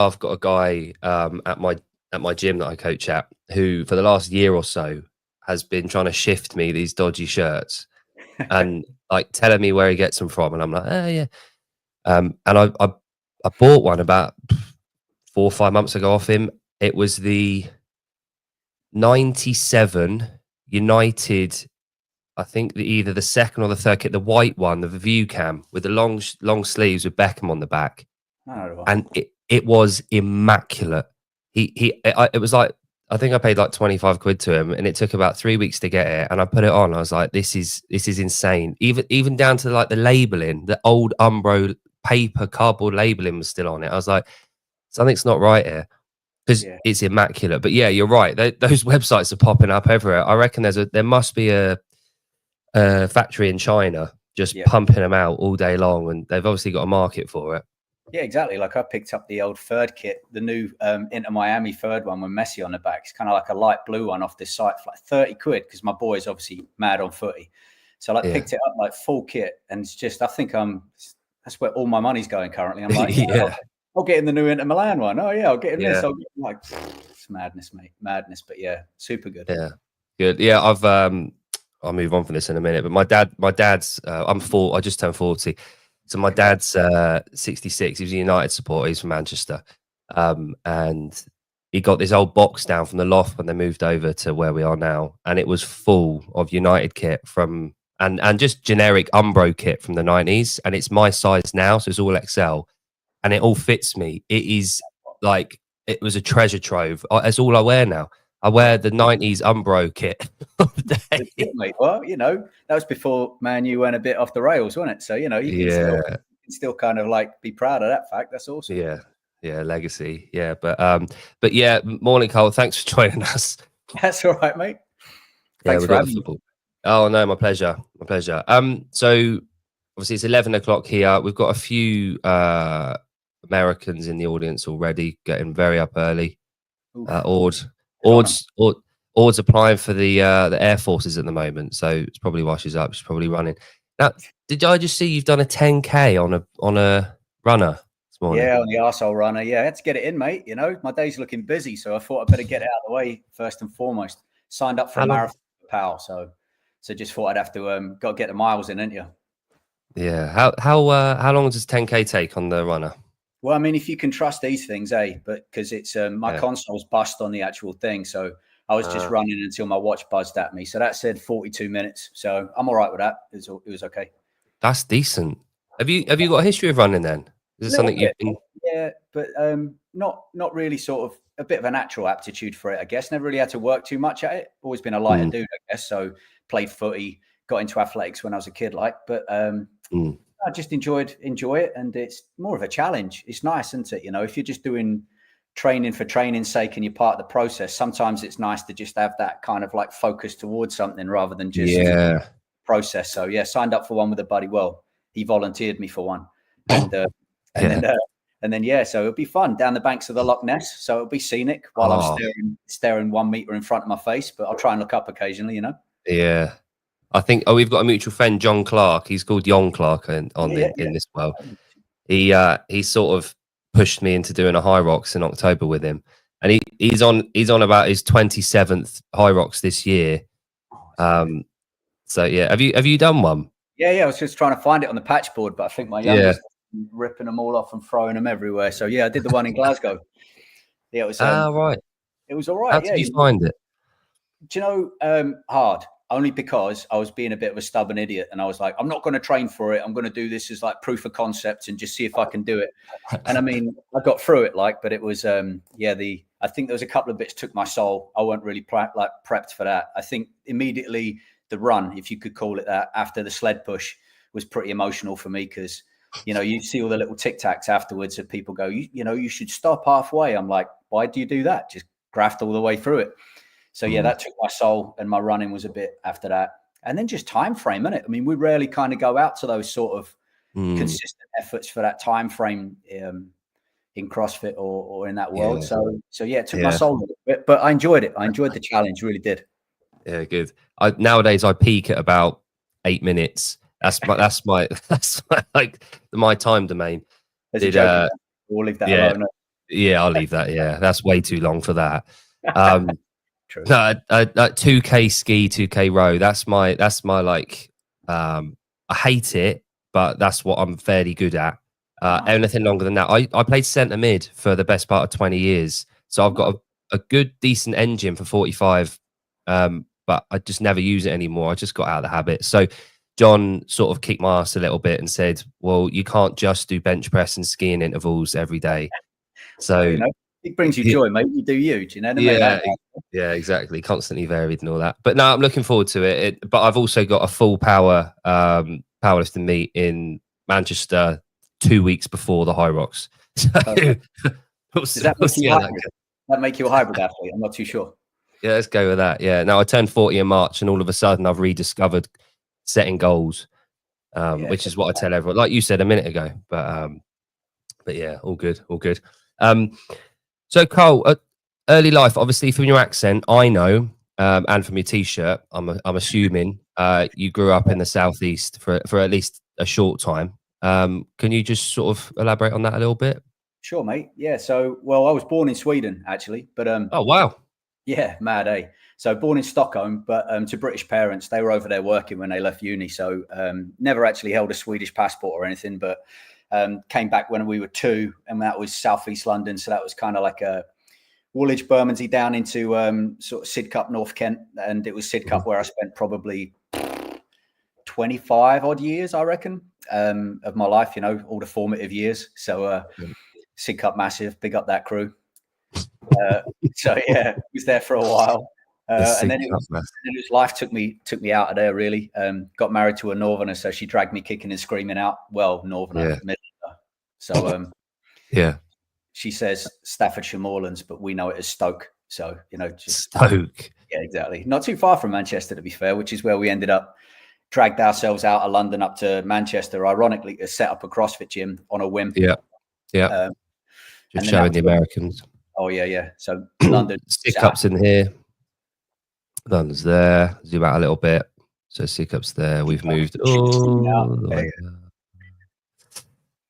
I've got a guy at my gym that I coach at who, for the last year or so, has been trying to shift me these dodgy shirts and like telling me where he gets them from, and I'm like, oh yeah. And I bought one about 4 or 5 months ago off him. It was the 97 United, I think either the second or the third kit, the white one, the view cam with the long sleeves with Beckham on the back, Oh, and it was immaculate. It was like, I think I paid like 25 quid to him, and it took about 3 weeks to get it. And I put it on. I was like, this is insane. Even down to like the labeling, the old Umbro paper cardboard labeling was still on it. I was like, something's not right here, because it's immaculate. But yeah, you're right. Those websites are popping up everywhere. I reckon there must be a factory in China just pumping them out all day long, and they've obviously got a market for it. Yeah, exactly. Like I picked up the old third kit, the new Inter Miami third one with Messi on the back. It's kind of like a light blue one off this site for like 30 quid, because my boy's obviously mad on footy. So I picked it up like full kit, and it's just, I think that's where all my money's going currently. I'm like, I'll get in the new Inter Milan one. Oh yeah, I'll get in this. I'll get like, it's madness, mate, madness. But yeah, super good. Yeah, good. Yeah, I'll move on from this in a minute. But my dad's I just turned 40. So my dad's 66. He was a United supporter. He's from Manchester. And he got this old box down from the loft when they moved over to where we are now. And it was full of United kit and just generic Umbro kit from the 90s. And it's my size now. So it's all XL. And it all fits me. It is like, it was a treasure trove. That's all I wear now. I wear the 90s Umbro kit all day. Well, that was before Man U went a bit off the rails, wasn't it? So, you can still kind of like be proud of that fact. That's awesome. Yeah, legacy. Yeah, but yeah, morning, Karl. Thanks for joining us. That's all right, mate. Thanks for having me. Oh no, my pleasure. My pleasure. So obviously it's 11 o'clock here. We've got a few Americans in the audience already, getting very up early. Ord's applying for the Air Forces at the moment, so it's probably why she's up. She's probably running. Now, did I just see you've done a 10K on a runner this morning? Yeah, on the arsehole runner. Yeah, I had to get it in, mate. My day's looking busy, so I thought I'd better get it out of the way first and foremost. Signed up for a marathon pal, so just thought I'd have to got to get the miles in, didn't you? Yeah. How long does 10K take on the runner? Well, I mean, if you can trust these things, but because it's my console's bust on the actual thing, so I was just running until my watch buzzed at me. So that said 42 minutes. So I'm all right with that. It was okay. That's decent. Have you got a history of running then? Is it something you've been? Yeah, but not really. Sort of a bit of a natural aptitude for it, I guess. Never really had to work too much at it. Always been a lighter dude, I guess. So played footy, got into athletics when I was a kid, but I just enjoy it, and it's more of a challenge. It's nice, isn't it? If you're just doing training for training's sake and you're part of the process, sometimes it's nice to just have that kind of like focus towards something rather than just process. So yeah, signed up for one with a buddy. Well, he volunteered me for one, and then so it'll be fun down the banks of the Loch Ness. So it'll be scenic while I'm staring 1 meter in front of my face, but I'll try and look up occasionally. Yeah. I think we've got a mutual friend, John Clark. He's called Jon Clark in this world. He sort of pushed me into doing a High Rocks in October with him, and he's on about his 27th High Rocks this year. So yeah, have you done one? Yeah. I was just trying to find it on the patch board, but I think my youngest ripping them all off and throwing them everywhere. So yeah, I did the one in Glasgow. Yeah, it was right. It was all right. How did you find it? Do you know, hard. Only because I was being a bit of a stubborn idiot, and I was like, I'm not going to train for it. I'm going to do this as like proof of concept and just see if I can do it. And I mean, I got through it, but it was, I think there was a couple of bits took my soul. I wasn't really prepped for that. I think immediately the run, if you could call it that, after the sled push was pretty emotional for me, because, you see all the little tic tacs afterwards that people go, you should stop halfway. I'm like, why do you do that? Just graft all the way through it. So yeah, that took my soul, and my running was a bit after that. And then just time frame, innit? I mean, we rarely kind of go out to those sort of consistent efforts for that time frame in CrossFit or in that world. So yeah, it took my soul a little bit, but I enjoyed it. I enjoyed the challenge, really did. Yeah, good. Nowadays I peak at about 8 minutes. That's my like my time domain. We'll leave that alone. Yeah, I'll leave that. Yeah, that's way too long for that. True. No, 2K ski, 2K row. That's my like. I hate it, but that's what I'm fairly good at. Nice. Anything longer than that, I played centre mid for the best part of 20 years, so I've got a good, decent engine for 45. But I just never use it anymore. I just got out of the habit. So John sort of kicked my ass a little bit and said, "Well, you can't just do bench press and skiing intervals every day." So you know, it brings you joy, mate. You do you. Do you know what I mean? yeah, yeah, exactly. Constantly varied and all that. But no, I'm looking forward to it. But I've also got a full power powerlifting meet in Manchester 2 weeks before the High Rocks. So Does that make you a hybrid athlete? I'm not too sure. Yeah, let's go with that. Yeah. Now I turned 40 in March, and all of a sudden I've rediscovered setting goals, which is what I tell everyone, like you said a minute ago. But yeah, all good, all good. So Karl, early life, obviously from your accent, I know, and from your t-shirt, I'm assuming you grew up in the southeast for at least a short time. Can you just sort of elaborate on that a little bit? Sure, mate. Yeah. So, well, I was born in Sweden actually, but Oh wow. yeah, mad, eh? So born in Stockholm, but to British parents, they were over there working when they left uni. So never actually held a Swedish passport or anything, but came back when we were 2, and that was southeast London. So that was kind of like a Woolwich, Bermondsey down into sort of Sidcup, North Kent. And it was Sidcup where I spent probably 25 odd years, I reckon, of my life, you know, all the formative years. So Sidcup massive, big up that crew. So yeah, was there for a while. And then it was life took me out of there really. Got married to a northerner, so she dragged me kicking and screaming out. Well, northerner, so yeah. She says Staffordshire Moorlands, but we know it as Stoke. So, you know, just Stoke. Yeah, exactly. Not too far from Manchester, to be fair, which is where we ended up. Dragged ourselves out of London up to Manchester, ironically, to set up a CrossFit gym on a whim. Yeah, yeah. Just showing the Americans. Oh yeah. So London, Sidcup's in here. London's there. Zoom out a little bit. So Sidcup's there. We've moved.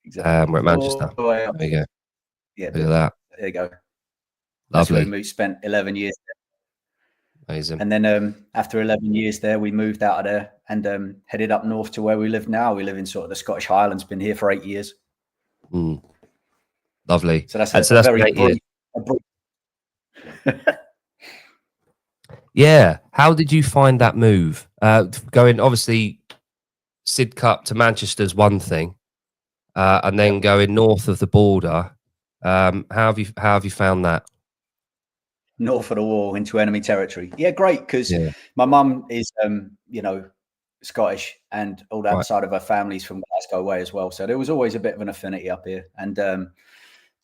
Exactly. We're at Manchester. There we go. Yeah, look at that. There you go. Lovely. We spent 11 years there. Amazing. And then after 11 years there, we moved out of there and headed up north to where we live now. We live in sort of the Scottish Highlands. Been here for 8 years. Lovely. So that's very brief. Yeah. How did you find that move? Going obviously Sidcup to Manchester is one thing, and then going north of the border. How have you found that? North of the wall into enemy territory. Yeah, great, because my mum is, you know, Scottish, and all that side of her family's from Glasgow way as well. So there was always a bit of an affinity up here. And to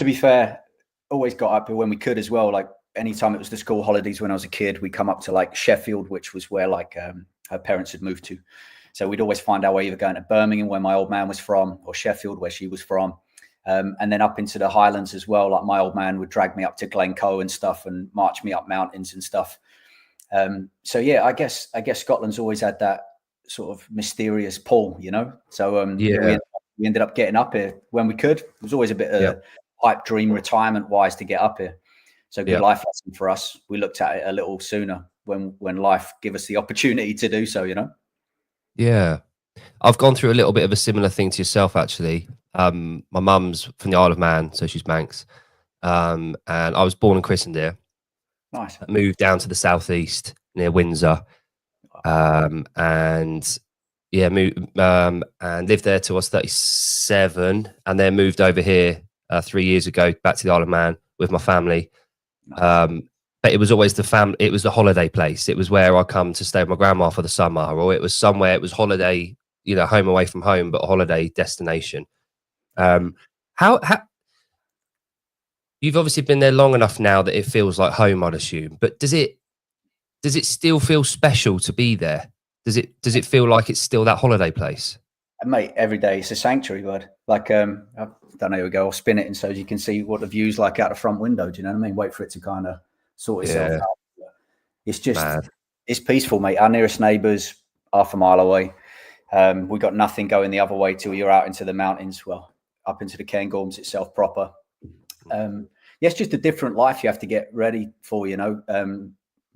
be fair, always got up here when we could as well. Like anytime it was the school holidays when I was a kid, we'd come up to like Sheffield, which was where like her parents had moved to. So we'd always find our way either going to Birmingham, where my old man was from, or Sheffield, where she was from. And then up into the Highlands as well. Like my old man would drag me up to Glencoe and stuff and march me up mountains and stuff. So yeah, I guess Scotland's always had that sort of mysterious pull, you know? So we ended up getting up here when we could. It was always a bit of a pipe dream retirement wise to get up here. So good life lesson for us. We looked at it a little sooner when life gave us the opportunity to do so, you know? Yeah. I've gone through a little bit of a similar thing to yourself, actually. My mum's from the Isle of Man, so she's Manx. And I was born and christened here. Nice. I moved down to the southeast near Windsor. And lived there till I was 37, and then moved over here 3 years ago back to the Isle of Man with my family. Nice. But it was always it was the holiday place. It was where I come to stay with my grandma for the summer, or it was somewhere, it was holiday, you know, home away from home, but a holiday destination. How you've obviously been there long enough now that it feels like home, I'd assume, but does it still feel special to be there? Does it feel like it's still that holiday place? Mate, every day it's a sanctuary, bud. Like, I don't know, here we go, I'll spin it, and so you can see what the view's like out the front window. Do you know what I mean? Wait for it to kind of sort itself out. It's just, it's peaceful, mate. Our nearest neighbours, half a mile away. We got nothing going the other way till you're out into the mountains. Well, up into the Cairngorms itself proper. yeah, it's just a different life you have to get ready for, you know.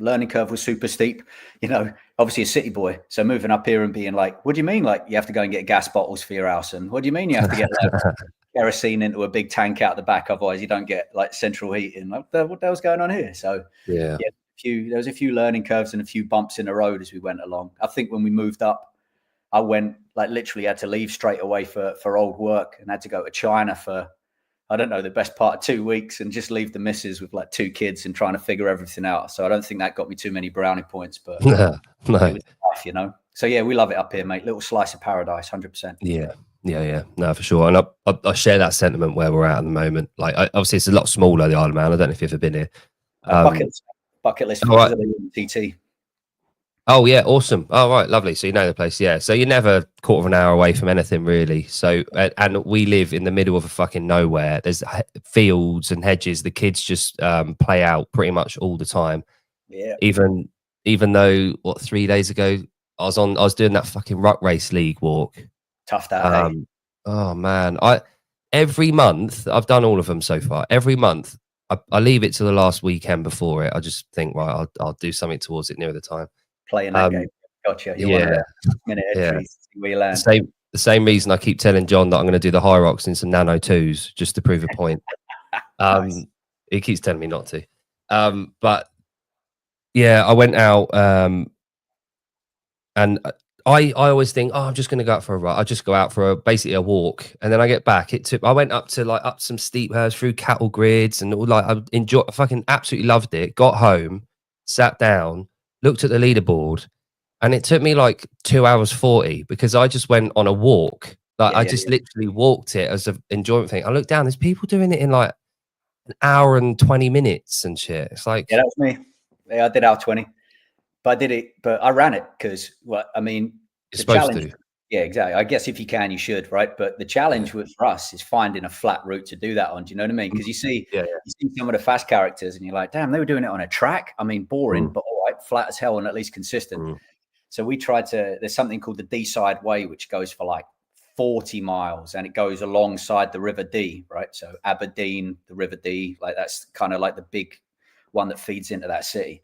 Learning curve was super steep, you know, obviously a city boy. So moving up here and being like, what do you mean? Like you have to go and get gas bottles for your house? And what do you mean you have to get like kerosene into a big tank out the back? Otherwise you don't get like central heating. Like what the hell's going on here? So Yeah. there was a few learning curves and a few bumps in the road as we went along. I think when we moved up, I went like literally had to leave straight away for old work and had to go to China for, I don't know, the best part of 2 weeks and just leave the missus with like 2 kids and trying to figure everything out. So I don't think that got me too many brownie points, but No. it was tough, you know? So yeah, we love it up here, mate. Little slice of paradise, 100%. Yeah. No, for sure. And I share that sentiment where we're at the moment. Like, obviously, it's a lot smaller, the Isle of Man. I don't know if you've ever been here. Bucket list all right. TT. Oh yeah, awesome. Oh right, lovely. So you know the place, yeah. So you're never quarter of an hour away from anything really. So and we live in the middle of a fucking nowhere. There's fields and hedges. The kids just play out pretty much all the time. Yeah. Even though 3 days ago I was doing that fucking ruck race league walk. Tough that. Oh man, every month I've done all of them so far. Every month I leave it to the last weekend before it. I just think, right, I'll do something towards it near the time. Playing that game. Gotcha. You're one of the minute entries where you land. The same reason I keep telling John that I'm going to do the high rocks in some Nano 2s just to prove a point. Nice. He keeps telling me not to. But yeah, I went out and I always think, oh, I'm just going to go out for a run. I just go out for basically a walk, and then I get back. I went up some steep hills through cattle grids, and I fucking absolutely loved it. Got home, sat down, looked at the leaderboard, and it took me like 2 hours 40 because I just went on a walk. Like I just literally walked it as an enjoyment thing. I looked down, there's people doing it in like an hour and 20 minutes and shit. It's like, yeah, that was me. Yeah, I did hour 20. But I did it, but I ran it because, well, I mean, you're supposed to. Yeah, exactly. I guess if you can, you should, right? But the challenge for us is finding a flat route to do that on. Do you know what I mean? Because you see some of the fast characters, and you're like, damn, they were doing it on a track. I mean, boring, but all right, flat as hell and at least consistent. So we tried to. There's something called the D-side way, which goes for like 40 miles, and it goes alongside the River Dee, right? So Aberdeen, the River Dee, like that's kind of like the big one that feeds into that city,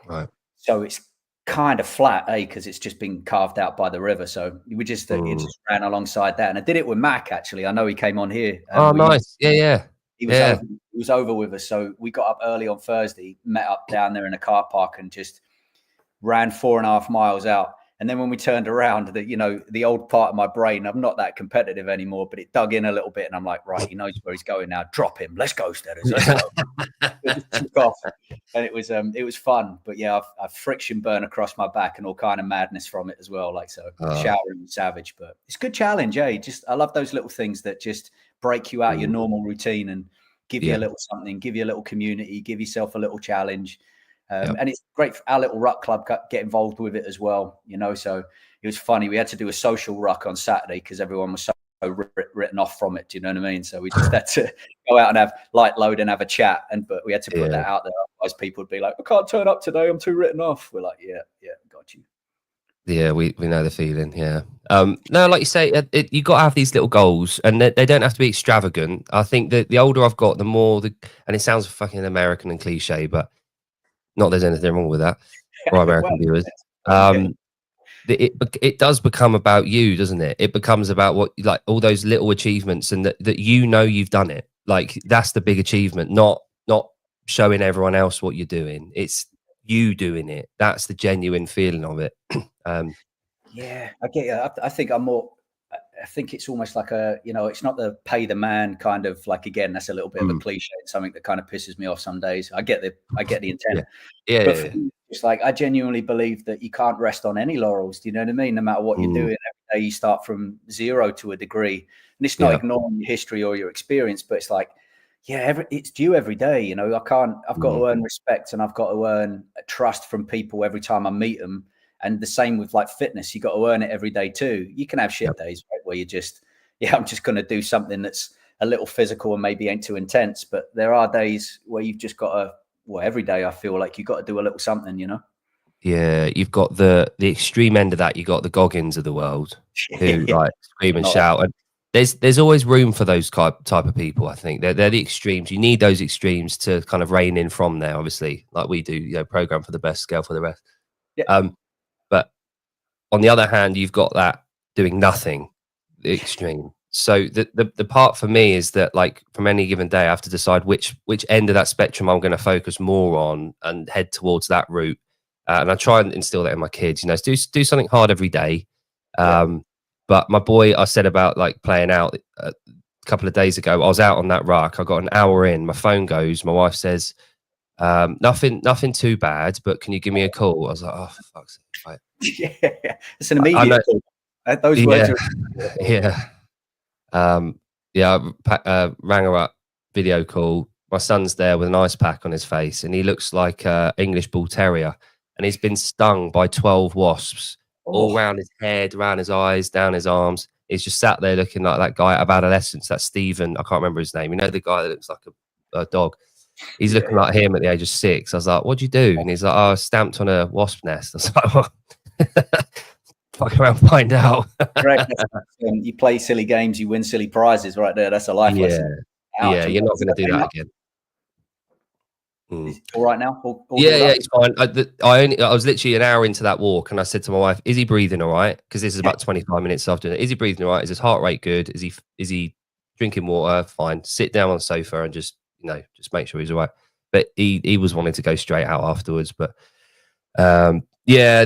right? So it's kind of flat, because it's just been carved out by the river. So we just it just ran alongside that, and I did it with Mac. Actually, I know he came on here. Oh, nice. Yeah. He was over with us, so we got up early on Thursday, met up down there in a car park, and just ran 4.5 miles out. And then when we turned around, the old part of my brain, I'm not that competitive anymore, but it dug in a little bit, and I'm like, right, he knows where he's going now. Drop him. Let's go, Steaders. Let's go. Took off. And it was fun. But yeah, I've friction burn across my back and all kind of madness from it as well. Like, so showering was savage, but it's a good challenge, eh? I love those little things that just break you out your normal routine and give you a little something, give you a little community, give yourself a little challenge. And it's great for our little ruck club get involved with it as well, so it was funny. We had to do a social ruck on Saturday because everyone was so written off from it. Do you know what I mean? So we just had to go out and have light load and have a chat, but we had to put that out there. Otherwise people would be like, I can't turn up today, I'm too written off. We're like, yeah, got you. Yeah, we know the feeling. Yeah. No, like you say, you got to have these little goals, and they don't have to be extravagant. I think that the older I've got, the more and it sounds fucking American and cliche, but not there's anything wrong with that for American viewers. It does become about you, doesn't it? It becomes about what, like, all those little achievements, and that you've done it. Like, that's the big achievement, not showing everyone else what you're doing. It's you doing it. That's the genuine feeling of it. Yeah, I get you. I think I think it's almost like it's not the pay the man kind of, like, again, that's a little bit of a cliche. It's something that kind of pisses me off some days. I get the intent. Yeah. It's like, I genuinely believe that you can't rest on any laurels. Do you know what I mean? No matter what you're doing, every day you start from zero to a degree. And it's not ignoring your history or your experience, but it's like, it's due every day. I've got to earn respect, and I've got to earn trust from people every time I meet them. And the same with, like, fitness. You got to earn it every day too. You can have shit days, right, where you just, I'm just going to do something that's a little physical and maybe ain't too intense. But there are days where you've just got to, every day I feel like you've got to do a little something, Yeah, you've got the extreme end of that. You got the Goggins of the world who like scream and shout. there's always room for those type of people. I think they're the extremes. You need those extremes to kind of rein in from there. Obviously, like we do, you know, program for the best, scale for the rest. Yeah. But on the other hand, you've got that doing nothing, the extreme. So the part for me is that, like, from any given day, I have to decide which end of that spectrum I'm going to focus more on and head towards that route. And I try and instill that in my kids. You know, do something hard every day. But my boy, I said about like playing out a couple of days ago. I was out on that ruck. I got an hour in. My phone goes. My wife says, nothing too bad, but can you give me a call? I was like, oh, for fuck's sake. Right. Yeah, it's an immediate call. Those words are yeah. I rang her up, video call. My son's there with an ice pack on his face, and he looks like a English bull terrier, and he's been stung by 12 wasps all around his head, around his eyes, down his arms. He's just sat there looking like that guy out of Adolescence, that Stephen, I can't remember his name. You know, the guy that looks like a dog. He's looking like him at the age of 6. I was like, what'd you do? And he's like, oh, I was stamped on a wasp nest. I was like, what? Fuck around, find out. You play silly games, you win silly prizes, right there. That's a life lesson. Yeah, you're not going to do that again. All right now? All yeah, it's fine. I was literally an hour into that walk, and I said to my wife, "Is he breathing all right?" Because this is about 25 minutes after. Is he breathing all right? Is his heart rate good? Is he drinking water? Fine. Sit down on the sofa and just make sure he's all right. But he was wanting to go straight out afterwards. But yeah,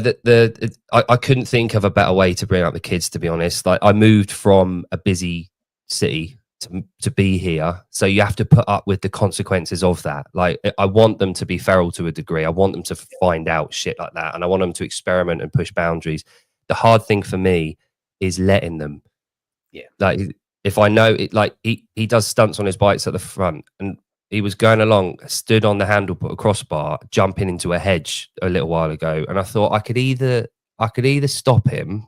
I couldn't think of a better way to bring up the kids, to be honest. Like, I moved from a busy city to be here, so you have to put up with the consequences of that. Like, I want them to be feral to a degree. I want them to find out shit like that, and I want them to experiment and push boundaries. The hard thing for me is letting them. Yeah. Like, if I know it, like he does stunts on his bikes at the front, and he was going along, stood on the handle, put a crossbar, jumping into a hedge a little while ago, and I thought I could either stop him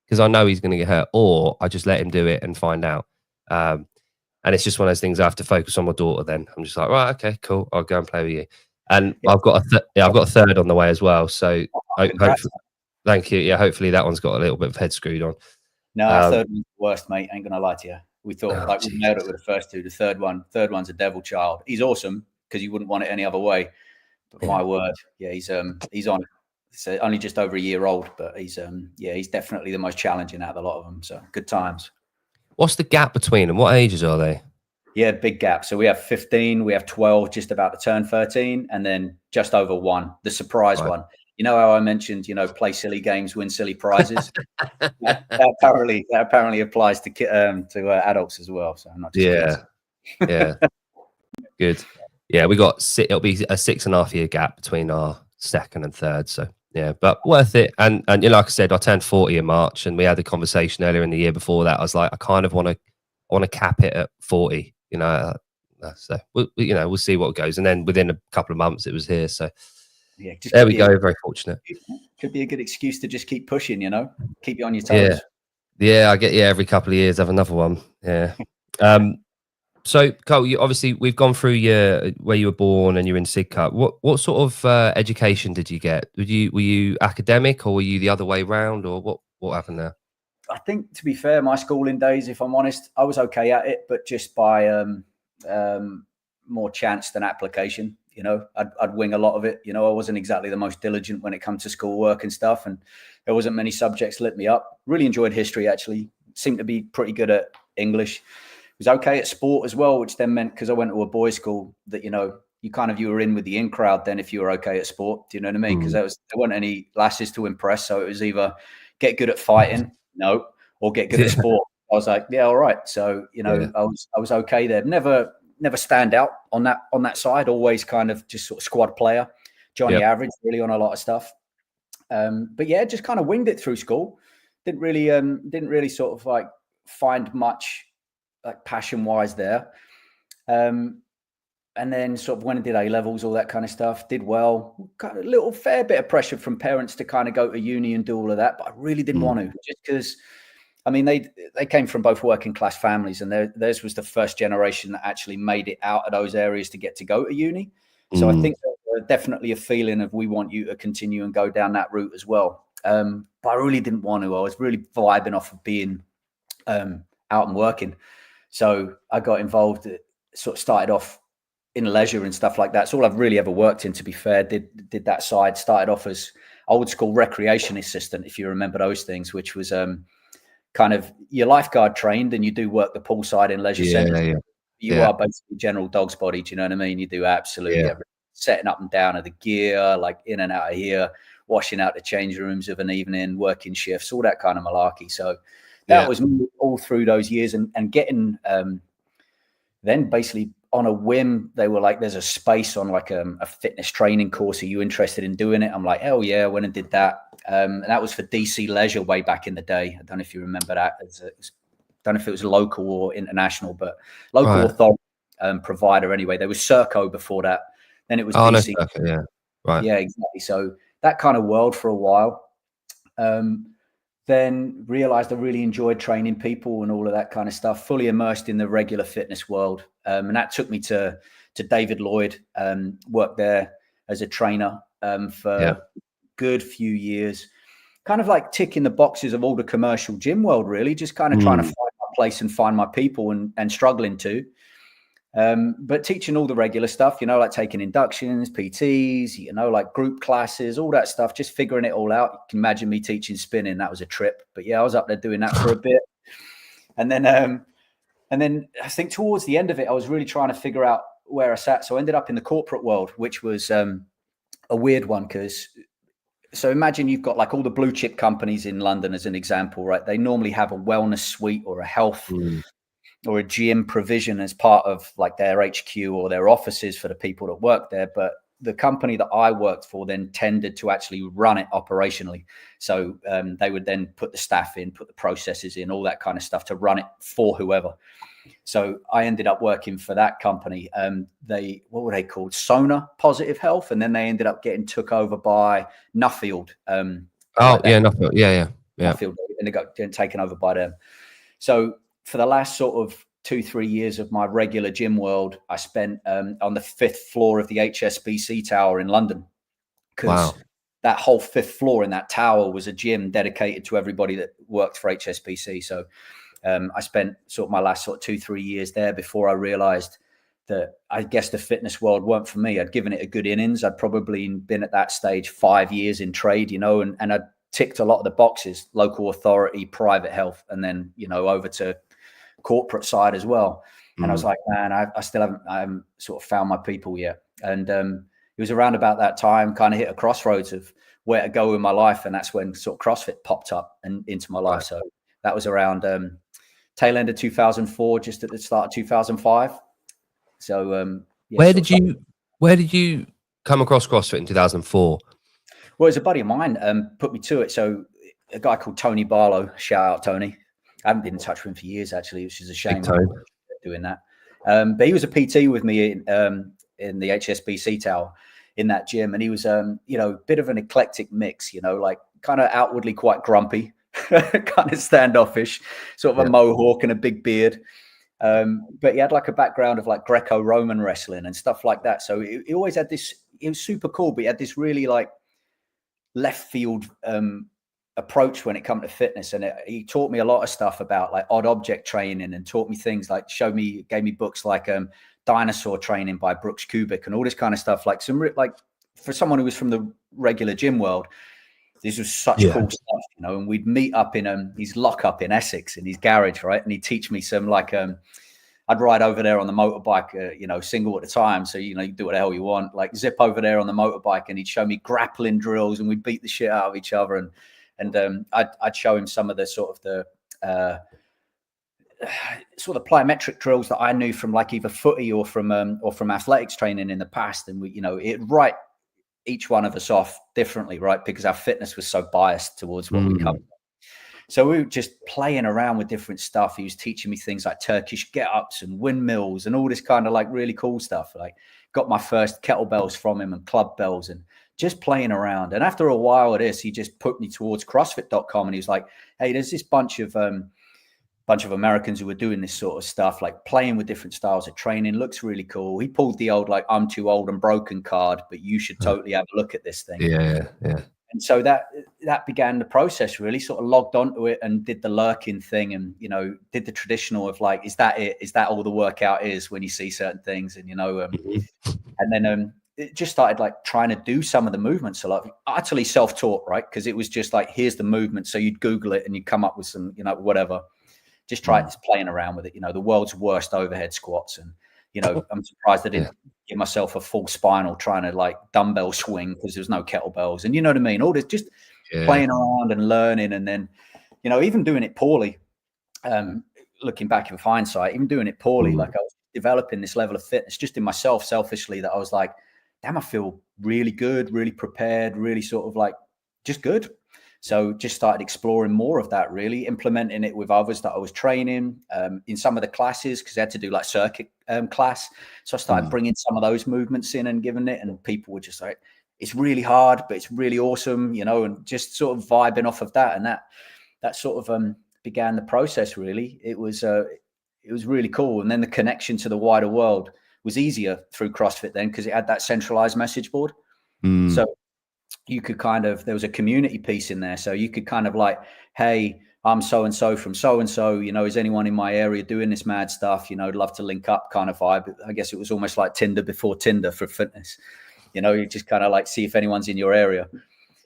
because I know he's going to get hurt, or I just let him do it and find out. And it's just one of those things. I have to focus on my daughter. Then I'm just like, right, okay, cool. I'll go and play with you. And I've got a third on the way as well. So thank you. Yeah, hopefully that one's got a little bit of head screwed on. No, our third one's the worst, mate. Ain't gonna lie to you. We thought we nailed it with the first two. The third one's a devil child. He's awesome because you wouldn't want it any other way. But my word, yeah, he's on. It's only just over a year old, but he's definitely the most challenging out of the lot of them. So good times. What's the gap between them? What ages are they? Yeah, big gap. So we have 15, we have 12, just about to turn 13, and then just over 1, the surprise one. You know how I mentioned, play silly games, win silly prizes. that apparently applies to adults as well. So I'm not just kids. Yeah, good. Yeah, we got it'll be a 6.5 year gap between our second and third. So yeah, but worth it. And like I said, I turned 40 in March, and we had a conversation earlier in the year before that. I was like, I kind of want to cap it at 40. So we'll see what goes. And then within a couple of months, it was here. So yeah, there we go. Very fortunate. Could be a good excuse to just keep pushing. Keep you on your toes. Yeah. I get every couple of years have another one. Yeah. So, Karl, we've gone through where you were born and you're in Sidcup. What sort of education did you get? Were you academic, or were you the other way round, or what happened there? I think, to be fair, my schooling days, if I'm honest, I was okay at it, but just by more chance than application. I'd wing a lot of it. I wasn't exactly the most diligent when it comes to schoolwork and stuff, and there wasn't many subjects lit me up. Really enjoyed history, actually. Seemed to be pretty good at English. Was okay at sport as well, which then meant, because I went to a boys' school, that you were in with the in crowd then if you were okay at sport. Do you know what I mean? Because there weren't any lasses to impress, so it was either get good at fighting, or get good at sport. I was like, yeah, all right. So I was okay there. Never stand out on that side. Always kind of just sort of squad player, Johnny Average, really on a lot of stuff. But yeah, just kind of winged it through school. Didn't really sort of like find much like passion wise there. And then sort of when I did A levels, all that kind of stuff, did well. Got a little fair bit of pressure from parents to kind of go to uni and do all of that, but I really didn't want to, just because, I mean, they came from both working class families, and theirs was the first generation that actually made it out of those areas to get to go to uni. So I think there's definitely a feeling of, we want you to continue and go down that route as well. But I really didn't want to. I was really vibing off of being out and working. So I got involved, sort of started off in leisure and stuff like that. It's all I've really ever worked in, to be fair. Did that side, started off as old school recreation assistant, if you remember those things, which was kind of you're lifeguard trained and you do work the poolside in leisure centres. You are basically general dog's body. Do you know what I mean? You do absolutely everything, setting up and down of the gear, like in and out of here, washing out the change rooms of an evening, working shifts, all that kind of malarkey. So that was me all through those years, and getting then basically on a whim, they were like, there's a space on like a fitness training course. Are you interested in doing it? I'm like, hell yeah, I went and did that. And that was for DC Leisure way back in the day. I don't know if you remember that. Don't know if it was local or international, but local authority provider anyway. There was Serco before that. Then it was DC. No, Serco, right. Yeah, exactly. So that kind of world for a while. Then realized I really enjoyed training people and all of that kind of stuff, fully immersed in the regular fitness world. And that took me to David Lloyd, worked there as a trainer for a good few years, kind of like ticking the boxes of all the commercial gym world, really, just kind of trying to find my place and find my people, and struggling to. But teaching all the regular stuff, you know, like taking inductions, PTs, you know, like group classes, all that stuff, just figuring it all out. You can imagine me teaching spinning. That was a trip. But yeah, I was up there doing that for a bit. And then I think towards the end of it, I was really trying to figure out where I sat. So I ended up in the corporate world, which was a weird one, because so imagine you've got like all the blue chip companies in London as an example, right? They normally have a wellness suite or a health or a gym provision as part of like their HQ or their offices for the people that work there. But the company that I worked for then tended to actually run it operationally. So they would then put the staff in, put the processes in, all that kind of stuff to run it for whoever. So I ended up working for that company. What were they called? Sona Positive Health. And then they ended up getting took over by Nuffield. Nuffield. Yeah. Nuffield, and they got taken over by them. So for the last sort of 2-3 years of my regular gym world, I spent on the 5th floor of the HSBC Tower in London, because that whole 5th floor in that tower was a gym dedicated to everybody that worked for HSBC. So I spent sort of my last sort of 2-3 years there before I realized that I guess the fitness world weren't for me. I'd given it a good innings. I'd probably been at that stage 5 years in trade, you know, and I'd ticked a lot of the boxes: local authority, private health, and then, you know, over to corporate side as well. And I was like, man, I haven't sort of found my people yet. And it was around about that time, kind of hit a crossroads of where to go in my life. And that's when sort of CrossFit popped up and into my life. So that was around tail end of 2004, just at the start of 2005. So where did you come across CrossFit in 2004? Well, it's a buddy of mine put me to it. So a guy called Tony Barlow, shout out Tony. I haven't been in touch with him for years, actually, which is a shame doing that. But he was a PT with me in the HSBC Tower in that gym. And he was, you know, a bit of an eclectic mix, you know, like kind of outwardly quite grumpy, kind of standoffish, sort of a mohawk and a big beard. But he had like a background of like Greco-Roman wrestling and stuff like that. So he always had this, it was super cool, but he had this really like left field approach when it comes to fitness. And he taught me a lot of stuff about like odd object training, and taught me things like gave me books like Dinosaur Training by Brooks Kubik and all this kind of stuff. Like like for someone who was from the regular gym world, this was such cool stuff, you know. And we'd meet up in his lockup in Essex, in his garage, right? And he'd teach me some like I'd ride over there on the motorbike, you know, single at a time. So, you know, you do what the hell you want, like zip over there on the motorbike, and he'd show me grappling drills, and we'd beat the shit out of each other. And I'd show him some of the sort of the plyometric drills that I knew from like either footy or from athletics training in the past. And we, you know, it'd write each one of us off differently, right? Because our fitness was so biased towards what we come from. So we were just playing around with different stuff. He was teaching me things like Turkish get-ups and windmills and all this kind of like really cool stuff. Like got my first kettlebells from him and club bells, and just playing around. And after a while of this, he just put me towards CrossFit.com, and he was like, hey, there's this bunch of Americans who were doing this sort of stuff, like playing with different styles of training. Looks really cool. He pulled the old, like, I'm too old and broken card, but you should totally have a look at this thing. Yeah. And so that that began the process, really. Sort of logged onto it and did the lurking thing, and did the traditional of like, is that it? Is that all the workout is when you see certain things? And and then it just started like trying to do some of the movements. So like utterly self-taught, right? Because it was just like, here's the movement. So you'd Google it and you'd come up with some, whatever. Just try playing around with it. The world's worst overhead squats, and I'm surprised I didn't give myself a full spinal trying to like dumbbell swing because there's no kettlebells, and you know what I mean. All this just playing around and learning, and then even doing it poorly. Looking back with hindsight, even doing it poorly, like I was developing this level of fitness just in myself selfishly that I was like, damn, I feel really good, really prepared, really sort of like just good. So just started exploring more of that, really implementing it with others that I was training in some of the classes, because I had to do like circuit class. So I started bringing some of those movements in and giving it, and people were just like, it's really hard, but it's really awesome, and just sort of vibing off of that. And that sort of began the process, really. It was really cool. And then the connection to the wider world was easier through CrossFit then, because it had that centralized message board. So you could there was a community piece in there. So you could kind of like, hey, I'm so-and-so from so-and-so, is anyone in my area doing this mad stuff? I'd love to link up kind of vibe. I guess it was almost like Tinder before Tinder for fitness. You just kind of like see if anyone's in your area.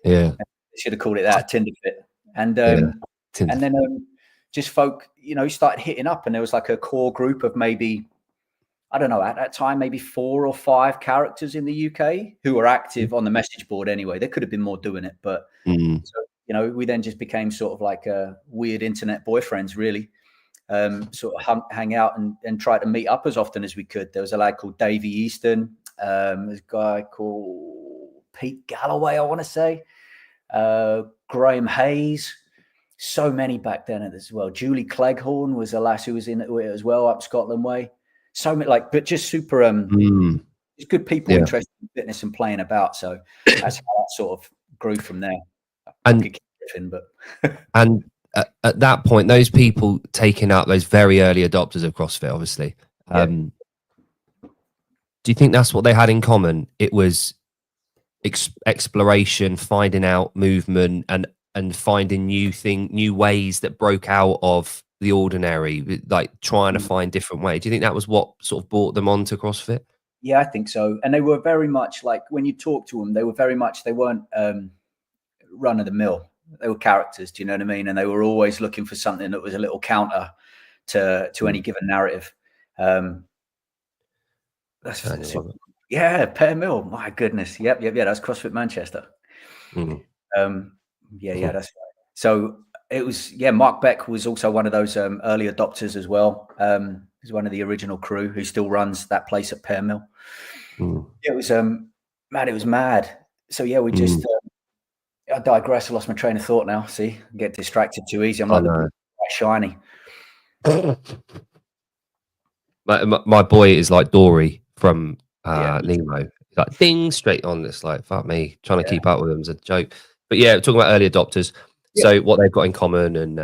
Yeah. They should have called it that, Tinder Fit. And and then just folk, started hitting up, and there was like a core group of maybe, I don't know, at that time, maybe 4 or 5 characters in the UK who were active on the message board anyway. There could have been more doing it, but so, we then just became sort of like weird internet boyfriends, really. Sort of hang out and try to meet up as often as we could. There was a lad called Davey Easton. There's a guy called Pete Galloway, I want to say. Graham Hayes. So many back then as well. Julie Cleghorn was a lass who was in it as well, up Scotland way. So many, but just super just good people interested in fitness and playing about. So that's how that sort of grew from there. And at that point, those people taking up, those very early adopters of CrossFit, obviously, do you think that's what they had in common? It was exploration, finding out movement, and finding new ways that broke out of the ordinary, like trying to find different ways. Do you think that was what sort of brought them on to CrossFit? Yeah, I think so. And they were very much like, when you talk to them, they weren't run of the mill. They were characters. Do you know what I mean? And they were always looking for something that was a little counter to any given narrative. Pear Mill. My goodness. Yep. That's CrossFit Manchester. That's right. So it was, Mark Beck was also one of those early adopters as well. He's one of the original crew who still runs that place at Pear Mill. It was it was mad. So we just I digress. I lost my train of thought now. See, I get distracted too easy. I'm like the shiny. My boy is like Dory from Nemo. He's like ding straight on. It's like, fuck me, trying to keep up with them is a joke. But talking about early adopters. So what they've got in common, and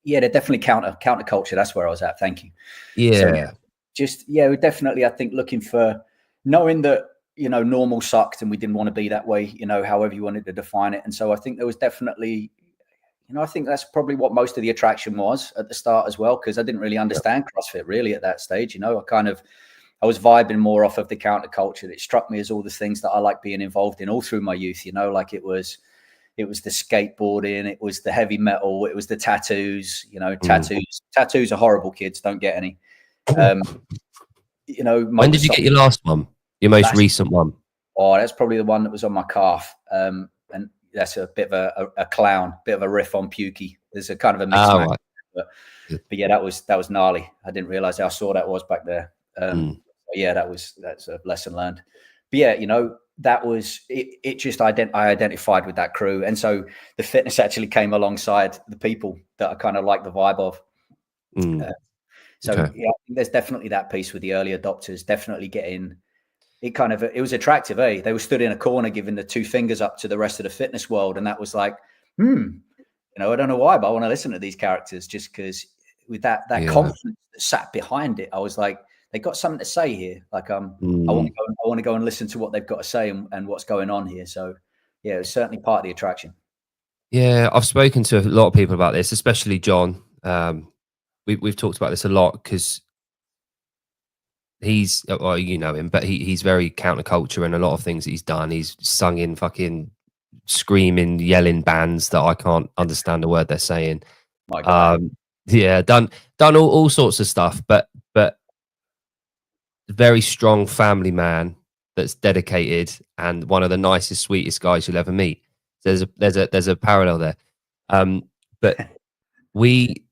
they're definitely counterculture. That's where I was at. Thank you. We're definitely, I think, looking for, knowing that normal sucked and we didn't want to be that way. However you wanted to define it. And so I think there was definitely, I think that's probably what most of the attraction was at the start as well, because I didn't really understand CrossFit really at that stage. I was vibing more off of the counterculture. It struck me as all the things that I like being involved in all through my youth. Like it was the skateboarding, it was the heavy metal, it was the tattoos. Tattoos are horrible, kids. Don't get any. When did you get your last one? Your most recent one? Oh, that's probably the one that was on my calf. And that's a bit of a clown, bit of a riff on Pukey. There's a kind of a mix match. Right. But that was gnarly. I didn't realize how sore that was back there. That's a lesson learned. But that was it. Just I identified with that crew, and so the fitness actually came alongside the people that I kind of like the vibe of. I think there's definitely that piece with the early adopters. Definitely getting it. It was attractive. They were stood in a corner giving the 2 fingers up to the rest of the fitness world, and that was like, I don't know why, but I want to listen to these characters just because with that confidence that sat behind it, I was like, they got something to say here. Like, I want to go and listen to what they've got to say and what's going on here. So, it was certainly part of the attraction. Yeah, I've spoken to a lot of people about this, especially John. We've talked about this a lot because he's, well, you know him, but he's very counterculture, and a lot of things that he's done. He's sung in fucking screaming, yelling bands that I can't understand a word they're saying. My guy. Yeah, done all sorts of stuff, but very strong family man that's dedicated and one of the nicest, sweetest guys you'll ever meet. There's a parallel there. But we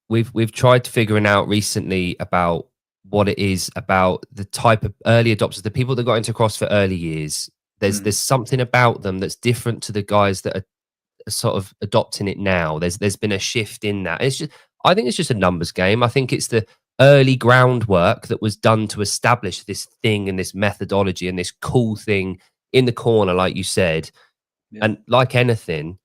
we've tried figuring out recently about what it is about the type of early adopters, the people that got into CrossFit early years. There's something about them that's different to the guys that are sort of adopting it now. There's been a shift in that. It's just, I think it's just a numbers game. I think it's the early groundwork that was done to establish this thing and this methodology and this cool thing in the corner, like you said. Yeah. And like anything,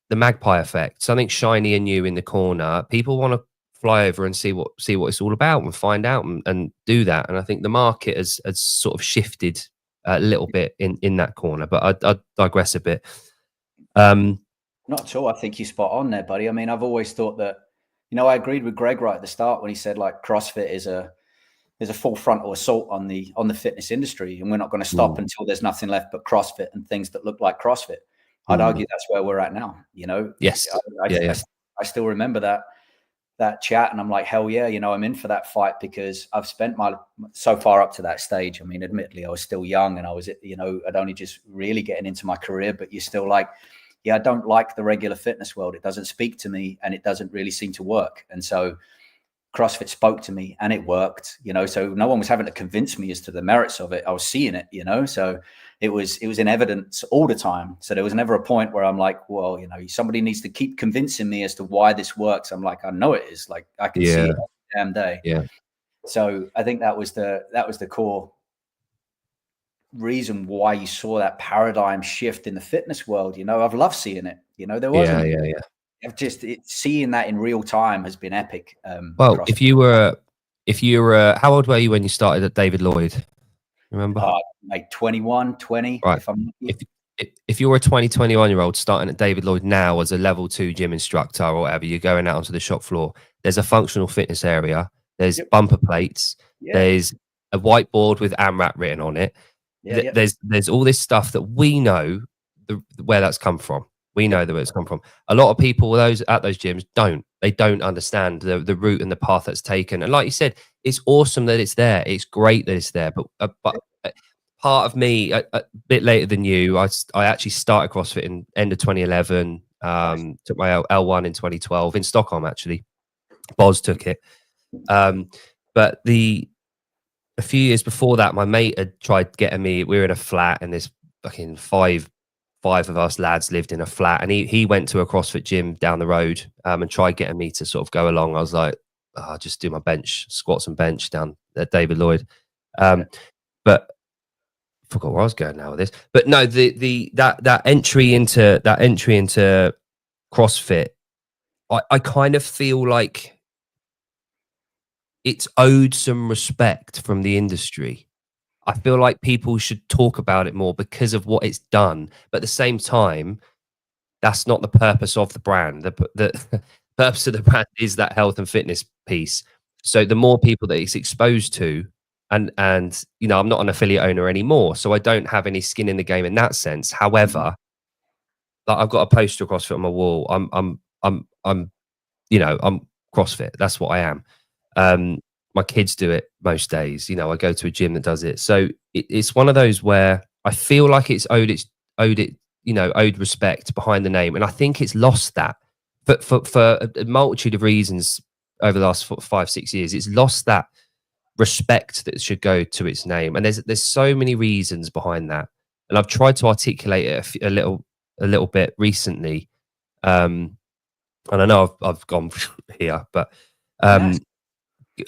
the magpie effect, something shiny and new in the corner. People want to fly over and see what it's all about and find out and do that. And I think the market has sort of shifted a little bit in that corner. But I digress a bit. Not at all. I think you're spot on there, buddy. I mean, I've always thought that, you know, I agreed with Greg right at the start when he said like CrossFit is a full frontal assault on the fitness industry, and we're not going to stop until there's nothing left but CrossFit and things that look like CrossFit. I'd argue that's where we're at now. You know, Yes, I still remember that chat, and I'm like, hell yeah, you know, I'm in for that fight because I've spent so far up to that stage. I mean, admittedly, I was still young and I was, you know, I'd only just really getting into my career, but you're still like, yeah, I don't like the regular fitness world. It doesn't speak to me and it doesn't really seem to work. And so CrossFit spoke to me and it worked, you know, so no one was having to convince me as to the merits of it. I was seeing it, you know, so it was in evidence all the time. So there was never a point where I'm like, well, you know, somebody needs to keep convincing me as to why this works. I'm like, I know it is, like, I can see it every damn day. Yeah. So I think that was the core reason why you saw that paradigm shift in the fitness world. You know, I've loved seeing it. You know, there wasn't. I've just seeing that in real time has been epic. Well, if you were, how old were you when you started at David Lloyd? Remember? Like 21, 20. Right. If I'm if you're a 21-year-old starting at David Lloyd now as a level 2 gym instructor or whatever, you're going out onto the shop floor. There's a functional fitness area. There's bumper plates. There's a whiteboard with AMRAP written on it. There's all this stuff that we know where that's come from. We know where it's come from. A lot of people, those at those gyms, don't understand the route and the path that's taken. And like you said, it's awesome that it's there. It's great that it's there. But part of me, a bit later than you, I actually started CrossFit in end of 2011. Took my L1 in 2012 in Stockholm. Actually, Boz took it. But a few years before that, my mate had tried getting me. We were in a flat, and this fucking five of us lads lived in a flat, and he went to a CrossFit gym down the road and tried getting me to sort of go along. I was like, I'll just do my squats and bench down at David Lloyd. But forgot where I was going now with this. But no, that entry into CrossFit, I kind of feel like it's owed some respect from the industry. I feel like people should talk about it more because of what it's done. But at the same time, that's not the purpose of the brand. The purpose of the brand is that health and fitness piece. So the more people that it's exposed to, and you know, I'm not an affiliate owner anymore, so I don't have any skin in the game in that sense. However, like I've got a poster of CrossFit on my wall. I'm you know, I'm CrossFit. That's what I am. My kids do it most days. You know, I go to a gym that does it. So it's one of those where I feel like it's owed respect behind the name. And I think it's lost that. But for a multitude of reasons over the last 5-6 years, it's lost that respect that should go to its name. And there's so many reasons behind that. And I've tried to articulate it a little bit recently. And I know I've gone here, but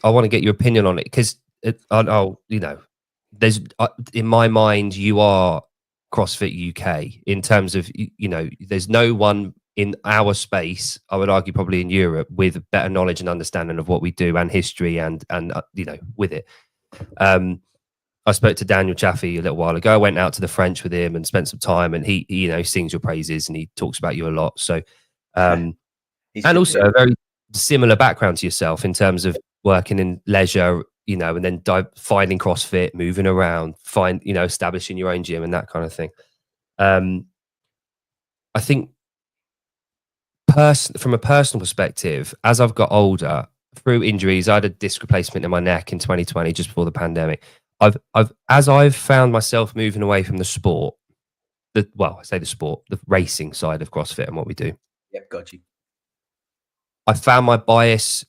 I want to get your opinion on it because you know, there's in my mind you are CrossFit UK in terms of, you know, there's no one in our space, I would argue probably in Europe, with better knowledge and understanding of what we do and history and you know, with it. I spoke to Daniel Chaffee a little while ago. I went out to the French with him and spent some time, and he you know, sings your praises and he talks about you a lot. So, and also a very similar background to yourself in terms of working in leisure, you know, and then finding CrossFit, moving around, you know, establishing your own gym and that kind of thing. I think from a personal perspective, as I've got older, through injuries, I had a disc replacement in my neck in 2020, just before the pandemic. As I've found myself moving away from the sport, the racing side of CrossFit and what we do. Yep, got you. I found my bias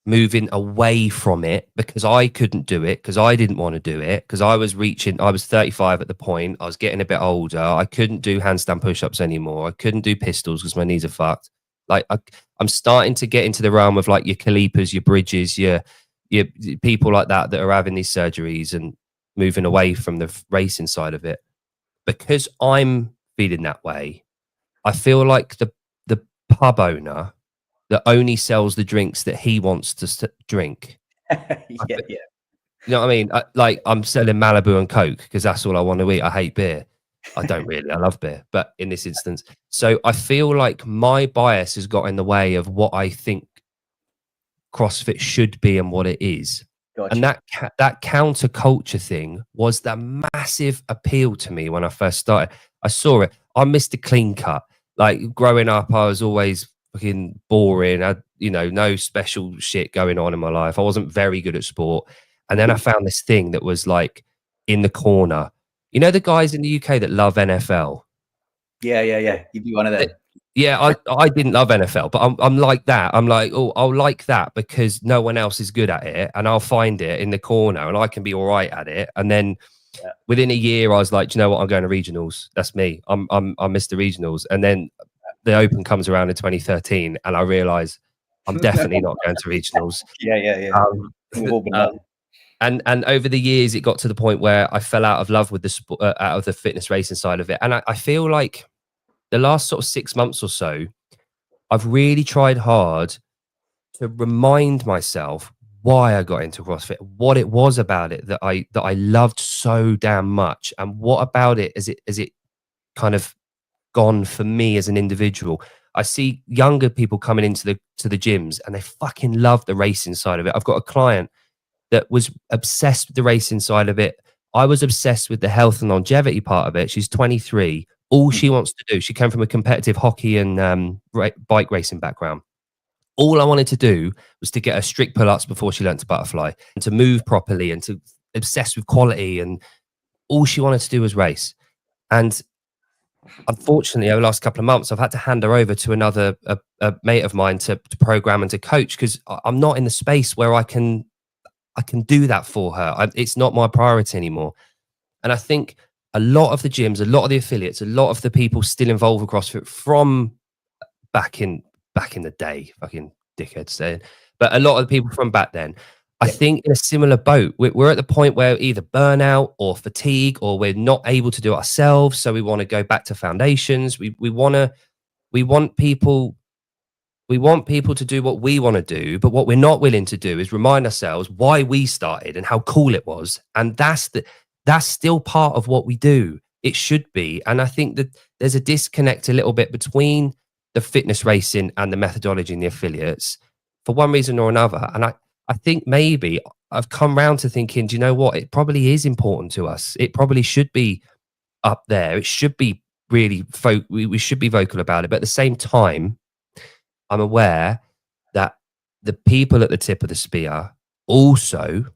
moving away from it because I couldn't do it, because I didn't want to do it, because I was 35 at the point. I was getting a bit older. I couldn't do handstand push-ups anymore. I couldn't do pistols because my knees are fucked. Like I'm starting to get into the realm of like your Kalipas, your Bridges, your people like that are having these surgeries and moving away from the racing side of it. Because I'm feeling that way, I feel like the pub owner that only sells the drinks that he wants to drink. Yeah. You know what I mean? I'm selling Malibu and Coke because that's all I want to eat. I hate beer. I don't really. I love beer. But in this instance, so I feel like my bias has got in the way of what I think CrossFit should be and what it is. Gotcha. And that counterculture thing was the massive appeal to me when I first started. I saw it. I missed a clean cut. Like growing up, I was always fucking boring. I, you know, no special shit going on in my life. I wasn't very good at sport. And then I found this thing that was like in the corner. You know, the guys in the UK that love NFL? Yeah. You'd be one of them. Yeah, I didn't love NFL, but I'm like that. I'm like, oh, I'll like that because no one else is good at it, and I'll find it in the corner, and I can be all right at it. And then within a year, I was like, do you know what? I'm going to regionals. That's me. I'm Mr. Regionals. And then the Open comes around in 2013, and I realize I'm definitely not going to regionals. And over the years, it got to the point where I fell out of love with the sport, out of the fitness racing side of it, and I feel like the last sort of 6 months or so, I've really tried hard to remind myself why I got into CrossFit, what it was about it that I loved so damn much, and what about it is it kind of gone for me as an individual. I see younger people coming into the gyms and they fucking love the racing side of it. I've got a client that was obsessed with the racing side of it. I was obsessed with the health and longevity part of it. She's 23. All she wants to do, she came from a competitive hockey and bike racing background. All I wanted to do was to get her strict pull-ups before she learned to butterfly and to move properly and to obsess with quality. And all she wanted to do was race. And unfortunately, over the last couple of months, I've had to hand her over to another a mate of mine to program and to coach because I'm not in the space where I can do that for her. It's not my priority anymore. And I think a lot of the gyms, a lot of the affiliates, a lot of the people still involved with CrossFit from back in the day, fucking dickheads saying, but a lot of the people from back then, I think in a similar boat, we're at the point where either burnout or fatigue, or we're not able to do it ourselves. So we want to go back to foundations. We want people to do what we want to do, but what we're not willing to do is remind ourselves why we started and how cool it was. And that's still part of what we do. It should be. And I think that there's a disconnect a little bit between the fitness racing and the methodology and the affiliates for one reason or another. And I think maybe I've come round to thinking, do you know what? It probably is important to us. It probably should be up there. It should be really, we should be vocal about it. But at the same time, I'm aware that the people at the tip of the spear also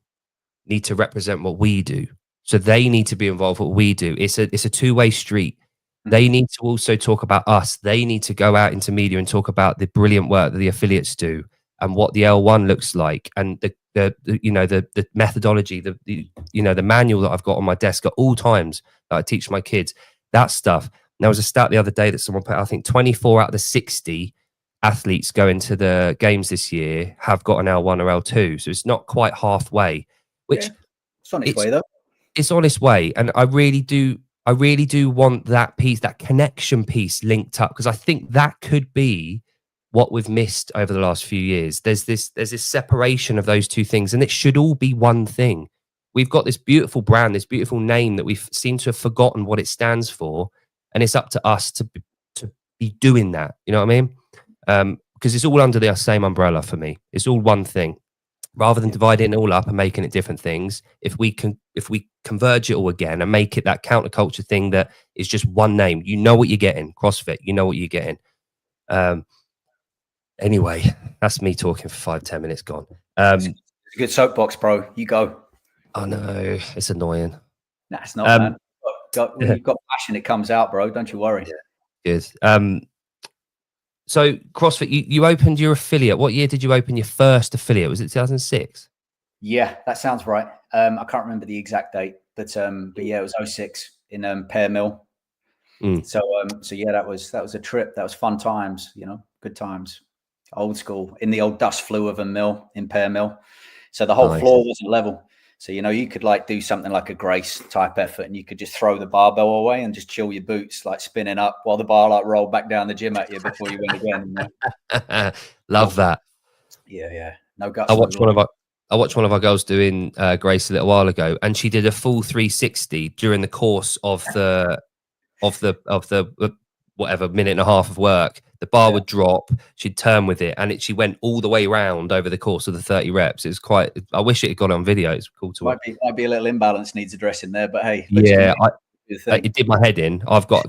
need to represent what we do. So they need to be involved with what we do. It's a two-way street. They need to also talk about us. They need to go out into media and talk about the brilliant work that the affiliates do and what the L1 looks like and the methodology, the manual that I've got on my desk at all times that I teach my kids, that stuff. And there was a stat the other day that someone put out, I think 24 out of the 60 athletes going to the games this year have got an L1 or L2. So it's not quite halfway, which it's on its way though. It's on its way. And I really do want that piece, that connection piece linked up, because I think that could be what we've missed over the last few years. There's this separation of those two things, and it should all be one thing. we've got this beautiful brand, this beautiful name that we seem to have forgotten what it stands for, and it's up to us to be doing that. You know what I mean? Because it's all under the same umbrella for me. It's all one thing. Rather than dividing it all up and making it different things, if we converge it all again and make it that counterculture thing that is just one name, you know what you're getting. CrossFit, you know what you're getting. Anyway, that's me talking for 5-10 minutes gone. It's a good soapbox, bro. You go. Oh no, it's annoying. Nah, it's not, man. When you've got passion, it comes out, bro. Don't you worry. Yeah, good. So CrossFit, you opened your affiliate. What year did you open your first affiliate? Was it 2006? Yeah, that sounds right. I can't remember the exact date, but yeah, it was 06 in Pear Mill. So yeah, that was a trip. That was fun times, you know, good times. Old school in the old dust flue of a mill in Pear Mill. So the whole floor wasn't level. So, you know, you could like do something like a Grace type effort and you could just throw the barbell away and just chill your boots, like spinning up while the bar like rolled back down the gym at you before you went again. You know? Love that. Yeah. No guts. I watched one of our girls doing Grace a little while ago, and she did a full 360 during the course of the whatever minute and a half of work. The bar would drop, she'd turn with it, and she went all the way around over the course of the 30 reps. It was quite, I wish it had got on video. It's cool to watch. Might be a little imbalance needs addressing there, but hey, yeah, it did my head in. I've got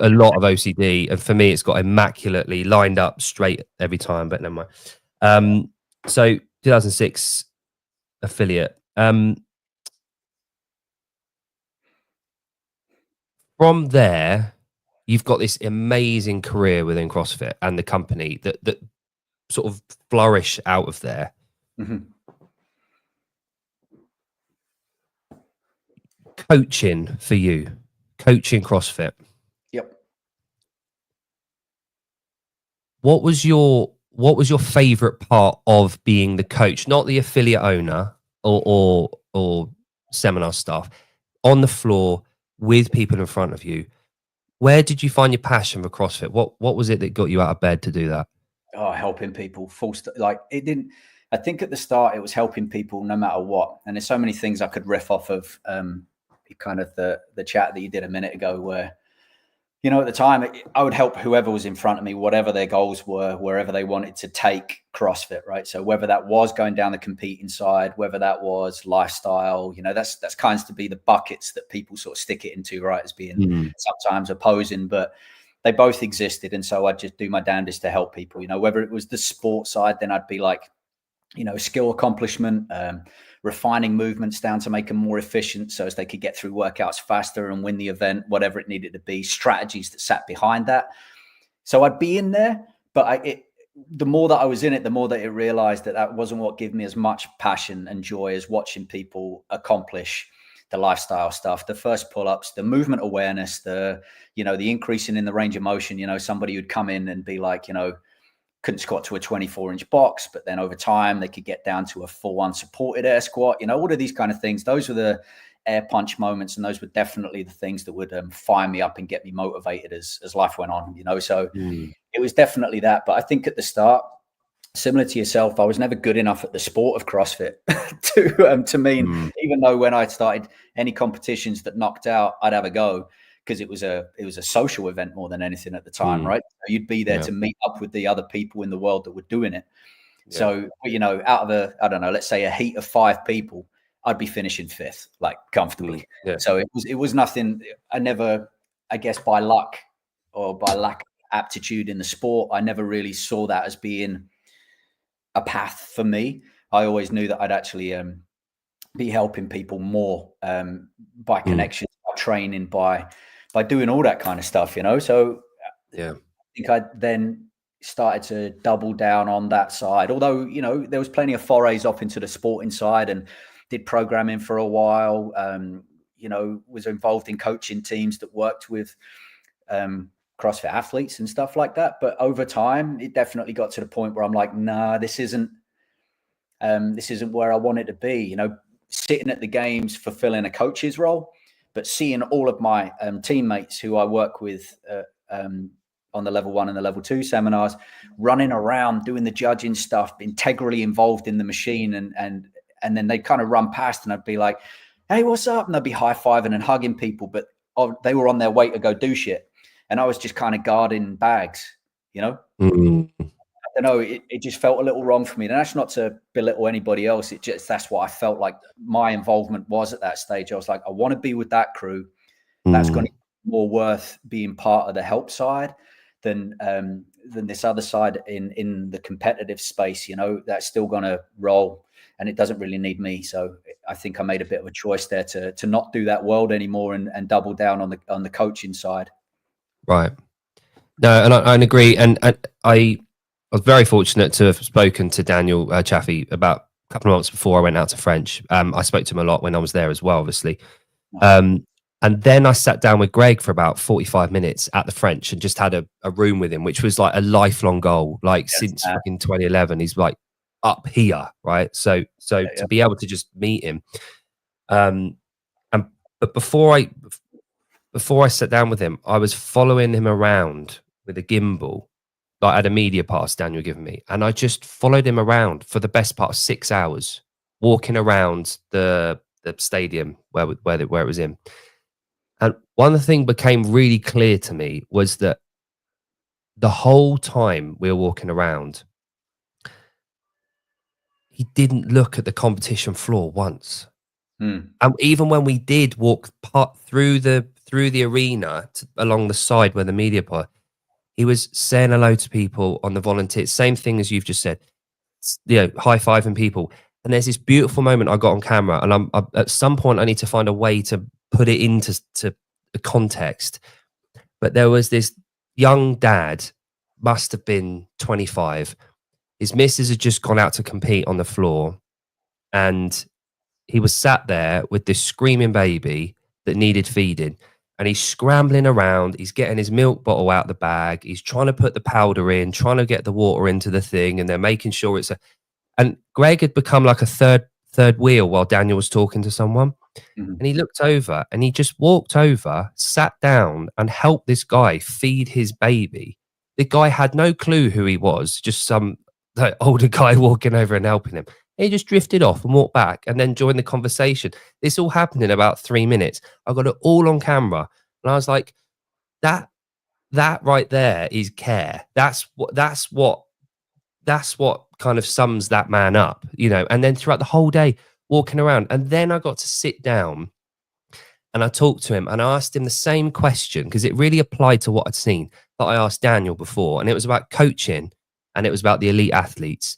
a lot of OCD, and for me, it's got immaculately lined up straight every time, but never mind. So 2006 affiliate. From there, you've got this amazing career within CrossFit and the company that sort of flourish out of there. Coaching for you, coaching CrossFit. Yep. What was your favorite part of being the coach, not the affiliate owner or seminar staff, on the floor with people in front of you? Where did you find your passion for CrossFit? What was it that got you out of bed to do that? Oh, helping people. I think at the start it was helping people no matter what. And there's so many things I could riff off of kind of the chat that you did a minute ago where, you know, at the time I would help whoever was in front of me, whatever their goals were, wherever they wanted to take CrossFit, right? So whether that was going down the competing side, whether that was lifestyle, you know, that's kinds to be the buckets that people sort of stick it into, right? As being sometimes opposing, but they both existed. And so I'd just do my damnedest to help people, you know, whether it was the sport side, then I'd be like, you know, skill accomplishment, refining movements down to make them more efficient so as they could get through workouts faster and win the event, whatever it needed to be, strategies that sat behind that. So I'd be in there, but the more that I was in it, the more that it realized that wasn't what gave me as much passion and joy as watching people accomplish the lifestyle stuff, the first pull-ups, the movement awareness, the increasing in the range of motion. You know, somebody who'd come in and be like, you know, couldn't squat to a 24-inch box, but then over time they could get down to a full unsupported air squat, you know, all of these kind of things. Those were the air punch moments, and those were definitely the things that would fire me up and get me motivated as life went on, you know. So it was definitely that. But I think at the start, similar to yourself, I was never good enough at the sport of CrossFit to mean, even though when I started any competitions that knocked out, I'd have a go, because it was a social event more than anything at the time, right? So you'd be there to meet up with the other people in the world that were doing it. So, you know, out of I don't know, let's say a heat of 5 people, I'd be finishing 5th, like comfortably. So it was nothing. I never, I guess by luck or by lack of aptitude in the sport, I never really saw that as being a path for me. I always knew that I'd actually be helping people more by connections, by training, by doing all that kind of stuff, you know. So I think I then started to double down on that side, although, you know, there was plenty of forays off into the sporting side and did programming for a while, you know, was involved in coaching teams that worked with CrossFit athletes and stuff like that. But over time, it definitely got to the point where I'm like, nah, this isn't where I want it to be. You know, sitting at the games, fulfilling a coach's role, but seeing all of my teammates who I work with on the level 1 and the level 2 seminars, running around, doing the judging stuff, integrally involved in the machine and and then they'd kind of run past and I'd be like, hey, what's up? And they'd be high-fiving and hugging people, but they were on their way to go do shit. And I was just kind of guarding bags, you know? I don't know. It just felt a little wrong for me. And that's not to belittle anybody else. That's what I felt like my involvement was at that stage. I was like, I want to be with that crew. That's going to be more worth being part of the help side than this other side in the competitive space. You know, that's still going to roll, and it doesn't really need me. So I think I made a bit of a choice there to not do that world anymore and double down on the coaching side. Right. No, and I agree. And I was very fortunate to have spoken to Daniel Chaffee about a couple of months before I went out to French. I spoke to him a lot when I was there as well, obviously. And then I sat down with Greg for about 45 minutes at the French and just had a room with him, which was like a lifelong goal. Like since fucking 2011, he's like up here, right? So to be able to just meet him, but before I sat down with him, I was following him around with a gimbal. Like I had a media pass Daniel given me, and I just followed him around for the best part of 6 hours, walking around the stadium where it was in. And one thing became really clear to me was that the whole time we were walking around, he didn't look at the competition floor once. And even when we did walk through the arena along the side where the media part, he was saying hello to people on the volunteers. Same thing as you've just said, you know, high-fiving people. And there's this beautiful moment I got on camera, and I'm at some point I need to find a way to put it into the context. But there was this young dad, must have been 25. His missus had just gone out to compete on the floor, and he was sat there with this screaming baby that needed feeding. And he's scrambling around. He's getting his milk bottle out the bag. He's trying to put the powder in, trying to get the water into the thing, and they're making sure it's And Greg had become like a third wheel while Daniel was talking to someone. And he looked over and he just walked over, sat down, and helped this guy feed his baby. The guy had no clue who he was, just some older guy walking over and helping him. He just drifted off and walked back and then joined the conversation. This all happened in about 3 minutes. I got it all on camera. And I was like, that right there is care. That's what kind of sums that man up, you know. And then throughout the whole day, walking around. And then I got to sit down and I talked to him and I asked him the same question, because it really applied to what I'd seen, that I asked Daniel before. And it was about coaching, and it was about the elite athletes.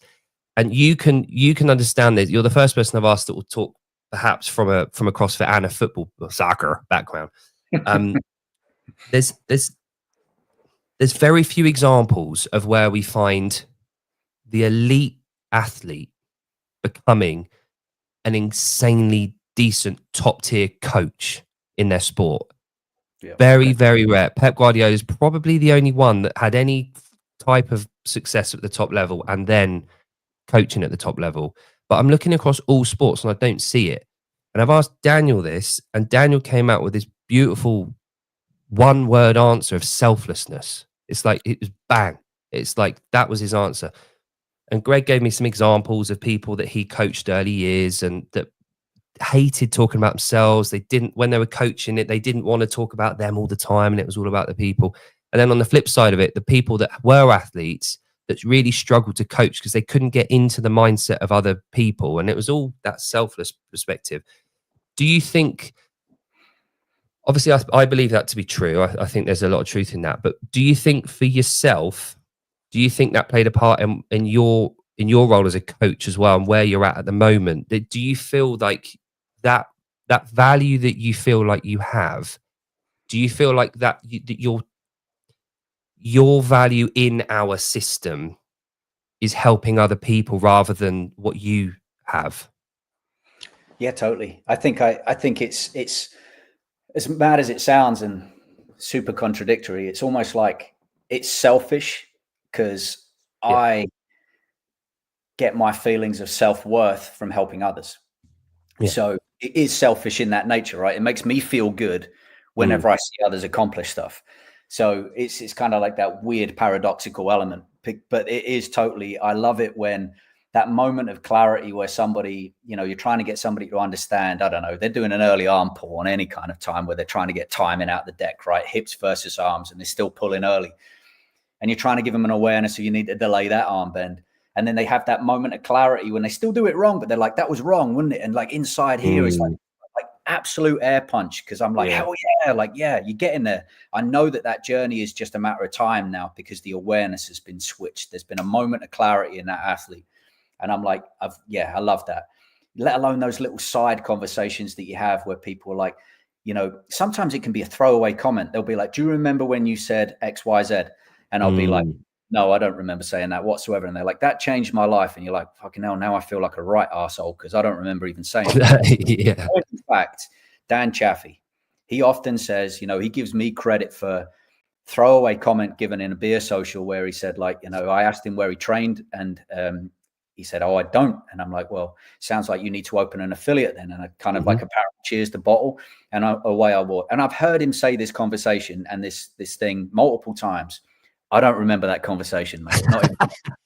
And you can understand this. You're the first person I've asked that will talk perhaps from a CrossFit and a football or soccer background. There's very few examples of where we find the elite athlete becoming an insanely decent top tier coach in their sport. Very rare. Pep Guardiola is probably the only one that had any type of success at the top level and then coaching at the top level. But I'm looking across all sports and I don't see it. And I've asked Daniel this, and Daniel came out with this beautiful one-word answer of selflessness. It's like, it was bang. It's like, that was his answer. And Greg gave me some examples of people that he coached early years and that hated talking about themselves. They didn't, when they were coaching it, they didn't want to talk about them all the time, and it was all about the people. And then on the flip side of it, the people that were athletes that really struggled to coach because they couldn't get into the mindset of other people. And it was all that selfless perspective. Do you think, obviously I believe that to be true. I think there's a lot of truth in that. But do you think for yourself, do you think that played a part in your role as a coach as well, and where you're at the moment? Do you feel like that value that you feel like you have, do you feel like that your value in our system is helping other people rather than what you have? Yeah, totally. I think it's as mad as it sounds and super contradictory. It's almost like it's selfish because I get my feelings of self-worth from helping others. So it is selfish in that nature, right? It makes me feel good whenever I see others accomplish stuff. So it's kind of like that weird paradoxical element, but it is totally, I love it when that moment of clarity where somebody, you know, you're trying to get somebody to understand, I don't know, they're doing an early arm pull on any kind of time where they're trying to get timing out the deck, right? Hips versus arms, and they're still pulling early. And you're trying to give them an awareness, so you need to delay that arm bend. And then they have that moment of clarity when they still do it wrong, but they're like, that was wrong, wasn't it? And like inside here, it's like absolute air punch, because I'm like, hell yeah, like, yeah, you're getting there. I know that journey is just a matter of time now, because the awareness has been switched. There's been a moment of clarity in that athlete. And I'm like, I love that. Let alone those little side conversations that you have where people are like, you know, sometimes it can be a throwaway comment. They'll be like, do you remember when you said X, Y, Z? And I'll be like, no, I don't remember saying that whatsoever. And they're like, that changed my life. And you're like, fucking hell, now I feel like a right arsehole because I don't remember even saying that. In fact, Dan Chaffee, he often says, you know, he gives me credit for throwaway comment given in a beer social where he said, like, you know, I asked him where he trained, and he said, oh, I don't. And I'm like, well, sounds like you need to open an affiliate then. And I kind of like a parrot cheers the bottle, and away I walk. And I've heard him say this conversation and this thing multiple times. I don't remember that conversation, mate. Not even.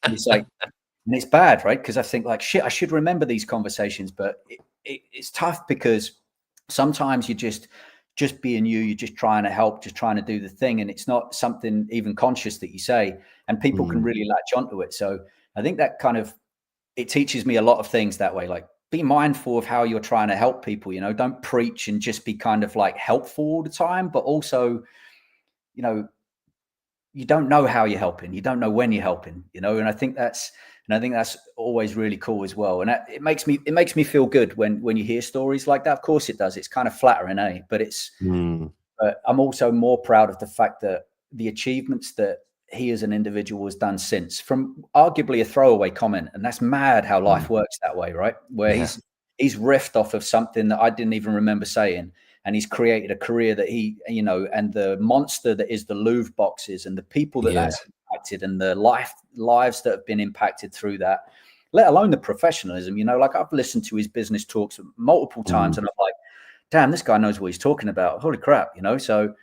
It's like, and it's bad, right? Because I think like, shit, I should remember these conversations, but it's tough because sometimes you just being you're just trying to help, just trying to do the thing, and it's not something even conscious that you say, and people can really latch onto it. So I think that kind of, it teaches me a lot of things that way. Like, be mindful of how you're trying to help people, you know, don't preach and just be kind of like helpful all the time, but also, you know, you don't know how you're helping. You don't know when you're helping, you know, and I think that's always really cool as well. And it makes me feel good when you hear stories like that. Of course it does. It's kind of flattering, but it's, but I'm also more proud of the fact that the achievements that he as an individual has done since, from arguably a throwaway comment. And that's mad how life works that way, right? Where he's riffed off of something that I didn't even remember saying. And he's created a career that he, you know, and the monster that is the Louvre boxes and the people that's impacted, and the lives that have been impacted through that, let alone the professionalism, you know, like I've listened to his business talks multiple times and I'm like, damn, this guy knows what he's talking about. Holy crap, you know? So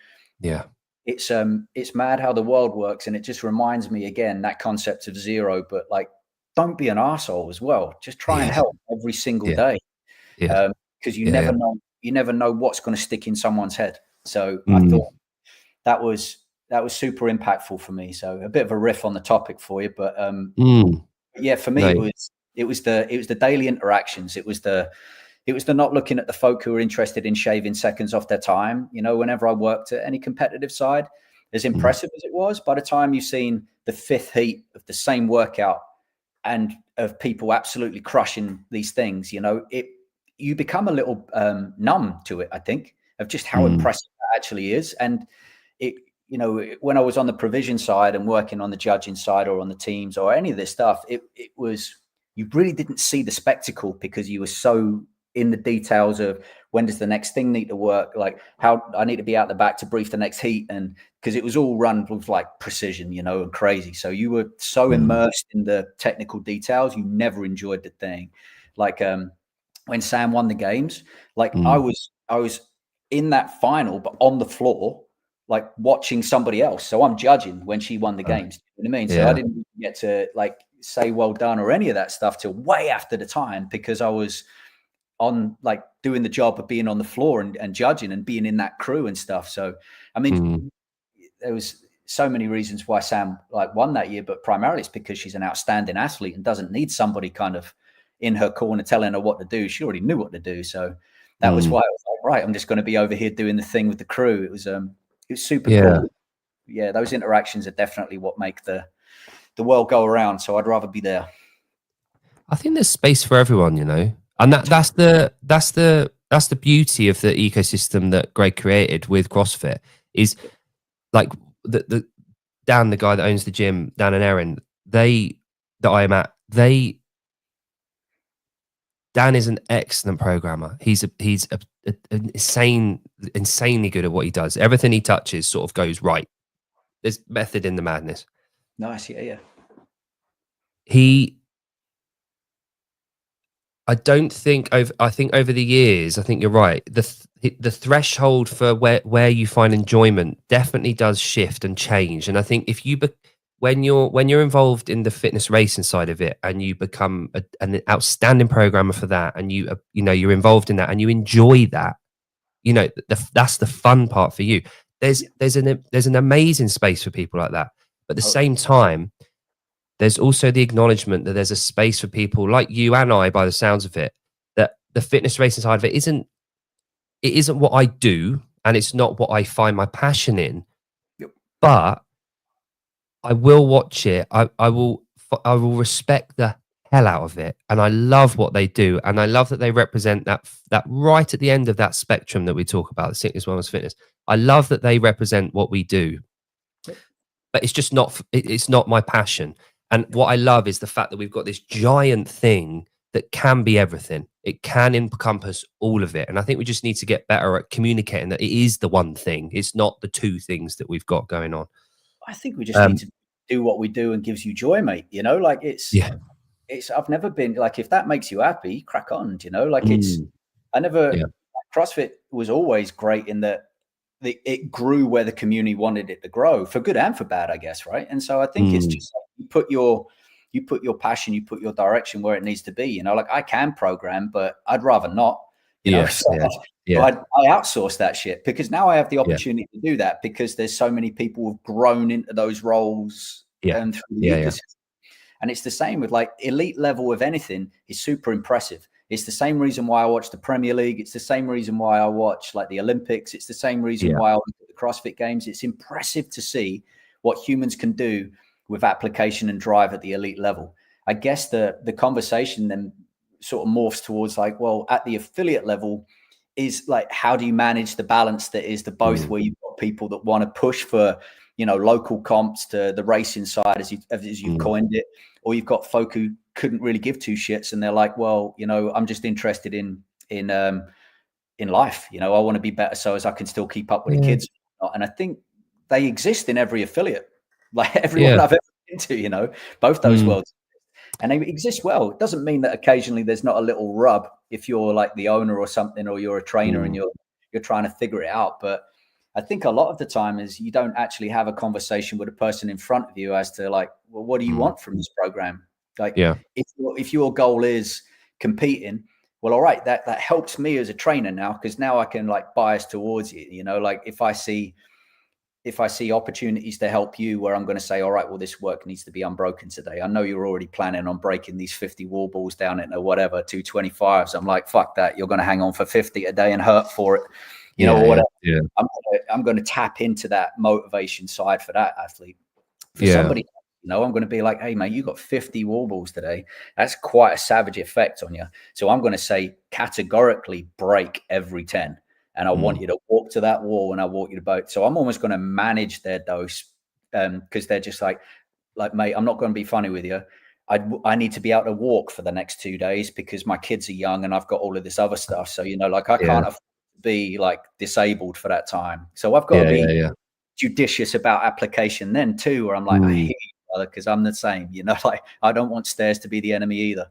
it's mad how the world works. And it just reminds me again, that concept of zero, but like, don't be an arsehole as well. Just try and help every single day. Because you never know. You never know what's going to stick in someone's head. So I thought that was super impactful for me. So a bit of a riff on the topic for you, but yeah, for me it was the daily interactions. It was the not looking at the folk who are interested in shaving seconds off their time. You know, whenever I worked at any competitive side, as impressive as it was, by the time you've seen the fifth heat of the same workout and of people absolutely crushing these things, you know, you become a little numb to it, I think, of just how impressive that actually is. And it, you know, when I was on the provision side and working on the judging side or on the teams or any of this stuff, it was, you really didn't see the spectacle because you were so in the details of when does the next thing need to work, like how I need to be out the back to brief the next heat. And because it was all run with like precision, you know, and crazy. So you were so immersed in the technical details, you never enjoyed the thing. Like, when Sam won the games, like I was in that final, but on the floor, like watching somebody else. So I'm judging when she won the games. You know what I mean? So I didn't get to like say well done or any of that stuff till way after the time, because I was on like doing the job of being on the floor and judging and being in that crew and stuff. So, I mean, there was so many reasons why Sam like won that year, but primarily it's because she's an outstanding athlete and doesn't need somebody kind of in her corner telling her what to do. She already knew what to do. So that was why I was like, right, I'm just going to be over here doing the thing with the crew. It was super cool. Yeah, those interactions are definitely what make the world go around. So I'd rather be there. I think there's space for everyone, you know, and that's the beauty of the ecosystem that Greg created with CrossFit. Is like the Dan, the guy that owns the gym, Dan and Erin, that I am at, Dan is an excellent programmer. He's insanely good at what he does. Everything he touches sort of goes right. There's method in the madness. Nice, yeah. I think over the years, I think you're right. The threshold for where you find enjoyment definitely does shift and change. And I think when you're involved in the fitness racing side of it, and you become an outstanding programmer for that, and you know, you're involved in that, and you enjoy that, you know, that's the fun part for you. There's an amazing space for people like that. But at the same time, there's also the acknowledgement that there's a space for people like you and I, by the sounds of it, that the fitness racing side of it isn't what I do, and it's not what I find my passion in. Yep. But I will watch it. I will respect the hell out of it, and I love what they do, and I love that they represent that right at the end of that spectrum that we talk about, the sickness, wellness, fitness. I love that they represent what we do, but it's just not. It's not my passion. And what I love is the fact that we've got this giant thing that can be everything. It can encompass all of it, and I think we just need to get better at communicating that it is the one thing. It's not the two things that we've got going on. I think we just need to do what we do and gives you joy, mate. You know, like it's I've never been like, if that makes you happy, crack on, you know, like CrossFit was always great in that it grew where the community wanted it to grow, for good and for bad, I guess. Right. And so I think it's just like you put your passion, you put your direction where it needs to be, you know, like I can program, but I'd rather not, you know, I outsource that shit because now I have the opportunity to do that because there's so many people who've grown into those roles through the ecosystem. And it's the same with like elite level of anything is super impressive. It's the same reason why I watch the Premier League. It's the same reason why I watch like the Olympics. It's the same reason why I look at the CrossFit Games. It's impressive to see what humans can do with application and drive at the elite level. I guess the conversation then sort of morphs towards like, well, at the affiliate level is like, how do you manage the balance that is the both where you've got people that want to push for, you know, local comps to the racing side, as you've coined it, or you've got folk who couldn't really give two shits and they're like, well, you know, I'm just interested in life. You know, I want to be better so as I can still keep up with the kids. And I think they exist in every affiliate, like everyone I've ever been to, you know, both those worlds. And they exist well. It doesn't mean that occasionally there's not a little rub if you're like the owner or something, or you're a trainer and you're trying to figure it out. But I think a lot of the time is you don't actually have a conversation with a person in front of you as to like, well, what do you want from this program? Like, if your goal is competing, well, all right, that helps me as a trainer now, because now I can like bias towards you. You know, like if I see opportunities to help you where I'm going to say, all right, well, this work needs to be unbroken today. I know you're already planning on breaking these 50 wall balls down into whatever, 225s. I'm like, fuck that. You're going to hang on for 50 a day and hurt for it, you know, or whatever. Yeah. I'm going to tap into that motivation side for that athlete. For somebody, you know, I'm going to be like, hey, mate, you got 50 wall balls today. That's quite a savage effect on you. So I'm going to say categorically break every 10. And I want you to walk to that wall and I walk you to both. So I'm almost going to manage their dose because they're just like, mate, I'm not going to be funny with you. I need to be able to walk for the next 2 days because my kids are young and I've got all of this other stuff. So, you know, like I can't afford to be like disabled for that time. So I've got to be judicious about application then too, where I'm like, I hear you, brother, because I'm the same, you know, like I don't want stairs to be the enemy either.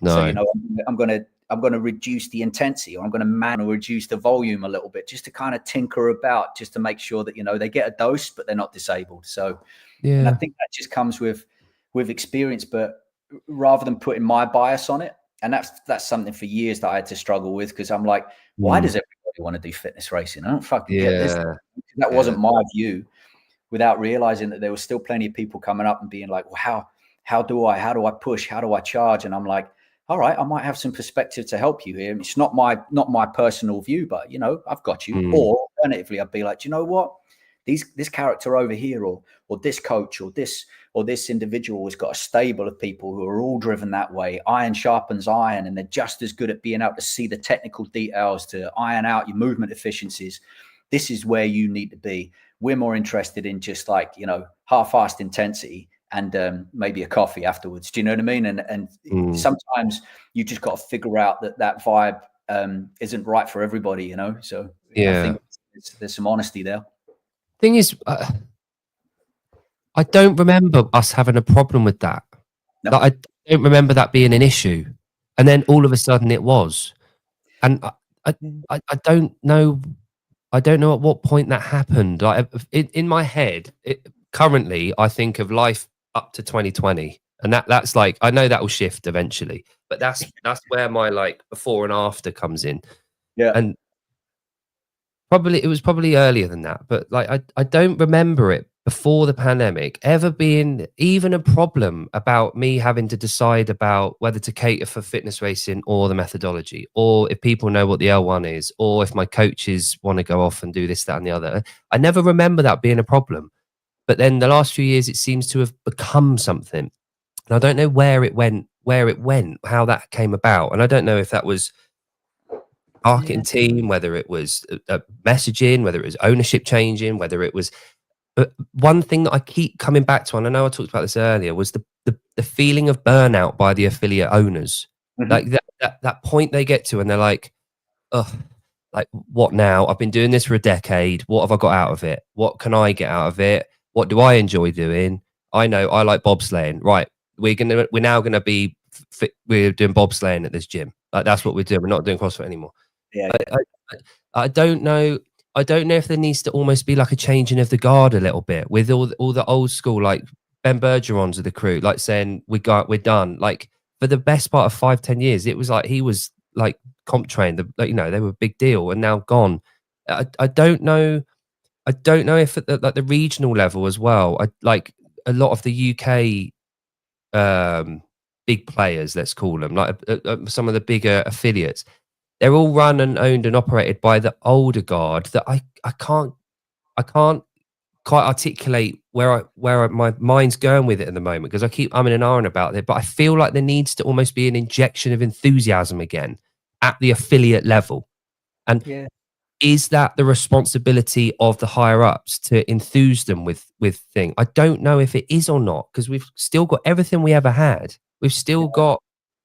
No. So, you know, I'm going to reduce the intensity, or I'm going to reduce the volume a little bit just to kind of tinker about, just to make sure that, you know, they get a dose, but they're not disabled. So, and I think that just comes with experience, but rather than putting my bias on it. And that's something for years that I had to struggle with, because I'm like, why does everybody want to do fitness racing? I don't fucking get this. That wasn't my view, without realizing that there was still plenty of people coming up and being like, well, how do I push? How do I charge? And I'm like, all right, I might have some perspective to help you here. It's not my personal view, but you know, I've got you. Or alternatively, I'd be like, do you know what? This character over here, or this coach, or this individual has got a stable of people who are all driven that way. Iron sharpens iron, and they're just as good at being able to see the technical details to iron out your movement efficiencies. This is where you need to be. We're more interested in just like, you know, half-assed intensity and maybe a coffee afterwards. Do you know what I mean? And sometimes you just got to figure out that vibe isn't right for everybody, you know? So I think there's some honesty there. Thing is, I don't remember us having a problem with that. No. Like, I don't remember that being an issue. And then all of a sudden it was. And I don't know. I don't know at what point that happened. Like in my head, currently, I think of life up to 2020. And that's like, I know that will shift eventually, but that's where my like before and after comes in. Yeah. And it was probably earlier than that, but like I don't remember it before the pandemic ever being even a problem about me having to decide about whether to cater for fitness racing or the methodology, or if people know what the L1 is, or if my coaches want to go off and do this, that, and the other. I never remember that being a problem. But then the last few years, it seems to have become something. And I don't know where it went, how that came about. And I don't know if that was marketing team, whether it was messaging, whether it was ownership changing, whether it was. But one thing that I keep coming back to, and I know I talked about this earlier, was the feeling of burnout by the affiliate owners. Like that point they get to, and they're like, "Oh, like what now? I've been doing this for a decade. What have I got out of it? What can I get out of it? What do I enjoy doing? I know I like bobsleighing. Right, we're now gonna be we're doing bobsleighing at this gym. Like that's what we're doing. We're not doing CrossFit anymore. Yeah. I don't know. I don't know if there needs to almost be like a changing of the guard a little bit with all the old school, like Ben Bergeron's of the crew, like saying we're done. Like for the best part of 5-10 years, it was like he was like comp trained, like, you know, they were a big deal and now gone. I don't know. I don't know if at like the regional level as well. I like a lot of the UK big players, let's call them, like some of the bigger affiliates. They're all run and owned and operated by the older guard that I can't quite articulate where my mind's going with it at the moment, because I keep umming and ahhing about it. But I feel like there needs to almost be an injection of enthusiasm again at the affiliate level. And is that the responsibility of the higher ups to enthuse them with thing? I don't know if it is or not, because we've still got everything we ever had. We've still got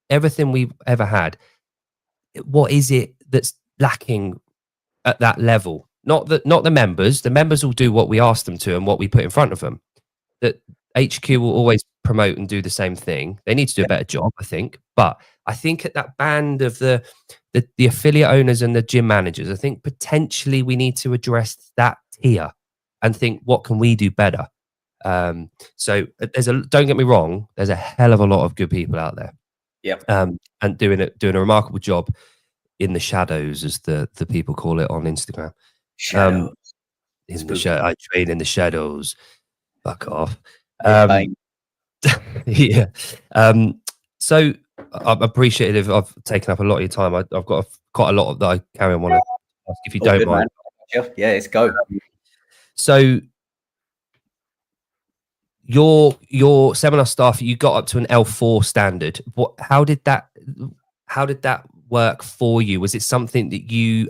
everything we've ever had. What is it that's lacking at that level? Not the members. The members will do what we ask them to and what we put in front of them. That HQ will always promote and do the same thing. They need to do a better job, I think. But I think at that band of the affiliate owners and the gym managers, I think potentially we need to address that tier and think, what can we do better? So don't get me wrong, there's a hell of a lot of good people out there. Yep. And doing a remarkable job in the shadows, as the people call it on Instagram. Shadows. I train in the shadows. Fuck off. Yeah. So I'm appreciative. I've taken up a lot of your time. I've got quite a lot that I carry on want to ask, if you don't mind. Man. Yeah, let's go. So your seminar staff, you got up to an L4 standard. How did that work for you? Was it something that you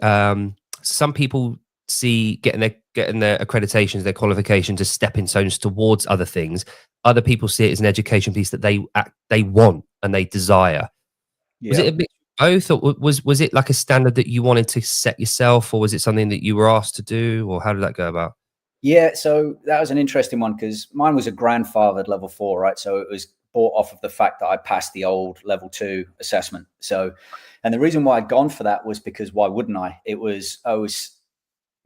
some people see getting their accreditations, their qualifications as stepping stones towards other things? Other people see it as an education piece that they want and they desire. Was it a bit both, or was it like a standard that you wanted to set yourself, or was it something that you were asked to do, or how did that go about? Yeah, so that was an interesting one, because mine was a grandfathered level 4, right? So it was bought off of the fact that I passed the old level 2 assessment. So, and the reason why I'd gone for that was because why wouldn't I? I was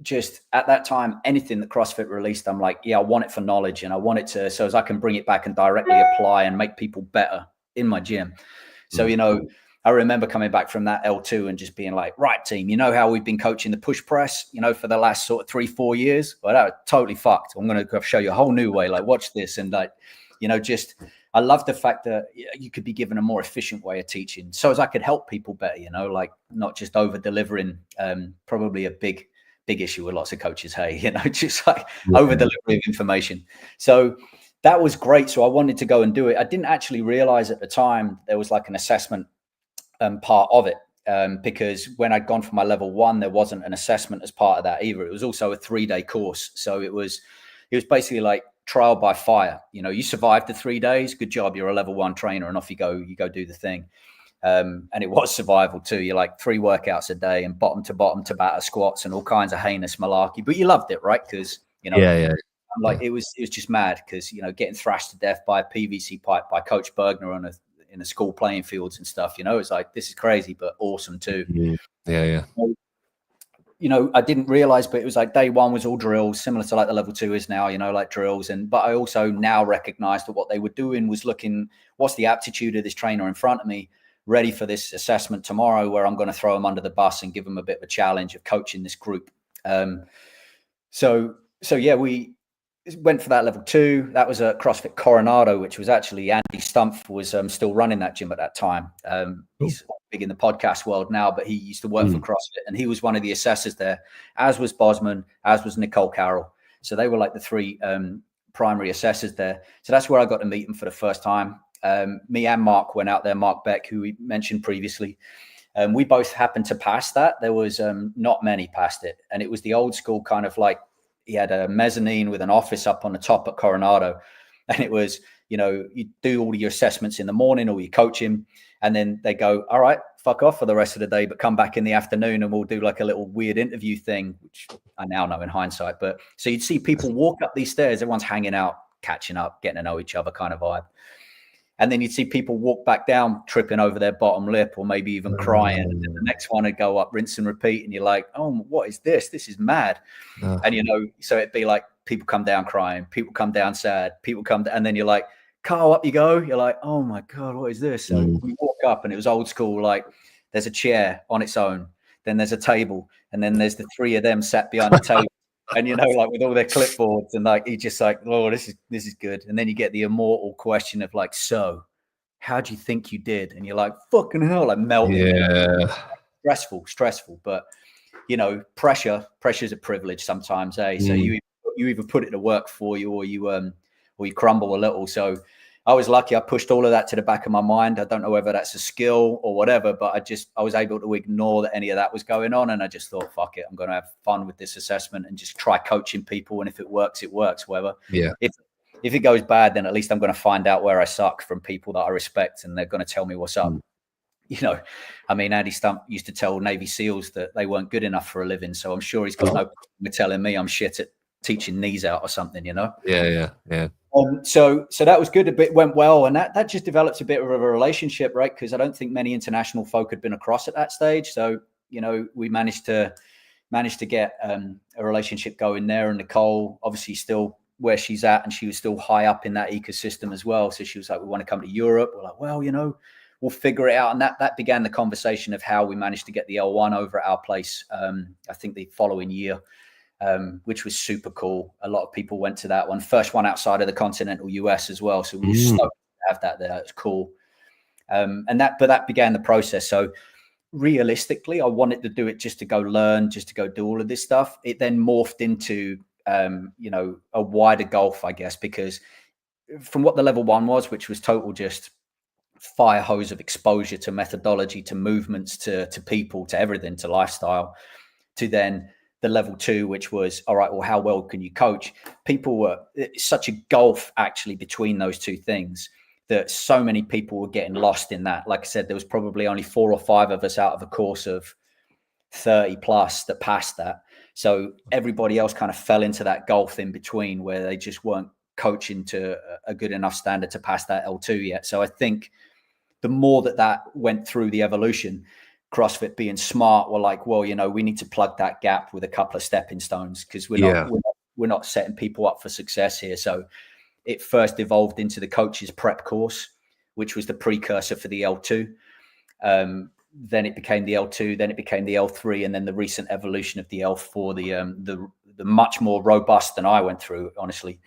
just at that time, anything that CrossFit released, I'm like, yeah, I want it for knowledge, and I want it to, so as I can bring it back and directly apply and make people better in my gym. So, you know, I remember coming back from that L2 and just being like, right, team, you know how we've been coaching the push press, you know, for the last sort of 3-4 years? Well, that was totally fucked. I'm going to show you a whole new way. Like, watch this. And like, you know, just, I love the fact that you could be given a more efficient way of teaching, so as I could help people better, you know, like not just over delivering, probably a big issue with lots of coaches. Hey, you know, just like over delivery of information. So that was great. So I wanted to go and do it. I didn't actually realize at the time there was like an assessment part of it, because when I'd gone for my level 1, there wasn't an assessment as part of that either. It was also a 3-day course. So it was basically like trial by fire. You know, you survived the 3 days, good job, you're a level 1 trainer, and off you go do the thing. And it was survival too. You're like 3 workouts a day and bottom to bottom Tabata squats and all kinds of heinous malarkey, but you loved it, right? Because, you know, I'm like, it was just mad, because, you know, getting thrashed to death by a PVC pipe by Coach Bergner in the school playing fields and stuff, you know, it's like, this is crazy, but awesome too. Yeah. you know, I didn't realize, but it was like day one was all drills, similar to like the level 2 is now, you know, like drills. But I also now recognized that what they were doing was looking, what's the aptitude of this trainer in front of me, ready for this assessment tomorrow, where I'm going to throw them under the bus and give them a bit of a challenge of coaching this group. So yeah, we went for that level 2. That was at CrossFit Coronado, which was actually Andy Stumpf was still running that gym at that time. He's big in the podcast world now, but he used to work for CrossFit, and he was one of the assessors there, as was Bosman, as was Nicole Carroll. So they were like the 3 primary assessors there. So that's where I got to meet them for the first time. Me and Mark went out there, Mark Beck, who we mentioned previously. We both happened to pass that. There was not many passed it. And it was the old school kind of like, he had a mezzanine with an office up on the top at Coronado. And it was, you know, you do all your assessments in the morning or you coach him. And then they go, all right, fuck off for the rest of the day, but come back in the afternoon and we'll do like a little weird interview thing, which I now know in hindsight. But so you'd see people walk up these stairs, everyone's hanging out, catching up, getting to know each other kind of vibe. And then you'd see people walk back down, tripping over their bottom lip or maybe even crying. And then the next one would go up, rinse and repeat. And you're like, oh, what is this? This is mad. And, you know, so it'd be like people come down crying, people come down sad, people come down, and then you're like, Karl, up you go. You're like, oh my God, what is this? So we walk up and it was old school. Like there's a chair on its own. Then there's a table. And then there's the 3 of them sat behind the table. And, you know, like with all their clipboards and like, he just like, oh, this is good. And then you get the immortal question of like, so how do you think you did? And you're like, fucking hell, like melting. Yeah. Stressful. But, you know, pressure's a privilege sometimes, eh? So you either put it to work for you or you crumble a little. So I was lucky. I pushed all of that to the back of my mind. I don't know whether that's a skill or whatever, but I was able to ignore that any of that was going on. And I just thought, fuck it, I'm going to have fun with this assessment and just try coaching people. And if it works, it works, whatever. Yeah. If it goes bad, then at least I'm going to find out where I suck from people that I respect, and they're going to tell me what's up. You know, I mean, Andy Stump used to tell Navy SEALs that they weren't good enough for a living. So I'm sure he's got no problem with telling me I'm shit at teaching knees out or something, you know? Yeah. So that was good. A bit went well, and that just develops a bit of a relationship, right? Because I don't think many international folk had been across at that stage. So, you know, we managed to get a relationship going there. And Nicole, obviously, still where she's at, and she was still high up in that ecosystem as well. So she was like, we want to come to Europe. We're like, well, you know, we'll figure it out. And that began the conversation of how we managed to get the L1 over at our place. I think the following year. Which was super cool. A lot of people went to that one. First one outside of the continental US as well. So we were stoked to have that there. It's cool. But that began the process. So realistically, I wanted to do it just to go learn, just to go do all of this stuff. It then morphed into, you know, a wider golf, I guess, because from what the level 1 was, which was total just fire hose of exposure to methodology, to movements, to people, to everything, to lifestyle, to then the level 2, which was, all right, well, how well can you coach? People were such a gulf actually between those two things that so many people were getting lost in that. Like I said, there was probably only 4 or 5 of us out of a course of 30 plus that passed that. So everybody else kind of fell into that gulf in between where they just weren't coaching to a good enough standard to pass that L2 yet. So I think the more that went through the evolution, CrossFit being smart were like, well, you know, we need to plug that gap with a couple of stepping stones because we're not setting people up for success here. So it first evolved into the coach's prep course, which was the precursor for the L2. Then it became the L2, then it became the L3, and then the recent evolution of the L4, the much more robust than I went through, honestly,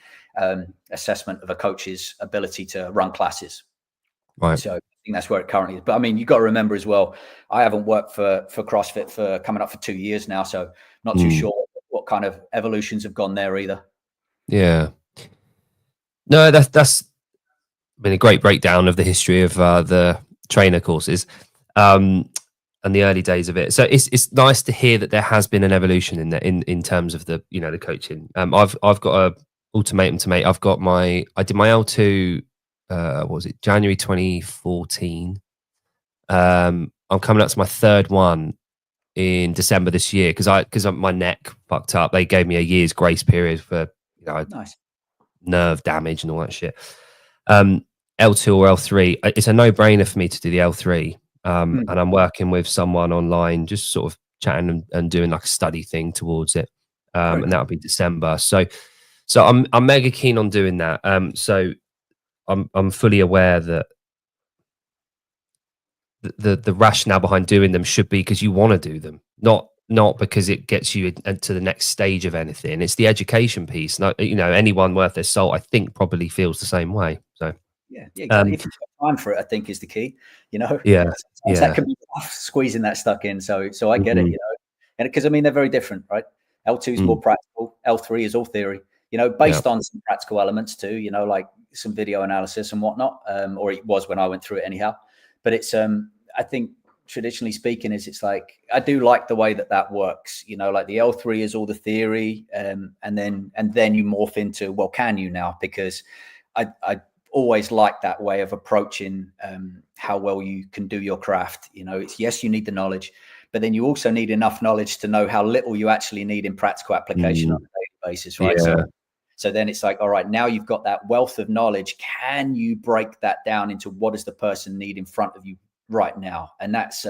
assessment of a coach's ability to run classes. Right. So I think that's where it currently is. But I mean, you got to remember as well, I haven't worked for CrossFit for coming up for 2 years now. So not too sure what kind of evolutions have gone there either. Yeah. No, that's been a great breakdown of the history of the trainer courses and the early days of it. So it's nice to hear that there has been an evolution in terms of the, you know, the coaching. I've got a ultimatum to make. I did my L2 what was it, January 2014. I'm coming up to my 3rd one in December this year because my neck fucked up. They gave me a year's grace period for, you know, nice nerve damage and all that shit. L2 or L3, it's a no-brainer for me to do the L3. And I'm working with someone online, just sort of chatting and doing like a study thing towards it. And that'll be December. So I'm mega keen on doing that. So I'm fully aware that the rationale behind doing them should be because you want to do them, not because it gets you to the next stage of anything. It's the education piece. No, you know, anyone worth their salt, I think, probably feels the same way. So yeah, exactly. If you've got time for it, I think is the key. You know, yeah, that can be tough, squeezing that stuck in. So I get it. You know, and because I mean they're very different, right? L2 is more practical. L3 is all theory. You know, based on some practical elements too. You know, like some video analysis and whatnot, or it was when I went through it anyhow. But it's I think traditionally speaking it's like I do like the way that works. You know, like the L3 is all the theory, and then you morph into, well, can you now? Because I always like that way of approaching how well you can do your craft. You know, it's, yes, you need the knowledge, but then you also need enough knowledge to know how little you actually need in practical application on a daily basis, right? So then it's like, all right, now you've got that wealth of knowledge. Can you break that down into what does the person need in front of you right now? And that's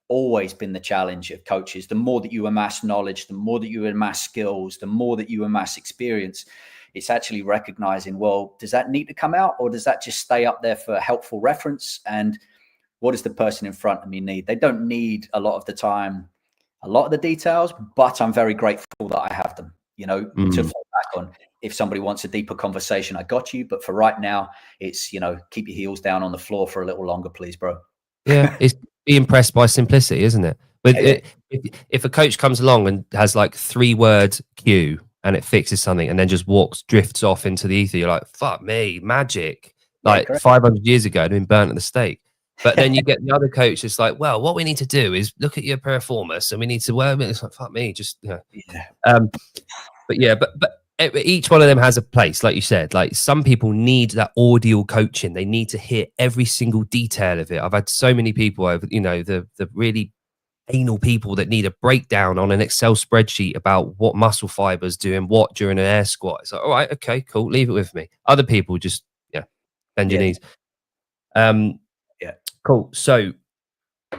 always been the challenge of coaches. The more that you amass knowledge, the more that you amass skills, the more that you amass experience, it's actually recognizing, well, does that need to come out, or does that just stay up there for helpful reference? And what does the person in front of me need? They don't need a lot of the time, a lot of the details, but I'm very grateful that I have them, you know, to fall back on. If somebody wants a deeper conversation, I got you. But for right now, it's, you know, keep your heels down on the floor for a little longer, please, bro. Yeah, it's be impressed by simplicity, isn't it? But if a coach comes along and has like 3-word cue and it fixes something and then just drifts off into the ether, you're like, fuck me, magic. Like 500 years ago, it'd been burnt at the stake. But then you get the other coach that's like, well, what we need to do is look at your performance and we need to, well, it's like, fuck me, just, you know. But each one of them has a place, like you said. Like some people need that audio coaching. They need to hear every single detail of it. I've had so many people over, you know, the really anal people that need a breakdown on an Excel spreadsheet about what muscle fibers doing what during an air squat. It's like, all right, okay, cool, leave it with me. Other people just, bend your knees. Cool. So I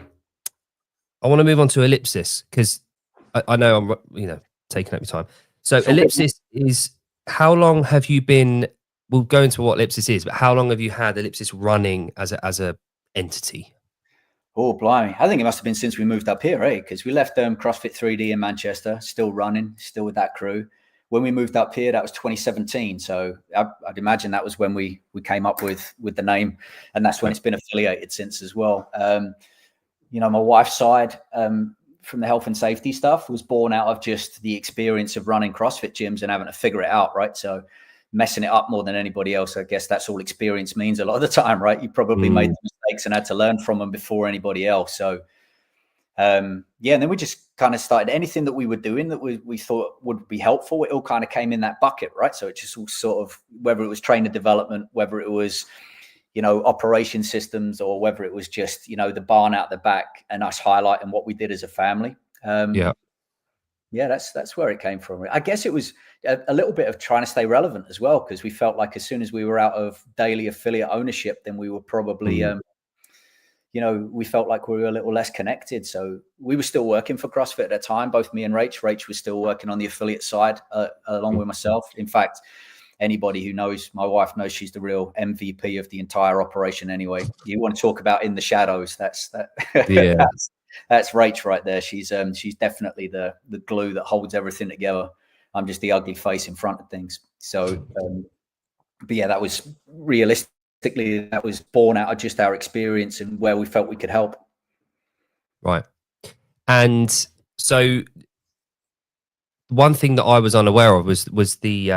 want to move on to ellipsis because I know I'm, you know, taking up your time. So ellipsis is, how long have you been, we'll go into what ellipsis is, but how long have you had ellipsis running as a entity? Oh, blimey. I think it must have been since we moved up here, eh? Because we left CrossFit 3D in Manchester, still running, still with that crew. When we moved up here, that was 2017. So I'd imagine that was when we came up with the name, and that's when it's been affiliated since as well. You know, my wife's side, from the health and safety stuff, was born out of just the experience of running CrossFit gyms and having to figure it out, right? So messing it up more than anybody else. I guess that's all experience means a lot of the time, right? You probably made the mistakes and had to learn from them before anybody else. So and then we just kind of started anything that we were doing that we thought would be helpful. It all kind of came in that bucket, right? So it just all sort of, whether it was trainer development, whether it was, you know, operation systems, or whether it was just, you know, the barn out the back and us highlighting what we did as a family. That's where it came from. I guess it was a little bit of trying to stay relevant as well, because we felt like as soon as we were out of daily affiliate ownership, then we were probably, you know, we felt like we were a little less connected. So we were still working for CrossFit at the time, both me and Rach. Rach was still working on the affiliate side along with myself. In fact, anybody who knows my wife knows she's the real MVP of the entire operation anyway. You want to talk about in the shadows, that's Rach right there. She's definitely the glue that holds everything together. I'm just the ugly face in front of things. So but yeah, that was realistically, that was born out of just our experience and where we felt we could help. Right. And so one thing that I was unaware of was the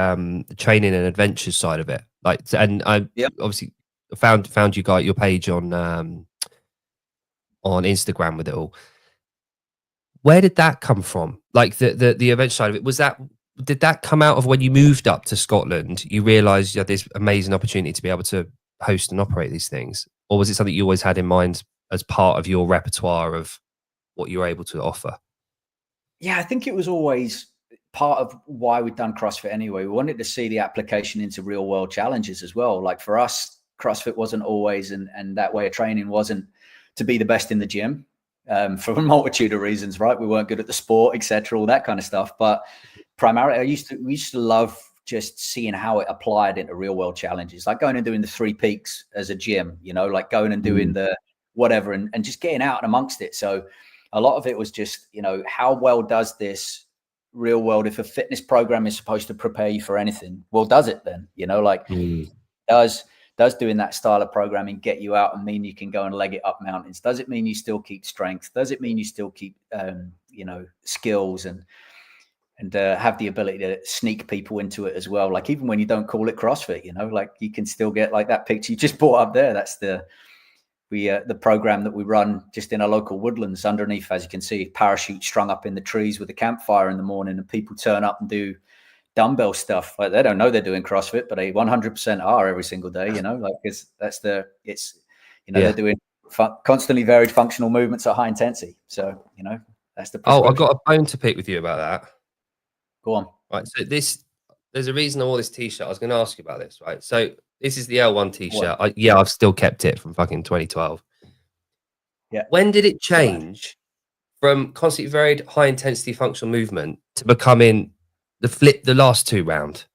training and adventures side of it. Like, and I obviously found you got your page on Instagram with it all. Where did that come from? Like the adventure side of it, did that come out of when you moved up to Scotland? You realised you had this amazing opportunity to be able to host and operate these things, or was it something you always had in mind as part of your repertoire of what you were able to offer? Yeah, I think it was always part of why we'd done CrossFit anyway. We wanted to see the application into real world challenges as well. Like for us, CrossFit wasn't always, and that way of training wasn't to be the best in the gym. for a multitude of reasons, right? We weren't good at the sport, etc., all that kind of stuff. But primarily, we used to love just seeing how it applied into real world challenges, like going and doing the 3 peaks as a gym, you know, like going and doing the whatever and just getting out and amongst it. So a lot of it was just, you know, how well does this real world, if a fitness program is supposed to prepare you for anything, well, does it then, you know, like does doing that style of programming get you out and mean you can go and leg it up mountains? Does it mean you still keep strength? Does it mean you still keep, you know, skills and have the ability to sneak people into it as well? Like, even when you don't call it CrossFit, you know, like you can still get like that picture you just brought up there. That's the program that we run just in our local woodlands underneath, as you can see, parachute strung up in the trees with a campfire in the morning, and people turn up and do dumbbell stuff. Like, they don't know they're doing CrossFit, but they 100% are every single day, you know, like they're doing constantly varied functional movements at high intensity. So, you know, that's the I've got a bone to pick with you about that. Go on. Right. So there's a reason I wore this t-shirt. I was going to ask you about this, right? So this is the L1 t-shirt. I've still kept it from fucking 2012. Yeah. When did it change from constantly varied high intensity functional movement to becoming the last 2 round?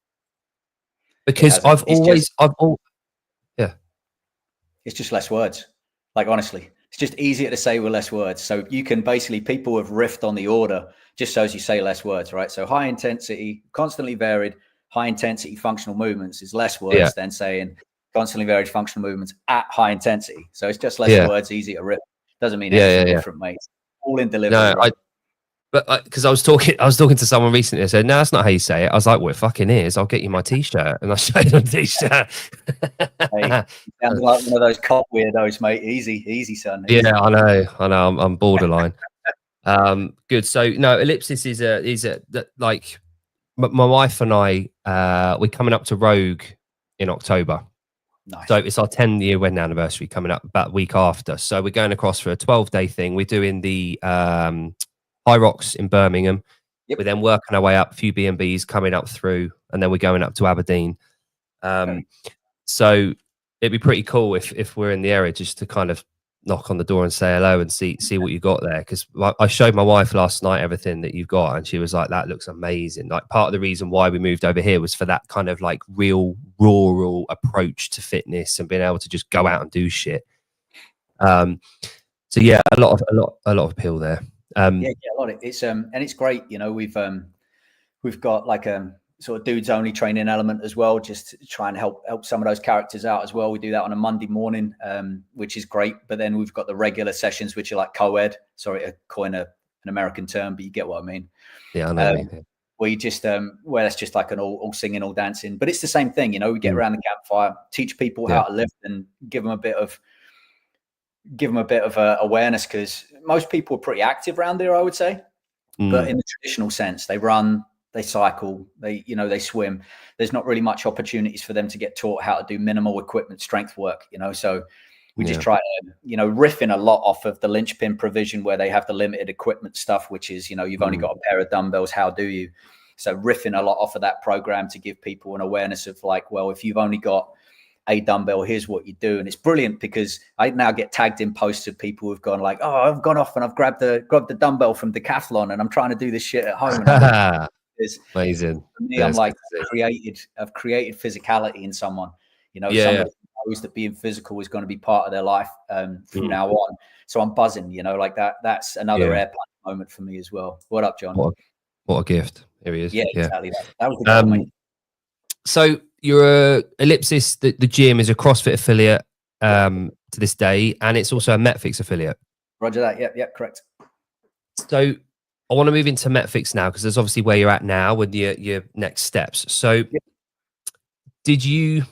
Because it's just less words. Like, honestly, it's just easier to say with less words. So you can basically, people have riffed on the order just so as you say less words, right? So high intensity, constantly varied, high intensity functional movements is less words than saying constantly varied functional movements at high intensity. So it's just less words, easier to rip. Doesn't mean anything different, mate. All in delivery. No, but because I was talking to someone recently. I said, "No, that's not how you say it." I was like, "Well, it fucking is. I'll get you my t-shirt," and I showed them t-shirt. Hey, sounds like one of those cop weirdos, mate. Easy, son. Easy. Yeah, I know. I'm borderline. Good. So no, Ellipsis is like my wife and I. We're coming up to Rogue in October. Nice. So it's our 10-year wedding anniversary coming up about a week after. So we're going across for a 12-day thing. We're doing the High Rocks in Birmingham. Yep. We're then working our way up, a few B&Bs coming up through, and then we're going up to Aberdeen. So it'd be pretty cool if we're in the area just to kind of knock on the door and say hello and see what you got there. Because I showed my wife last night everything that you've got, and she was like, "That looks amazing." Like, part of the reason why we moved over here was for that kind of like real rural approach to fitness and being able to just go out and do shit. So yeah, a lot of appeal there. A lot of it's and it's great. You know, we've got like sort of dudes only training element as well, just to try and help some of those characters out as well. We do that on a Monday morning, which is great. But then we've got the regular sessions, which are like co-ed. Sorry to coin an American term, but you get what I mean. Yeah, I know. Where you just where it's just like an all singing, all dancing, but it's the same thing. You know, we get around the campfire, teach people how to lift, and give them a bit of awareness, because most people are pretty active around there, I would say. But in the traditional sense, they run, they cycle, they swim. There's not really much opportunities for them to get taught how to do minimal equipment strength work, you know. So we just try to, you know, riffing a lot off of the linchpin provision, where they have the limited equipment stuff, which is, you know, you've only got a pair of dumbbells. How do you? So riffing a lot off of that program to give people an awareness of like, well, if you've only got a dumbbell, here's what you do. And it's brilliant, because I now get tagged in posts of people who've gone like, "Oh, I've gone off and I've grabbed the dumbbell from Decathlon and I'm trying to do this shit at home." It's amazing. For me, I'm like, I've created physicality in someone, you know. Somebody knows that being physical is going to be part of their life from now on. So I'm buzzing, you know, like that. That's another airplane moment for me as well. What up, John? What a gift. Here he is. Yeah, exactly. That was the goal, mate. So you're a Ellipsis, the gym is a CrossFit affiliate to this day, and it's also a Metfix affiliate. Roger that. Yep, correct. So I want to move into Metfix now, because there's obviously where you're at now with your next steps. So did you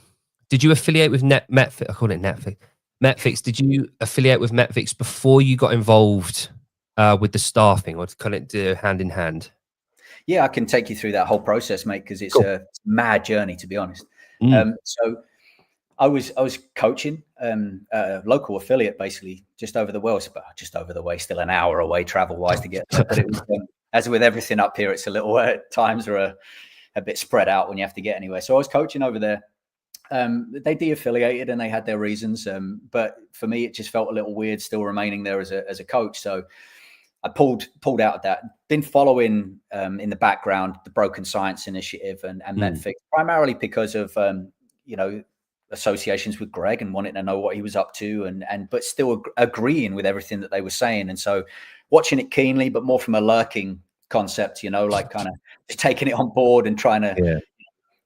affiliate with Metfix? I call it Metfix. Did you affiliate with Metfix before you got involved with the staffing, or kind of do hand in hand? Yeah, I can take you through that whole process, mate, because it's a mad journey, to be honest. So I was coaching a local affiliate, basically just over the way, still an hour away travel wise to get there. But it was, as with everything up here, it's a little times are a bit spread out when you have to get anywhere. So I was coaching over there, They de-affiliated and they had their reasons. But for me, it just felt a little weird still remaining there as a coach. So I pulled out of that. Been following in the background the Broken Science Initiative and Metfix, primarily because of associations with Greg and wanting to know what he was up to, but still agreeing with everything that they were saying. And so watching it keenly, but more from a lurking concept, like kind of just taking it on board and trying to.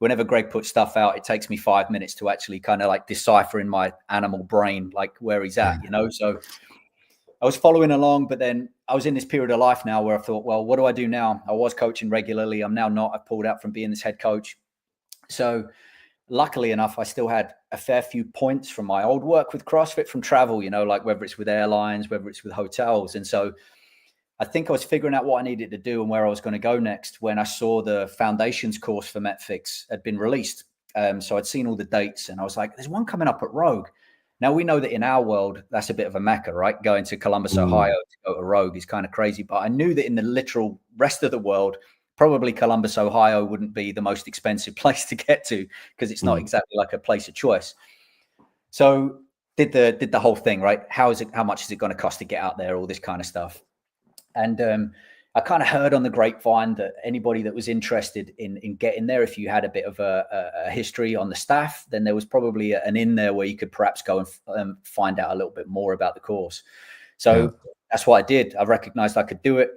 Whenever Greg puts stuff out, it takes me 5 minutes to actually kind of like decipher in my animal brain like where he's at, So I was following along, but then I was in this period of life now where I thought, well, what do I do now? I was coaching regularly. I'm now not. I've pulled out from being this head coach. So luckily enough, I still had a fair few points from my old work with CrossFit from travel, like whether it's with airlines, whether it's with hotels. And so I think I was figuring out what I needed to do and where I was going to go next when I saw the foundations course for Metfix had been released. So I'd seen all the dates and I was like, there's one coming up at Rogue. Now, we know that in our world, that's a bit of a mecca, right? Going to Columbus, Ohio to go to Rogue is kind of crazy. But I knew that in the literal rest of the world, probably Columbus, Ohio wouldn't be the most expensive place to get to because it's not exactly like a place of choice. So did the whole thing, right? How much is it going to cost to get out there? All this kind of stuff. And I kind of heard on the grapevine that anybody that was interested in getting there, if you had a bit of a history on the staff, then there was probably an in there where you could perhaps go and find out a little bit more about the course. So that's what I did. I recognized I could do it.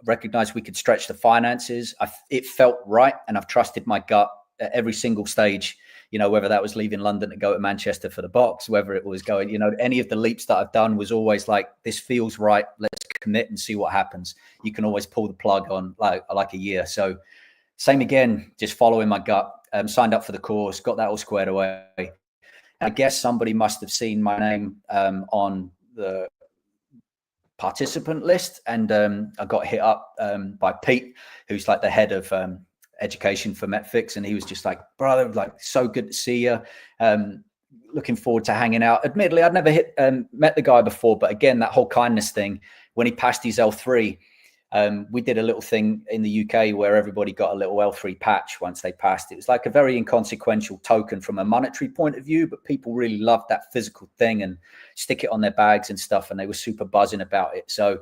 Recognized we could stretch the finances. It felt right. And I've trusted my gut at every single stage, whether that was leaving London to go to Manchester for the box, whether it was going, any of the leaps that I've done was always like, this feels right. Let's commit and see what happens. You can always pull the plug on like a year. So same again, just following my gut, signed up for the course, got that all squared away. I guess somebody must have seen my name on the participant list. And I got hit up by Pete, who's like the head of education for Metfix, and he was just like, brother, like, so good to see you, looking forward to hanging out. Admittedly, I'd never met the guy before, but again, that whole kindness thing, when he passed his L3, we did a little thing in the UK where everybody got a little L3 patch once they passed. It was like a very inconsequential token from a monetary point of view, but people really loved that physical thing and stick it on their bags and stuff, and they were super buzzing about it. So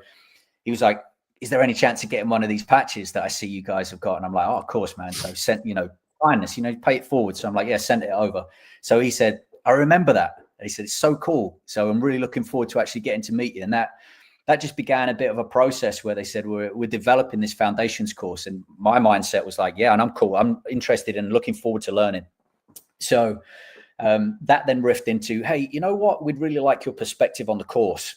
he was like, is there any chance of getting one of these patches that I see you guys have got? And I'm like, oh, of course, man. So sent, kindness, pay it forward. So I'm like, yeah, send it over. So he said, I remember that. And he said, it's so cool. So I'm really looking forward to actually getting to meet you. And that just began a bit of a process where they said, we're developing this foundations course. And my mindset was like, yeah, and I'm cool. I'm interested and looking forward to learning. So that then riffed into, hey, you know what? We'd really like your perspective on the course.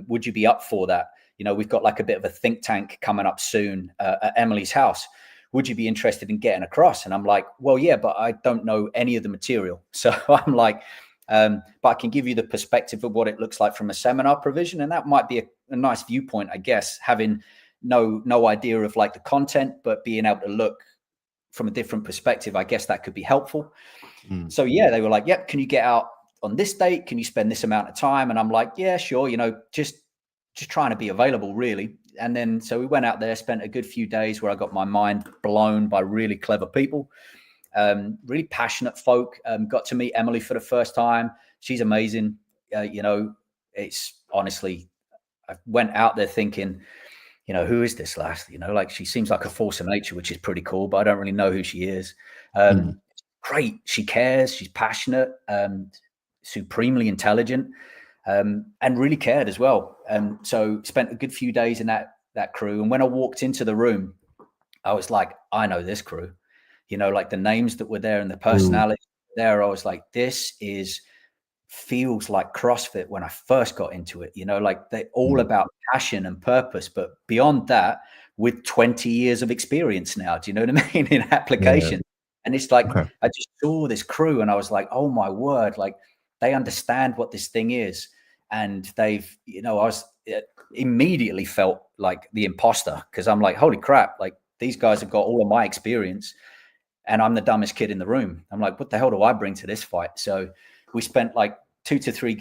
Would you be up for that? We've got like a bit of a think tank coming up soon at Emily's house. Would you be interested in getting across? And I'm like, well, yeah, but I don't know any of the material. So I'm like, but I can give you the perspective of what it looks like from a seminar provision. And that might be a nice viewpoint, I guess, having no idea of like the content, but being able to look from a different perspective. I guess that could be helpful. So yeah, they were like, yep, can you get out on this date? Can you spend this amount of time? And I'm like, yeah, sure. Just trying to be available, really. And then so we went out there, spent a good few days where I got my mind blown by really clever people, really passionate folk. Got to meet Emily for the first time. She's amazing. It's honestly, I went out there thinking, who is this lass? Like, she seems like a force of nature, which is pretty cool, but I don't really know who she is. Great. She cares. She's passionate, supremely intelligent. And really cared as well. So spent a good few days in that crew. And when I walked into the room, I was like, I know this crew, like the names that were there and the personality there. I was like, this feels like CrossFit when I first got into it, like they're all about passion and purpose, but beyond that, with 20 years of experience now, do you know what I mean? In application. And it's like, I just saw this crew and I was like, oh my word, like, they understand what this thing is. And they've, I was immediately felt like the imposter, because I'm like, holy crap, like, these guys have got all of my experience and I'm the dumbest kid in the room. I'm like, what the hell do I bring to this fight? So we spent like 2 to 3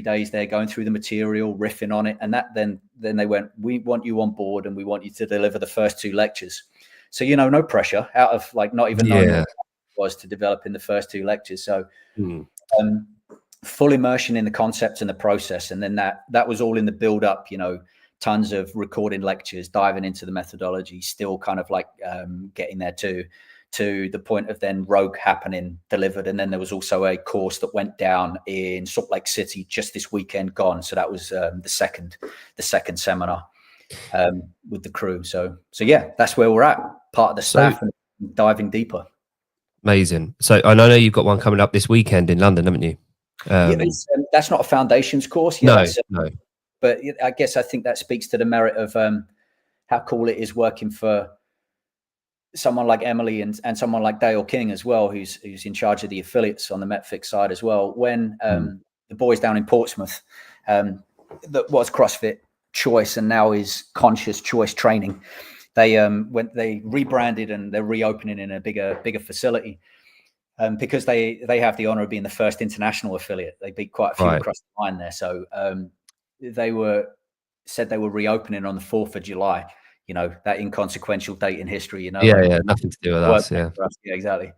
days there going through the material, riffing on it. And that then they went, we want you on board and we want you to deliver the first 2 lectures. So, no pressure, out of like not even knowing. was to develop in the first 2 lectures. So full immersion in the concept and the process. And then that was all in the build up, you know, tons of recording lectures, diving into the methodology, still kind of like getting there to the point of then Rogue happening, delivered. And then there was also a course that went down in Salt Lake City just this weekend gone. So that was the second seminar with the crew. So yeah, that's where we're at, part of the staff and diving deeper. Amazing. So I know you've got one coming up this weekend in London, haven't you? Yeah, that's not a foundations course. Yeah, no. But I guess I think that speaks to the merit of how cool it is working for someone like Emily and someone like Dale King as well, who's in charge of the affiliates on the Metfix side as well. When the boys down in Portsmouth, that was CrossFit Choice and now is Conscious Choice Training, they rebranded and they're reopening in a bigger facility. Because they have the honor of being the first international affiliate. They beat quite a few across the line there. So they said they were reopening on the 4th of July, you know, that inconsequential date in history, you know. Yeah, nothing to do with us. Yeah, exactly.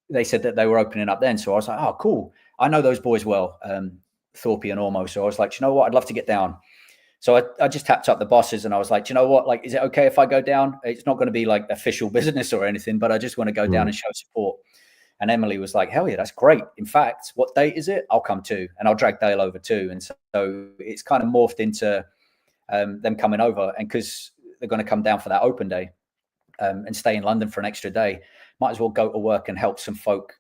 They said that they were opening up then. So I was like, oh, cool. I know those boys well, Thorpe and Ormo. So I was like, you know what? I'd love to get down. So I just tapped up the bosses and I was like, do you know what? Like, is it okay if I go down? It's not going to be like official business or anything, but I just want to go down and show support. And Emily was like, hell yeah, that's great. In fact, what date is it? I'll come too. And I'll drag Dale over too. And so it's kind of morphed into them coming over. And because they're going to come down for that open day and stay in London for an extra day, might as well go to work and help some folk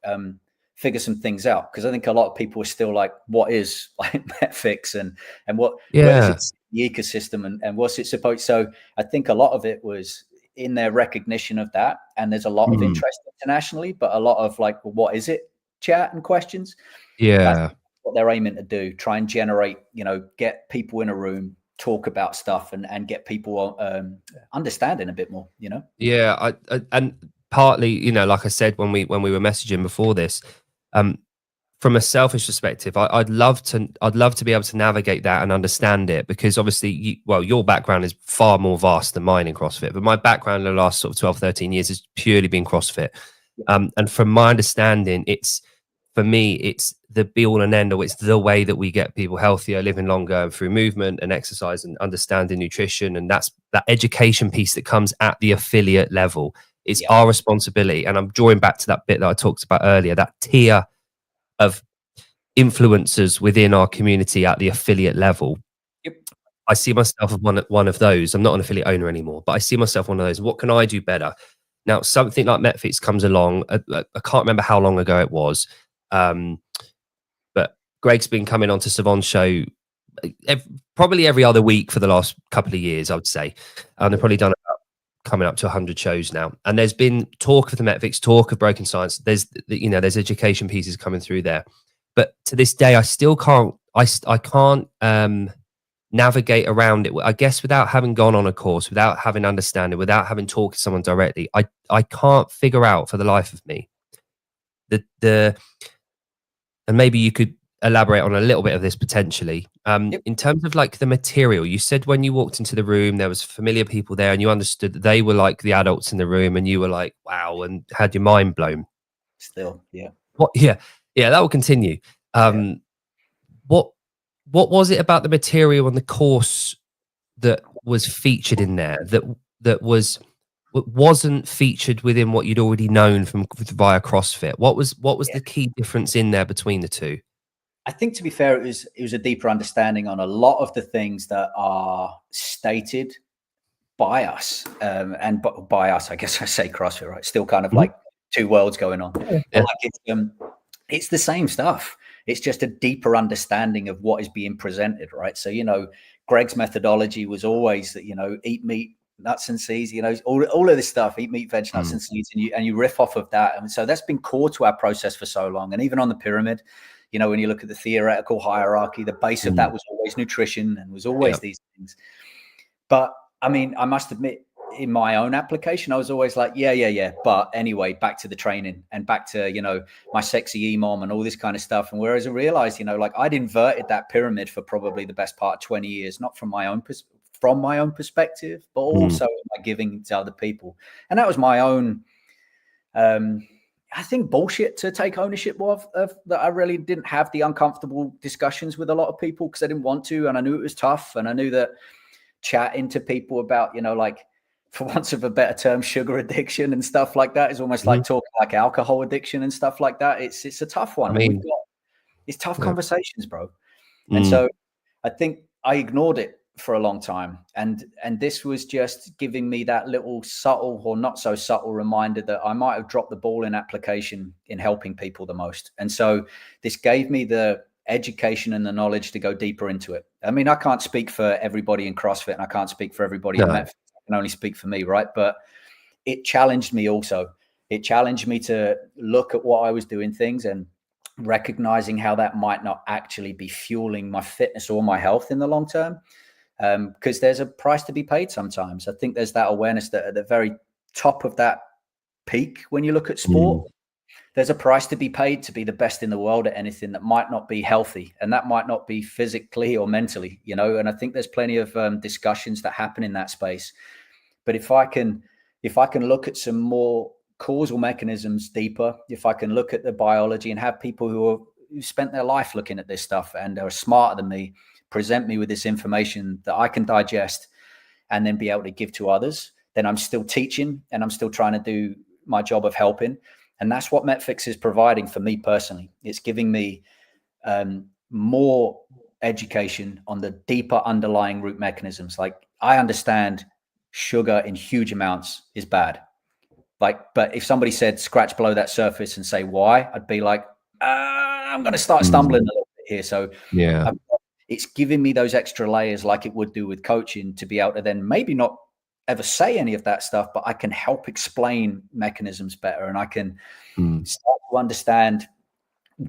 figure some things out. Because I think a lot of people are still like, what is like Metfix and what where is it, the ecosystem and what's it supposed? So I think a lot of it was in their recognition of that. And there's a lot of interest internationally, but a lot of like, well, what is it? Chat and questions. Yeah. That's what they're aiming to do. Try and generate, you know, get people in a room, talk about stuff and get people understanding a bit more, you know? Yeah. And partly, you know, like I said, when we were messaging before this, from a selfish perspective, I'd love to be able to navigate that and understand it, because obviously, your background is far more vast than mine in CrossFit, but my background in the last sort of 12, 13 years has purely been CrossFit. And from my understanding, for me, it's the be all and end all. It's the way that we get people healthier, living longer through movement and exercise and understanding nutrition. And that's that education piece that comes at the affiliate level. It's our responsibility. And I'm drawing back to that bit that I talked about earlier, that tier of influencers within our community at the affiliate level. I see myself as one of those. I'm not an affiliate owner anymore, but I see myself one of those. What can I do better? Now, something like Metfix comes along. I can't remember how long ago it was, but Greg's been coming on to Savon's show probably every other week for the last couple of years, I would say. They've probably done about coming up to 100 shows now, and there's been talk of the Metfix, talk of Broken Science. There's education pieces coming through there, but to this day, I still can't. I can't navigate around it. I guess without having gone on a course, without having understanding, without having talked to someone directly, I can't figure out for the life of me and maybe you could elaborate on a little bit of this potentially. In terms of like the material, you said when you walked into the room, there was familiar people there and you understood that they were like the adults in the room and you were like, wow, and had your mind blown. Still, yeah. Yeah, that will continue. What was it about the material and the course that was featured in there that wasn't featured within what you'd already known from via CrossFit? What was the key difference in there between the two? I think, to be fair, it was a deeper understanding on a lot of the things that are stated by us, and by us, I guess I say CrossFit, right? Still kind of like two worlds going on. Yeah. Like it's the same stuff. It's just a deeper understanding of what is being presented, right? So, you know, Greg's methodology was always that, you know, eat meat, nuts and seeds, you know, all of this stuff, eat meat, veg, nuts and seeds, and you riff off of that. And so that's been core to our process for so long. And even on the pyramid, you know, when you look at the theoretical hierarchy, the base of that was always nutrition and was always these things. But I mean, I must admit, in my own application, I was always like, yeah. But anyway, back to the training and back to, you know, my sexy EMOM and all this kind of stuff. And whereas I realized, you know, like I'd inverted that pyramid for probably the best part of 20 years, not from my own perspective, but also by giving to other people. And that was my own I think bullshit to take ownership of that. I really didn't have the uncomfortable discussions with a lot of people because I didn't want to. And I knew it was tough. And I knew that chatting to people about, like, for once of a better term, sugar addiction and stuff like that is almost like talking like alcohol addiction and stuff like that. It's a tough one. I mean, it's tough conversations, bro. And so I think I ignored it for a long time. And this was just giving me that little subtle or not so subtle reminder that I might have dropped the ball in application in helping people the most. And so this gave me the education and the knowledge to go deeper into it. I mean, I can't speak for everybody in CrossFit and I can't speak for everybody in Metfit. I can only speak for me, right? But it challenged me also. It challenged me to look at what I was doing things and recognizing how that might not actually be fueling my fitness or my health in the long term. Because there's a price to be paid sometimes. I think there's that awareness that at the very top of that peak, when you look at sport, there's a price to be paid to be the best in the world at anything that might not be healthy. And that might not be physically or mentally, and I think there's plenty of discussions that happen in that space. But if I can look at some more causal mechanisms deeper, if I can look at the biology and have people who spent their life looking at this stuff and are smarter than me, present me with this information that I can digest and then be able to give to others, then I'm still teaching and I'm still trying to do my job of helping. And that's what Metfix is providing for me personally. It's giving me more education on the deeper underlying root mechanisms. Like, I understand sugar in huge amounts is bad. But if somebody said scratch below that surface and say why, I'd be like, I'm going to start stumbling a little bit here. So it's giving me those extra layers like it would do with coaching to be able to then maybe not ever say any of that stuff, but I can help explain mechanisms better. And I can start to understand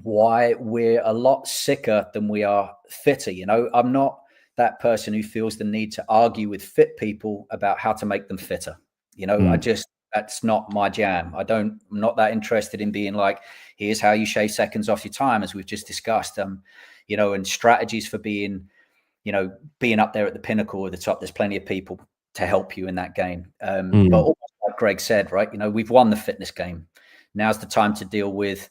why we're a lot sicker than we are fitter. I'm not that person who feels the need to argue with fit people about how to make them fitter. That's not my jam. I'm not that interested in being like, here's how you shave seconds off your time, as we've just discussed. And strategies for being up there at the pinnacle or the top. There's plenty of people to help you in that game. But almost like Greg said, right, we've won the fitness game. Now's the time to deal with,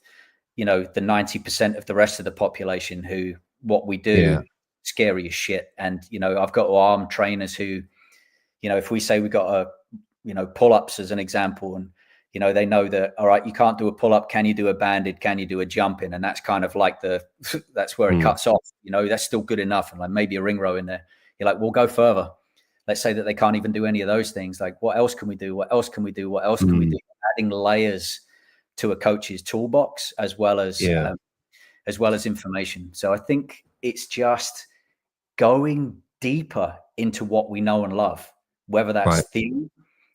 the 90% of the rest of the population who what we do scary as shit. And, I've got to arm trainers who, if we say we got a, pull-ups as an example, and, they know that, all right, you can't do a pull-up. Can you do a banded? Can you do a jump in? And that's kind of like that's where it cuts off. That's still good enough. And like maybe a ring row in there. You're like, we'll go further. Let's say that they can't even do any of those things. Like, what else can we do? What else can we do? What else can we do? Adding layers to a coach's toolbox as well as information. So I think it's just going deeper into what we know and love, whether that's theory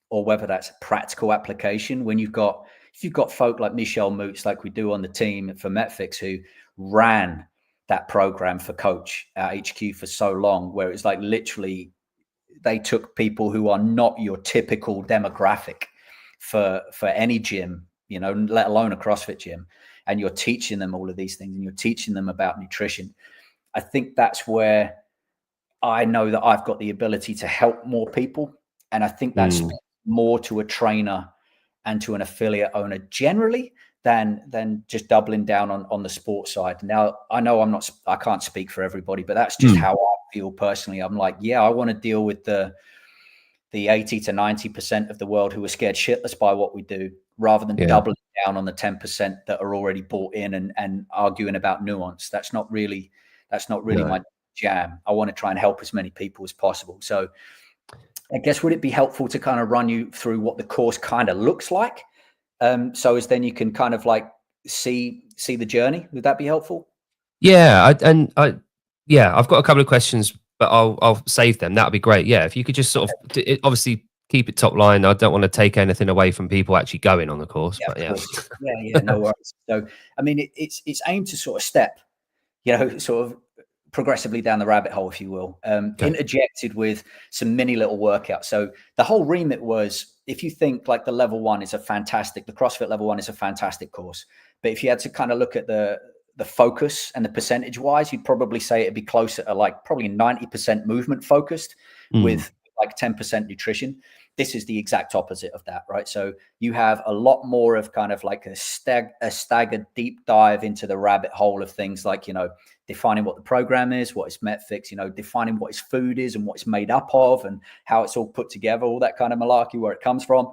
or whether that's practical application. If you've got folk like Michelle Moots, like we do on the team for Metfix, who ran that program for Coach at HQ for so long, where it's like literally they took people who are not your typical demographic for any gym, let alone a CrossFit gym, and you're teaching them all of these things and you're teaching them about nutrition. I think that's where I know that I've got the ability to help more people. And I think that's more to a trainer and to an affiliate owner generally than just doubling down on the sports side. Now, I know I can't speak for everybody, but that's just how I feel personally. I'm like, I want to deal with the 80 to 90% of the world who are scared shitless by what we do, rather than doubling down on the 10% that are already bought in and arguing about nuance. That's not really my jam. I want to try and help as many people as possible. So I guess, would it be helpful to kind of run you through what the course kind of looks like? So as then you can kind of like see the journey. Would that be helpful? Yeah. I've got a couple of questions, but I'll save them. That'd be great. Yeah. If you could just sort of obviously keep it top line. I don't want to take anything away from people actually going on the course, but no worries. So, I mean, it's aimed to sort of step, sort of progressively down the rabbit hole, if you will, interjected with some mini little workouts. So the whole remit was, if you think like the CrossFit level 1 is a fantastic course, but if you had to kind of look at the focus and the percentage wise, you'd probably say it'd be closer to like probably 90% movement focused with like 10% nutrition. This is the exact opposite of that, right? So you have a lot more of kind of like a staggered deep dive into the rabbit hole of things like, you know, defining what the program is, what is Metfix, you know, defining what its food is and what it's made up of and how it's all put together, all that kind of malarkey, where it comes from.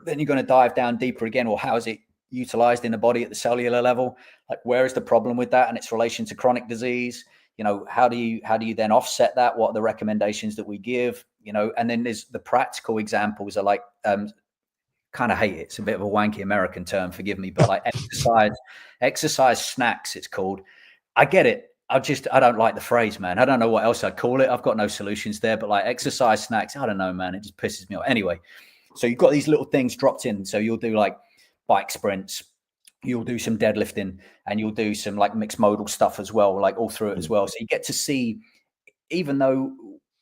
Then you're going to dive down deeper again. Well, how is it utilized in the body at the cellular level? Like, where is the problem with that and its relation to chronic disease? You know, how do you then offset that? What are the recommendations that we give? You know, and then there's the practical examples are like, kind of hate it. It's a bit of a wanky American term, forgive me, but like exercise snacks, it's called. I get it. I don't like the phrase, man. I don't know what else I'd call it. I've got no solutions there, but like exercise snacks, I don't know, man. It just pisses me off. Anyway, so you've got these little things dropped in. So you'll do like bike sprints, you'll do some deadlifting, and you'll do some like mixed modal stuff as well, like all through it as well. So you get to see, even though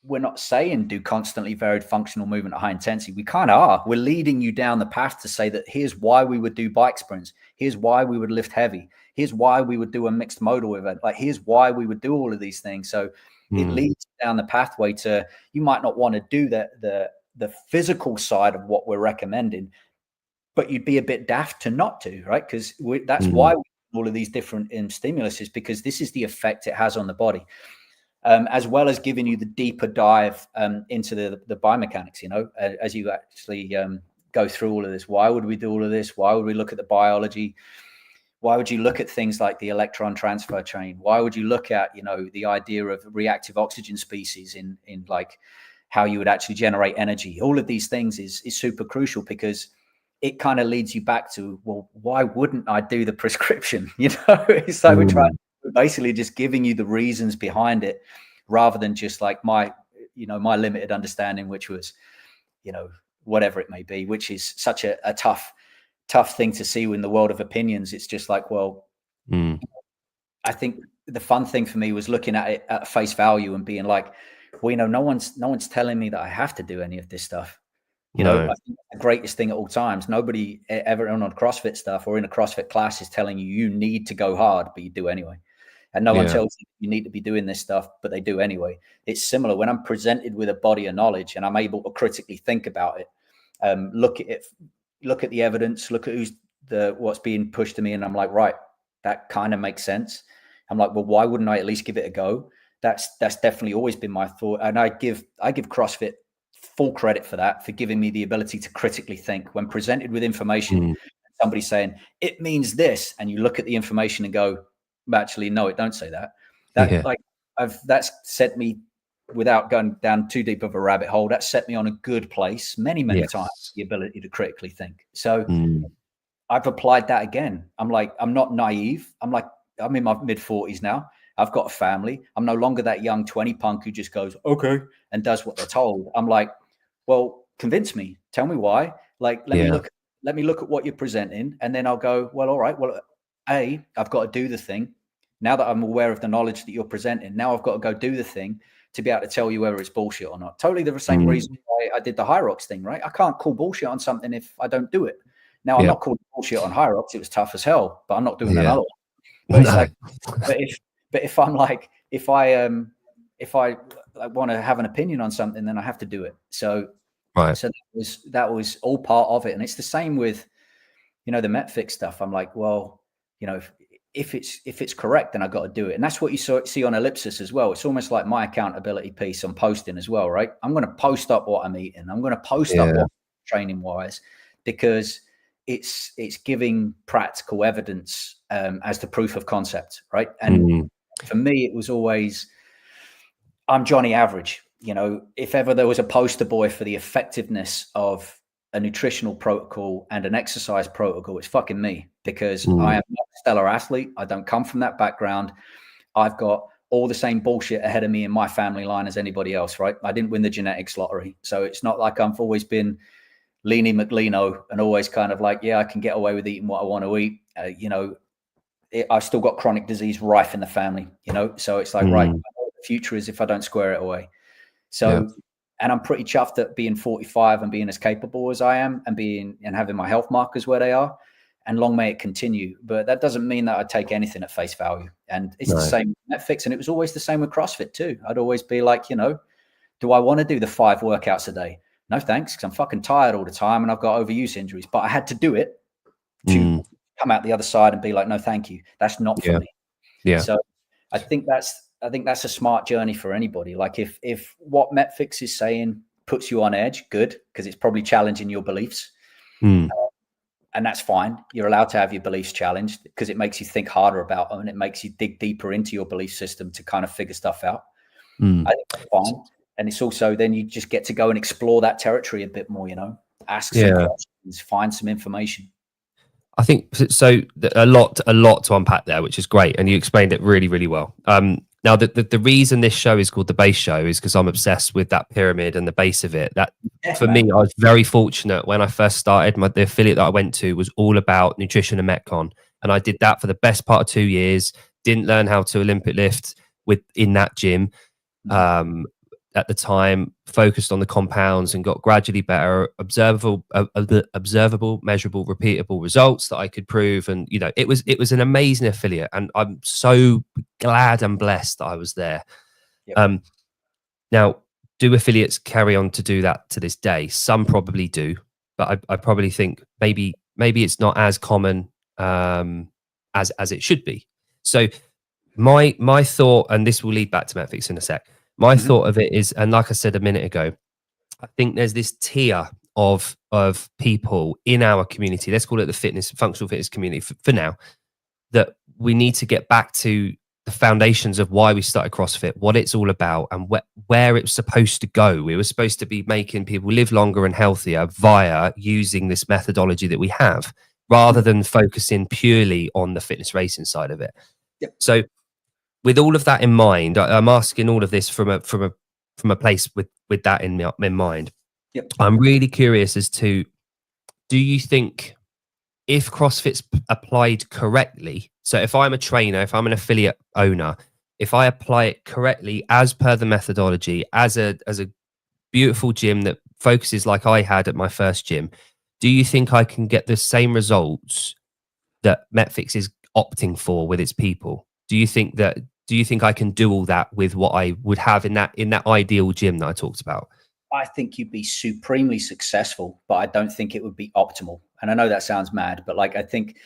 we're not saying do constantly varied functional movement at high intensity, we kind of are. We're leading you down the path to say that here's why we would do bike sprints. Here's why we would lift heavy. Here's why we would do a mixed modal event. Like, here's why we would do all of these things. So it leads down the pathway to, you might not want to do the physical side of what we're recommending, but you'd be a bit daft to not to, right? Because that's why we do all of these different stimuluses, because this is the effect it has on the body. As well as giving you the deeper dive into the biomechanics, you know, as you actually go through all of this. Why would we do all of this? Why would we look at the biology? Why would you look at things like the electron transfer chain? Why would you look at, you know, the idea of reactive oxygen species in like how you would actually generate energy? All of these things is super crucial, because it kind of leads you back to, well, why wouldn't I do the prescription? You know, it's like we're basically just giving you the reasons behind it, rather than just like my limited understanding, which was, you know, whatever it may be, which is such a tough thing to see in the world of opinions. It's just like, well, I think the fun thing for me was looking at it at face value and being like, well, you know, no one's telling me that I have to do any of this stuff. You know, I think the greatest thing at all times, nobody ever on CrossFit stuff or in a CrossFit class is telling you need to go hard, but you do anyway. And no one tells you need to be doing this stuff, but they do anyway. It's similar when I'm presented with a body of knowledge and I'm able to critically think about it, look at it, look at the evidence, look at what's being pushed to me. And I'm like, right, that kind of makes sense. I'm like, well, why wouldn't I at least give it a go? That's definitely always been my thought. And I give CrossFit full credit for that, for giving me the ability to critically think when presented with information. Somebody saying it means this, and you look at the information and go, actually, no, it don't say that. That's set me, without going down too deep of a rabbit hole, that set me on a good place many times, the ability to critically think. So I've applied that again. I'm like, I'm not naive. I'm in my mid-40s now. I've got a family. I'm no longer that young 20 punk who just goes, okay, and does what they're told. I'm like, well, convince me. Tell me why. Like, let me look at what you're presenting. And then I'll go, well, all right. Well, I've got to do the thing. Now that I'm aware of the knowledge that you're presenting, now I've got to go do the thing to be able to tell you whether it's bullshit or not. Totally the same reason why I did the Hyrox thing, right? I can't call bullshit on something if I don't do it. Now, I'm not calling bullshit on Hyrox. It was tough as hell, but I'm not doing another one. But it's but if I'm like, if I want to have an opinion on something, then I have to do it. So, so that was all part of it. And it's the same with, you know, the Metfix stuff. I'm like, well, you know, if it's correct, then I got to do it. And that's what you see on Ellipsis as well. It's almost like my accountability piece on posting as well, right? I'm going to post up what I'm eating. I'm going to post up what I'm training wise, because it's giving practical evidence as the proof of concept, right? And for me, it was always, I'm Johnny Average. You know, if ever there was a poster boy for the effectiveness of a nutritional protocol and an exercise protocol, it's fucking me, because I am not a stellar athlete. I don't come from that background. I've got all the same bullshit ahead of me in my family line as anybody else, right? I didn't win the genetics lottery. So it's not like I've always been leany McLeano and always kind of like, yeah, I can get away with eating what I want to eat. You know, I've still got chronic disease rife in the family, you know? So it's like, right, I know what the future is if I don't square it away. So, and I'm pretty chuffed at being 45 and being as capable as I am and having my health markers where they are, and long may it continue. But that doesn't mean that I take anything at face value. And it's the same with Netflix. And it was always the same with CrossFit too. I'd always be like, you know, do I want to do the 5 workouts a day? No thanks, because I'm fucking tired all the time and I've got overuse injuries. But I had to do it to come out the other side and be like, no, thank you. That's not for me. Yeah. So I think that's a smart journey for anybody. Like if what Metfix is saying puts you on edge, good, because it's probably challenging your beliefs. And that's fine. You're allowed to have your beliefs challenged because it makes you think harder about them and it makes you dig deeper into your belief system to kind of figure stuff out. I think that's fine. And it's also then you just get to go and explore that territory a bit more, ask some questions, find some information. I think so. A lot to unpack there, which is great, and you explained it really, really well. Now, the reason this show is called the Base Show is because I'm obsessed with that pyramid and the base of it. That for me, I was very fortunate when I first started. The affiliate that I went to was all about nutrition and Metcon, and I did that for the best part of 2 years. Didn't learn how to Olympic lift in that gym. At the time, focused on the compounds and got gradually better, observable, measurable, repeatable results that I could prove. And it was an amazing affiliate, and I'm so glad and blessed that I was there. Now, do affiliates carry on to do that to this day? Some probably do, but I probably think maybe it's not as common as it should be. So my thought, and this will lead back to Metfix in a sec. My thought of it is, and like I said a minute ago, I think there's this tier of people in our community, let's call it the functional fitness community for now, that we need to get back to the foundations of why we started CrossFit, what it's all about, and where it's supposed to go. We were supposed to be making people live longer and healthier via using this methodology that we have, rather than focusing purely on the fitness racing side of it. So with all of that in mind, I'm asking all of this from a place with that in mind. I'm really curious as to, do you think if CrossFit's applied correctly, so if I'm a trainer, if I'm an affiliate owner, if I apply it correctly as per the methodology, as a beautiful gym that focuses like I had at my first gym, do you think I can get the same results that Metfix is opting for with its people? Do you think I can do all that with what I would have in that ideal gym that I talked about? I think you'd be supremely successful, but I don't think it would be optimal. And I know that sounds mad, but I think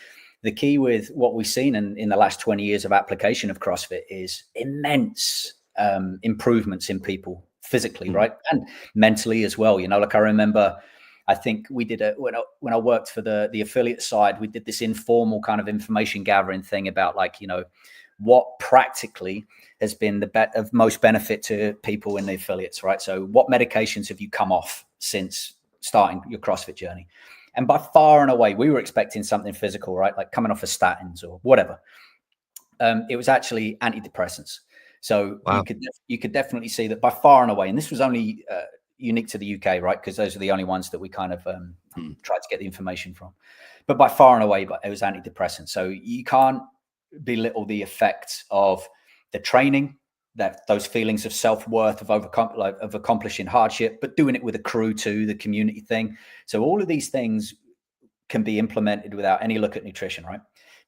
the key with what we've seen in the last 20 years of application of CrossFit is immense improvements in people physically, right? And mentally as well. I remember, I think we did when I worked for the affiliate side, we did this informal kind of information gathering thing about what practically has been of most benefit to people in the affiliates, right? So what medications have you come off since starting your CrossFit journey? And by far and away, we were expecting something physical, right? Like coming off of statins or whatever. It was actually antidepressants. So you could definitely see that by far and away, and this was only unique to the UK, right? Because those are the only ones that we kind of tried to get the information from. But by far and away, it was antidepressants. So you can't belittle the effects of the training, that those feelings of self-worth, of accomplishing hardship, but doing it with a crew too, the community thing. So all of these things can be implemented without any look at nutrition, right?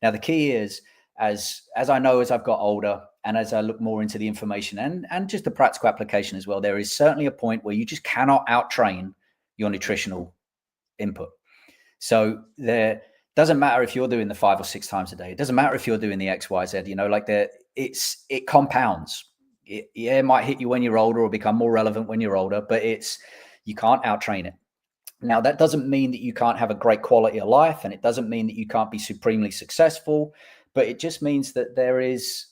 Now the key is, as I know, as I've got older and as I look more into the information and just the practical application as well, there is certainly a point where you just cannot out-train your nutritional input. So there doesn't matter if you're doing the 5 or 6 times a day. It doesn't matter if you're doing the X, Y, Z, it compounds. It might hit you when you're older or become more relevant when you're older, but you can't out-train it. Now, that doesn't mean that you can't have a great quality of life, and it doesn't mean that you can't be supremely successful, but it just means that there is,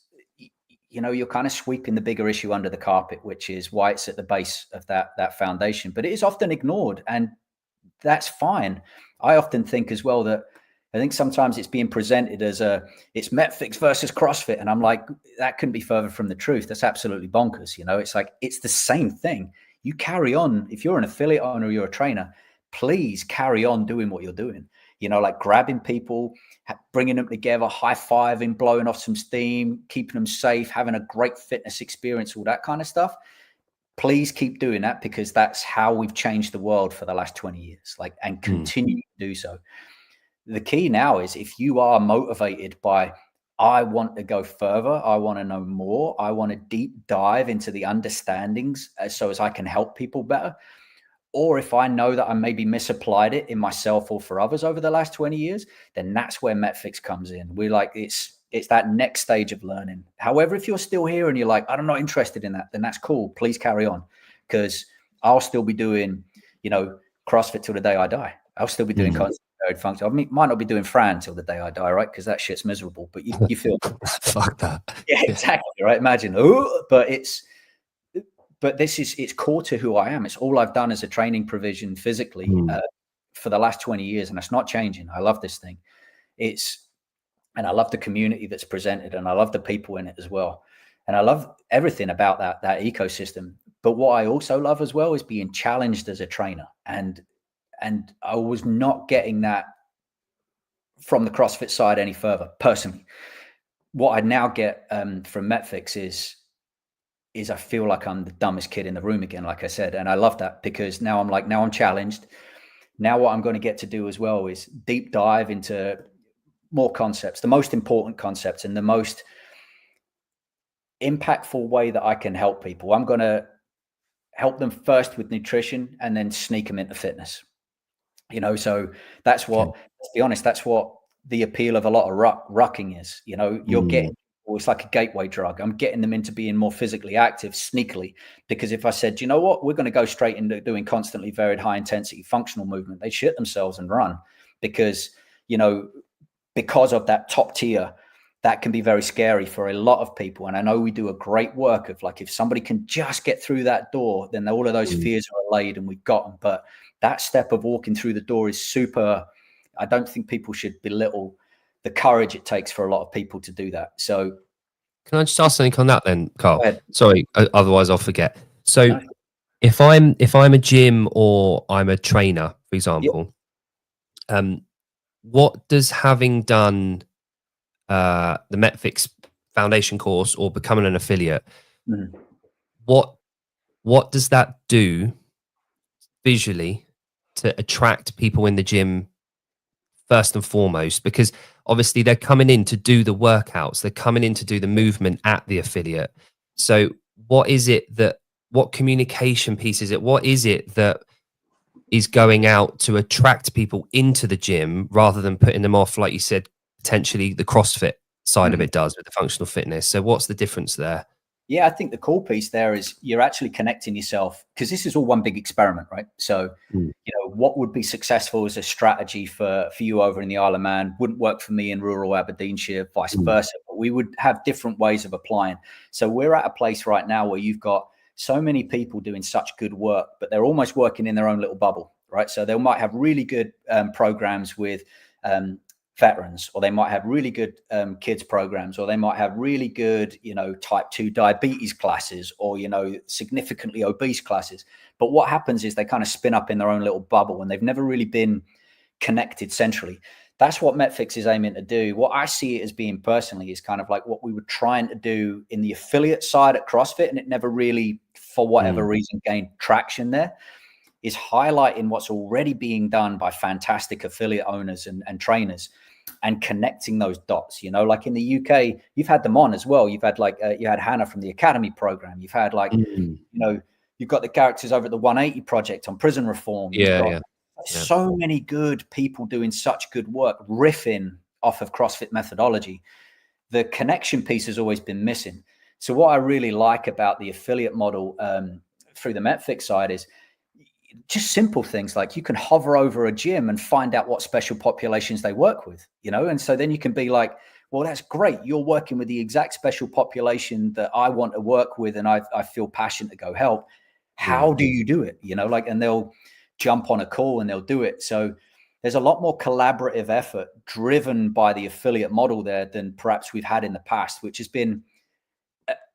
you're kind of sweeping the bigger issue under the carpet, which is why it's at the base of that foundation. But it is often ignored, and that's fine. I often think as well that I think sometimes it's being presented as it's Metfix versus CrossFit. And I'm like, that couldn't be further from the truth. That's absolutely bonkers. It's like, it's the same thing. You carry on. If you're an affiliate owner or you're a trainer, please carry on doing what you're doing. Like grabbing people, bringing them together, high-fiving, blowing off some steam, keeping them safe, having a great fitness experience, all that kind of stuff. Please keep doing that, because that's how we've changed the world for the last 20 years, and continue to do so. The key now is, if you are motivated by, I want to go further, I want to know more, I want to deep dive into the understandings so as I can help people better, or if I know that I maybe misapplied it in myself or for others over the last 20 years, then that's where MetFix comes in. We're like, it's that next stage of learning. However, if you're still here and you're like, I'm not interested in that, then that's cool. Please carry on, because I'll still be doing, CrossFit till the day I die. I'll still be doing constant varied function. I might not be doing Fran till the day I die, right? Because that shit's miserable, but you feel fuck that. Yeah, exactly, right? Imagine, but it's core to who I am. It's all I've done as a training provision physically for the last 20 years, and it's not changing. I love this thing. And I love the community that's presented, and I love the people in it as well. And I love everything about that ecosystem. But what I also love as well is being challenged as a trainer. And I was not getting that from the CrossFit side any further, personally. What I now get from MetFix is I feel like I'm the dumbest kid in the room again, like I said. And I love that, because now I'm challenged. Now what I'm going to get to do as well is deep dive into more concepts, the most important concepts, and the most impactful way that I can help people. I'm going to help them first with nutrition and then sneak them into fitness. So that's what, let's be honest, that's what the appeal of a lot of rucking is. You're getting, it's like a gateway drug. I'm getting them into being more physically active sneakily, because if I said, you know what, we're going to go straight into doing constantly varied high intensity functional movement, they shit themselves and run, because of that top tier. That can be very scary for a lot of people. And I know we do a great work of, like, if somebody can just get through that door, then all of those fears are allayed and we've got them. But that step of walking through the door is super. I don't think people should belittle the courage it takes for a lot of people to do that. So can I just ask something on that then, Carl? Sorry, otherwise I'll forget. So No. if I'm a gym or I'm a trainer, for example, what does having done the MetFix Foundation course or becoming an affiliate, what does that do visually to attract people in the gym first and foremost? Because obviously they're coming in to do the workouts, they're coming in to do the movement at the affiliate. So what communication piece is it? What is it that is going out to attract people into the gym rather than putting them off, like you said, potentially the CrossFit side of it does with the functional fitness? So what's the difference there? Yeah, I think the cool piece there is you're actually connecting yourself, because this is all one big experiment, right? So, what would be successful as a strategy for you over in the Isle of Man wouldn't work for me in rural Aberdeenshire, vice versa. But we would have different ways of applying. So we're at a place right now where you've got so many people doing such good work, but they're almost working in their own little bubble, right? So they might have really good programs with veterans, or they might have really good kids programs, or they might have really good, type 2 diabetes classes, or, significantly obese classes. But what happens is they kind of spin up in their own little bubble, and they've never really been connected centrally. That's what MetFix is aiming to do. What I see it as being personally is kind of like what we were trying to do in the affiliate side at CrossFit, and it never really, for whatever reason, gained traction there, is highlighting what's already being done by fantastic affiliate owners and trainers, and connecting those dots. Like in the UK, you've had them on as well. You've had you had Hannah from the Academy program. You've had you've got the characters over at the 180 Project on prison reform. So many good people doing such good work, riffing off of CrossFit methodology. The connection piece has always been missing. So what I really like about the affiliate model through the MetFix side is just simple things like you can hover over a gym and find out what special populations they work with, and so then you can be like, well, that's great. You're working with the exact special population that I want to work with, and I feel passionate to go help. How do you do it? And they'll jump on a call and they'll do it. So there's a lot more collaborative effort driven by the affiliate model there than perhaps we've had in the past, which has been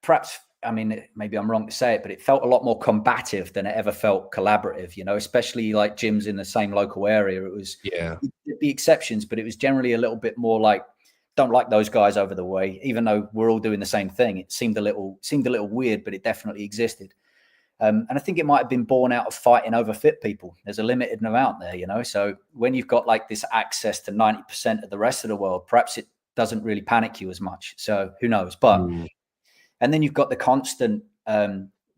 perhaps, maybe I'm wrong to say it, but it felt a lot more combative than it ever felt collaborative, especially like gyms in the same local area. It was, there'd be exceptions, but it was generally a little bit more like, don't like those guys over the way, even though we're all doing the same thing. It seemed a little weird, but it definitely existed. And I think it might have been born out of fighting over fit people. There's a limited amount there, so when you've got like this access to 90% of the rest of the world, perhaps it doesn't really panic you as much. So who knows? But and then you've got the constant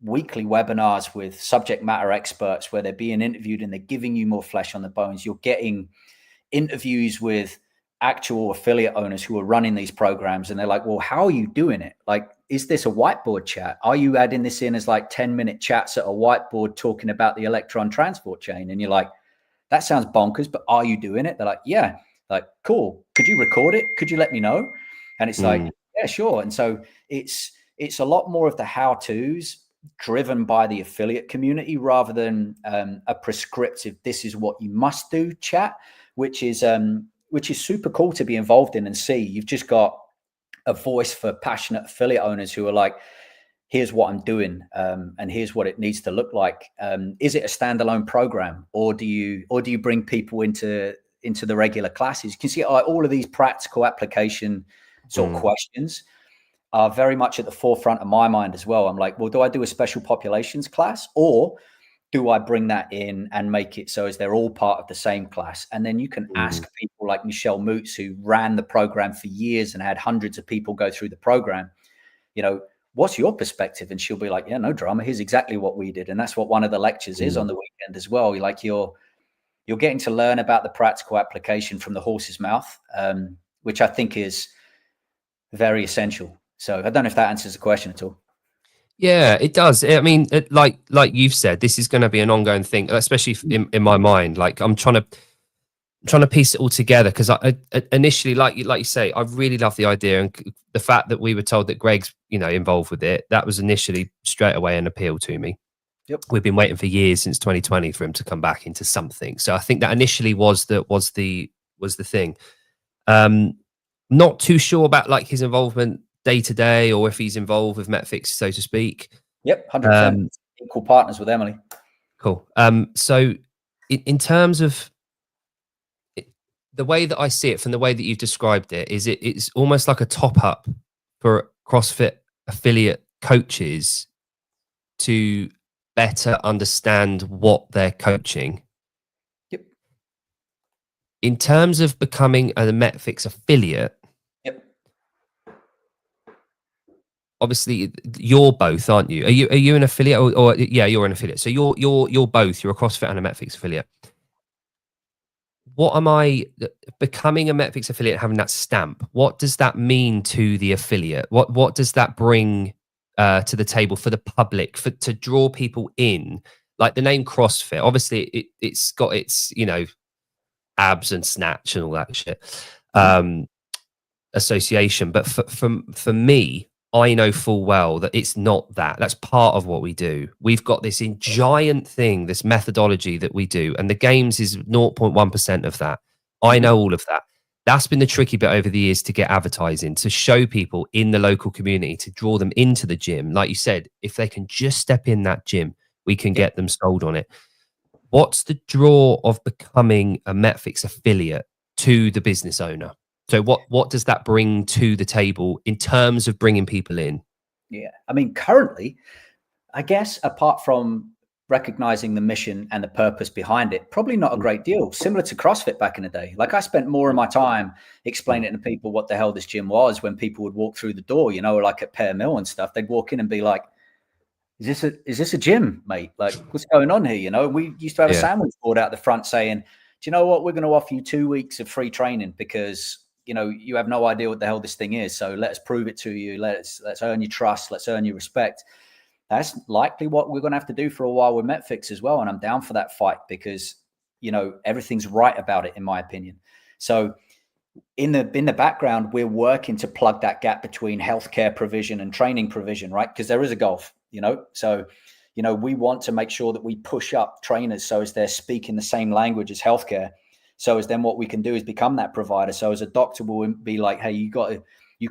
weekly webinars with subject matter experts where they're being interviewed and they're giving you more flesh on the bones. You're getting interviews with actual affiliate owners who are running these programs, and they're like, well, how are you doing it? Like, is this a whiteboard chat? Are you adding this in as like 10-minute chats at a whiteboard talking about the electron transport chain? And you're like, that sounds bonkers, but are you doing it? They're like, yeah. Like, cool. Could you record it? Could you let me know? And it's like, yeah, sure. And so it's a lot more of the how-tos driven by the affiliate community rather than a prescriptive, this is what you must do chat, which is super cool to be involved in and see. You've just got a voice for passionate affiliate owners who are like, here's what I'm doing, and here's what it needs to look like. Is it a standalone program, or do you bring people into the regular classes? You can see all of these practical application sort of questions are very much at the forefront of my mind as well. I'm like, well, do I do a special populations class, or do I bring that in and make it so as they're all part of the same class? And then you can ask people like Michelle Moots, who ran the program for years and had hundreds of people go through the program, you know, what's your perspective? And she'll be like, yeah, no drama. Here's exactly what we did. And that's what one of the lectures is on the weekend as well. You're getting to learn about the practical application from the horse's mouth, which I think is very essential. So I don't know if that answers the question at all. Yeah, it does. I mean, like you've said, this is going to be an ongoing thing, especially in my mind. Like, I'm trying to piece it all together, because I initially, like you say, I really love the idea, and the fact that we were told that Greg's involved with it. That was initially straight away an appeal to me. Yep. We've been waiting for years, since 2020, for him to come back into something. So I think that initially was the thing. Not too sure about like his involvement day to day, or if he's involved with Metfix, so to speak. Yep, 100%. Equal partners with Emily. Cool. So in terms of the way that I see it, from the way that you've described it, is it's almost like a top up for CrossFit affiliate coaches to better understand what they're coaching. Yep. In terms of becoming a Metfix affiliate, obviously you're both, aren't you? Are you an affiliate, or yeah, you're an affiliate. So you're both. You're a CrossFit and a Metfix affiliate. What am I becoming a Metfix affiliate, having that stamp? What does that mean to the affiliate? What does that bring to the table for the public, to draw people in? Like the name CrossFit, obviously it's got its abs and snatch and all that shit association, but for me, I know full well that it's not that. That's part of what we do. We've got this giant thing, this methodology that we do, and the games is 0.1% of that. I know all of that. That's been the tricky bit over the years, to get advertising, to show people in the local community, to draw them into the gym. Like you said, if they can just step in that gym, we can get them sold on it. What's the draw of becoming a Metfix affiliate to the business owner? So what does that bring to the table in terms of bringing people in? Yeah, I mean, currently, I guess, apart from recognizing the mission and the purpose behind it, probably not a great deal. Similar to CrossFit back in the day. Like, I spent more of my time explaining to people what the hell this gym was when people would walk through the door, like at Pear Mill and stuff. They'd walk in and be like, is this a gym, mate? Like, what's going on here? We used to have a sandwich board out the front saying, do you know what? We're going to offer you 2 weeks of free training because you have no idea what the hell this thing is. So let's prove it to you. Let's earn your trust. Let's earn your respect. That's likely what we're going to have to do for a while with Metfix as well. And I'm down for that fight because, everything's right about it, in my opinion. So in the background, we're working to plug that gap between healthcare provision and training provision, right? Because there is a gulf, So, we want to make sure that we push up trainers so as they're speaking the same language as healthcare. So as then what we can do is become that provider. So as a doctor will be like, hey, you've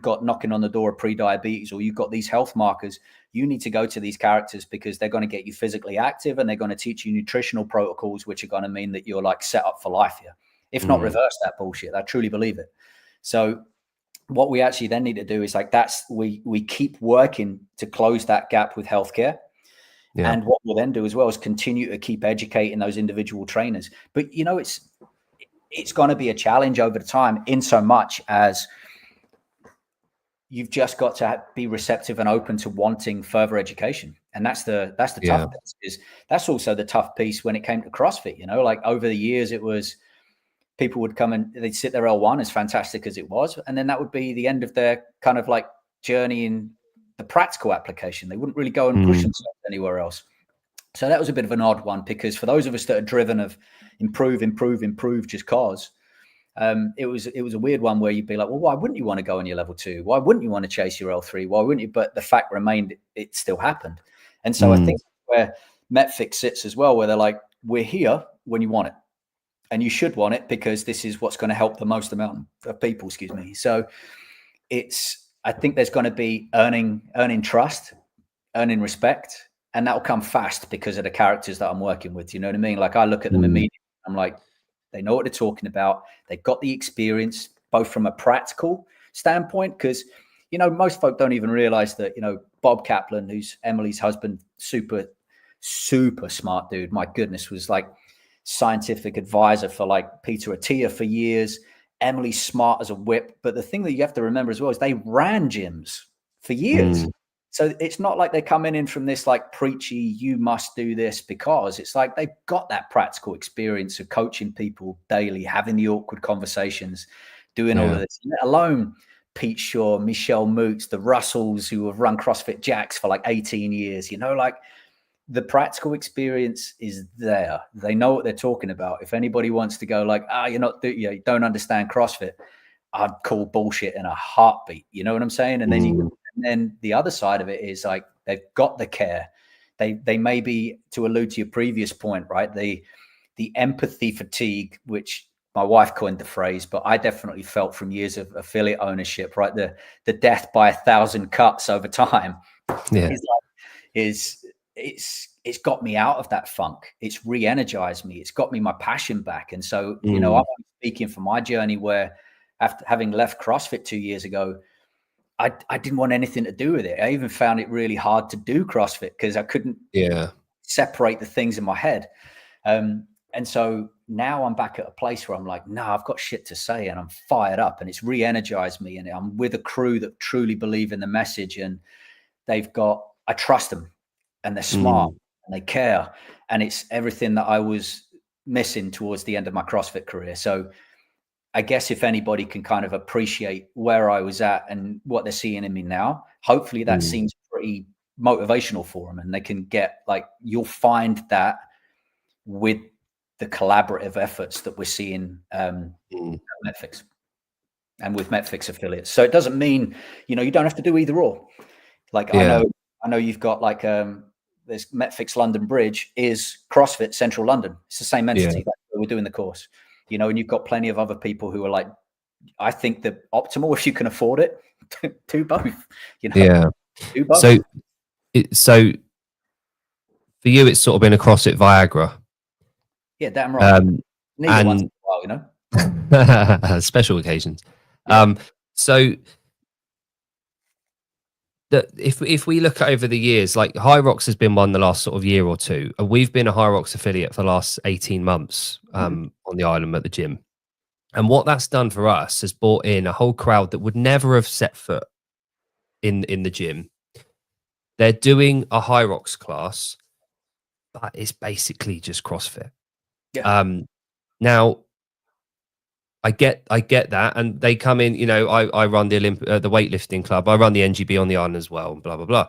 got knocking on the door of pre-diabetes, or you've got these health markers. You need to go to these characters because they're going to get you physically active, and they're going to teach you nutritional protocols, which are going to mean that you're like set up for life here. If not reverse that bullshit. I truly believe it. So what we actually then need to do is we keep working to close that gap with healthcare. Yeah. And what we'll then do as well is continue to keep educating those individual trainers. But, it's going to be a challenge over the time, in so much as you've just got to be receptive and open to wanting further education. And that's the tough piece, is that's also the tough piece when it came to CrossFit. You know, like over the years, it was people would come and they'd sit their L1, as fantastic as it was, and then that would be the end of their kind of like journey in the practical application. They wouldn't really go and push themselves anywhere else. So that was a bit of an odd one, because for those of us that are driven of improve just cause, it was a weird one where you'd be like, well, why wouldn't you want to go on your level 2? Why wouldn't you want to chase your L3? Why wouldn't you? But the fact remained, it still happened. And so I think where Metfix sits as well, where they're like, we're here when you want it. And you should want it, because this is what's going to help the most amount of people, excuse me. So I think there's going to be earning trust, earning respect, and that'll come fast because of the characters that I'm working with. You know what I mean? Like, I look at them immediately. I'm like, they know what they're talking about. They've got the experience, both from a practical standpoint, because, you know, most folk don't even realize that, you know, Bob Kaplan, who's Emily's husband, super smart dude. My goodness, was like scientific advisor for like Peter Attia for years. Emily's smart as a whip. But the thing that you have to remember as well is they ran gyms for years. So it's not like they're coming in from this like preachy, you must do this, because it's like they've got that practical experience of coaching people daily, having the awkward conversations, doing all of this, let alone Pete Shaw, Michelle Moots, the Russells who have run CrossFit Jacks for like 18 years, you know, like the practical experience is there. They know what they're talking about. If anybody wants to go like, you don't understand CrossFit, I'd call bullshit in a heartbeat. You know what I'm saying? And then the other side of it is like, they've got the care. They may be, to allude to your previous point, right? The empathy fatigue, which my wife coined the phrase, but I definitely felt from years of affiliate ownership, right? The death by 1,000 cuts over time it's got me out of that funk. It's re-energized me. It's got me my passion back. And so, you know, I'm speaking from my journey where, after having left CrossFit 2 years ago, I didn't want anything to do with it. I even found it really hard to do CrossFit because I couldn't separate the things in my head. And so now I'm back at a place where I'm like, no, I've got shit to say, and I'm fired up, and it's re-energized me. And I'm with a crew that truly believe in the message, and I trust them, and they're smart and they care. And it's everything that I was missing towards the end of my CrossFit career. So I guess if anybody can kind of appreciate where I was at and what they're seeing in me now, hopefully that seems pretty motivational for them, and they can get like, you'll find that with the collaborative efforts that we're seeing at Metfix and with Metfix affiliates. So it doesn't mean, you know, you don't have to do either or. Like I know you've got like there's Metfix London Bridge is CrossFit Central London. It's the same entity. Like we're doing the course, you know, and you've got plenty of other people who are like, I think the optimal, if you can afford it, do both. You know, do both. So for you, it's sort of been a CrossFit Viagra. Yeah, damn right. Neither once in a while, you know. Special occasions. So that if we look at over the years, like High Rocks has been one the last sort of year or two, and we've been a High Rocks affiliate for the last 18 months on the island at the gym. And what that's done for us has brought in a whole crowd that would never have set foot in the gym. They're doing a High Rocks class, but it's basically just CrossFit. Now I get that, and they come in. You know, I run the the weightlifting club. I run the NGB on the island as well. Blah blah blah.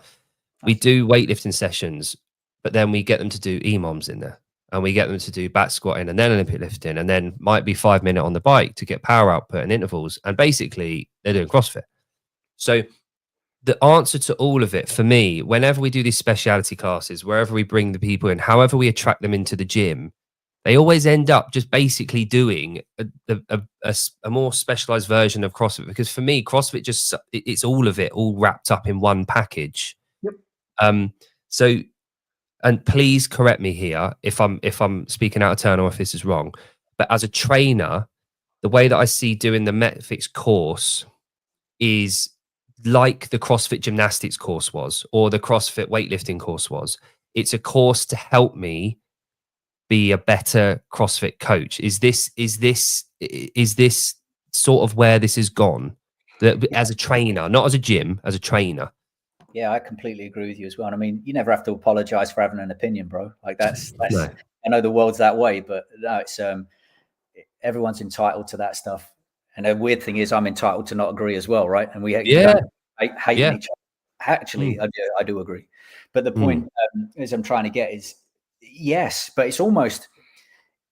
We do weightlifting sessions, but then we get them to do EMOMs in there, and we get them to do back squatting, and then Olympic lifting, and then might be 5 minute on the bike to get power output and intervals, and basically they're doing CrossFit. So the answer to all of it for me, whenever we do these speciality classes, wherever we bring the people in, however we attract them into the gym, they always end up just basically doing a more specialized version of CrossFit. Because for me, CrossFit just, it's all of it, all wrapped up in one package. So, and please correct me here if I'm speaking out of turn or if this is wrong, but as a trainer, the way that I see doing the Metfix course is like the CrossFit gymnastics course was, or the CrossFit weightlifting course was. It's a course to help me be a better CrossFit coach. Is this sort of where this has gone? As a trainer, not as a gym, as a trainer. Yeah, I completely agree with you as well. And I mean, you never have to apologize for having an opinion, bro. Like that's No. I know the world's that way, but no, it's everyone's entitled to that stuff. And the weird thing is, I'm entitled to not agree as well, right? And we don't hating each other. Actually, I do agree. But the point is, I'm trying to get is, yes, but it's almost,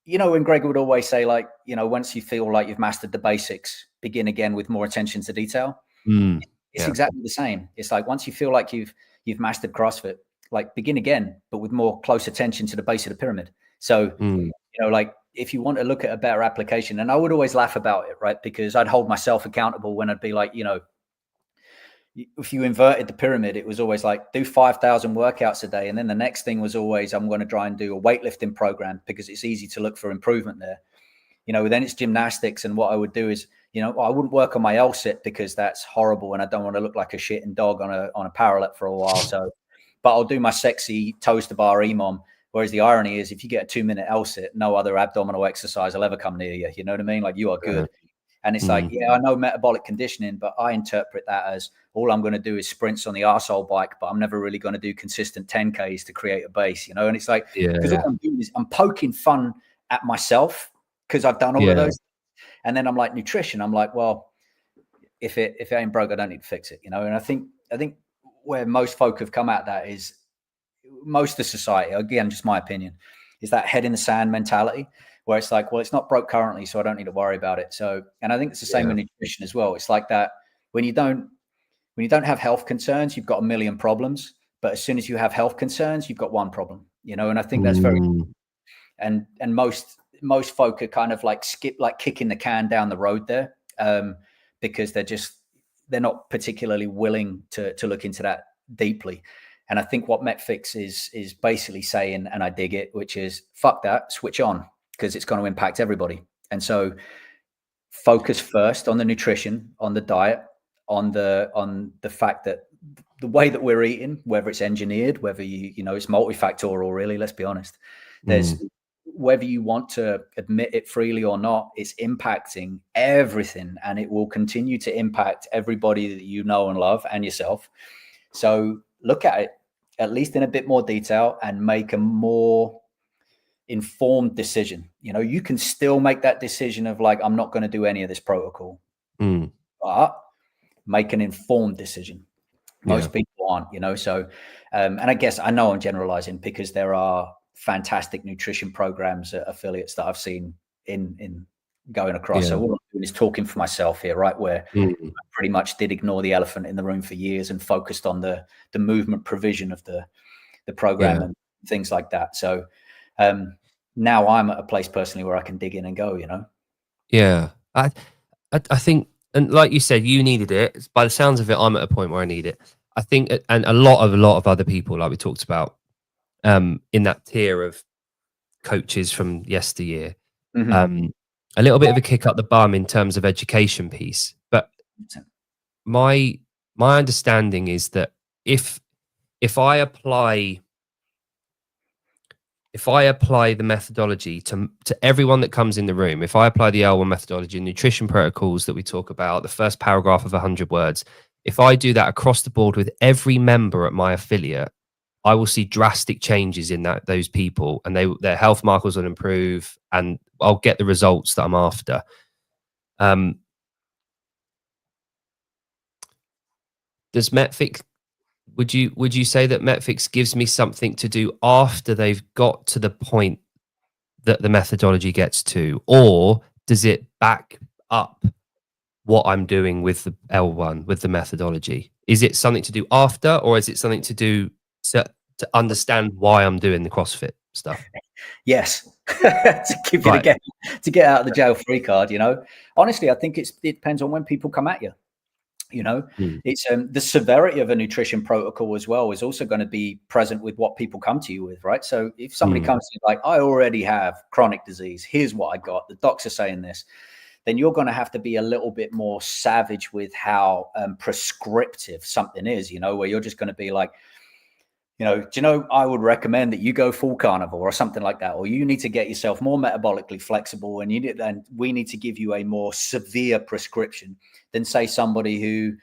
you know, when Greg would always say, like, you know, once you feel like you've mastered the basics, begin again with more attention to detail. It's exactly the same. It's like once you feel like you've mastered CrossFit, like begin again, but with more close attention to the base of the pyramid. So, you know, like if you want to look at a better application, and I would always laugh about it, right? Because I'd hold myself accountable when I'd be like, you know, if you inverted the pyramid, it was always like do 5,000 workouts a day. And then the next thing was always, I'm going to try and do a weightlifting program because it's easy to look for improvement there. You know, then it's gymnastics. And what I would do is, you know, I wouldn't work on my L sit because that's horrible. And I don't want to look like a shitting dog on a parallel for a while. So, but I'll do my sexy toes to bar EMOM. Whereas the irony is if you get a 2-minute L sit, no other abdominal exercise will ever come near you. You know what I mean? Like you are good. And it's like, yeah, I know metabolic conditioning, but I interpret that as all I'm going to do is sprints on the arsehole bike, but I'm never really going to do consistent 10Ks to create a base, you know? And it's like, because all I'm doing is I'm poking fun at myself because I've done all of those. And then I'm like, nutrition, I'm like, well, if it ain't broke, I don't need to fix it, you know? And I think where most folk have come at that is most of society, again, just my opinion, is that head in the sand mentality where it's like, well, it's not broke currently, so I don't need to worry about it. So, and I think it's the same with nutrition as well. It's like that when you don't have health concerns, you've got a million problems. But as soon as you have health concerns, you've got one problem, you know? And I think that's very, and most folk are kind of like kicking the can down the road there because they're not particularly willing to look into that deeply. And I think what MetFix is basically saying, and I dig it, which is fuck that, switch on, because it's going to impact everybody. And so focus first on the nutrition, on the diet, on the fact that the way that we're eating, whether it's engineered, whether you know, it's multifactorial, really, let's be honest. There's whether you want to admit it freely or not, it's impacting everything, and it will continue to impact everybody that you know and love and yourself. So look at it at least in a bit more detail and make a more informed decision. You know, you can still make that decision of like, I'm not going to do any of this protocol, but make an informed decision. Most people aren't, you know. So, and I guess I know I'm generalizing because there are fantastic nutrition programs at affiliates that I've seen in going across. So all I'm doing is talking for myself here, right? Where I pretty much did ignore the elephant in the room for years and focused on the movement provision of the program and things like that. So now I'm at a place personally where I can dig in and go, you know? Yeah. I think, and like you said, you needed it. By the sounds of it, I'm at a point where I need it. I think, and a lot of other people, like we talked about, in that tier of coaches from yesteryear, a little bit of a kick up the bum in terms of education piece. But my understanding is that if I apply the methodology to everyone that comes in the room, if I apply the L1 methodology and nutrition protocols that we talk about, the first paragraph of 100 words, if I do that across the board with every member at my affiliate, I will see drastic changes in those people, and their health markers will improve, and I'll get the results that I'm after. Does MetFix? Would you say that MetFix gives me something to do after they've got to the point that the methodology gets to, or does it back up what I'm doing with the L1 with the methodology? Is it something to do after, or is it something to do to understand why I'm doing the CrossFit stuff? Yes. to give you to get out of the jail free card, you know. Honestly, I think it depends on when people come at you. You know, it's the severity of a nutrition protocol as well is also going to be present with what people come to you with, right? So if somebody comes to you like, I already have chronic disease, here's what I got, the docs are saying this, then you're going to have to be a little bit more savage with how prescriptive something is, you know, where you're just going to be like, you know, do you know, I would recommend that you go full carnivore or something like that, or you need to get yourself more metabolically flexible, and we need to give you a more severe prescription than say somebody who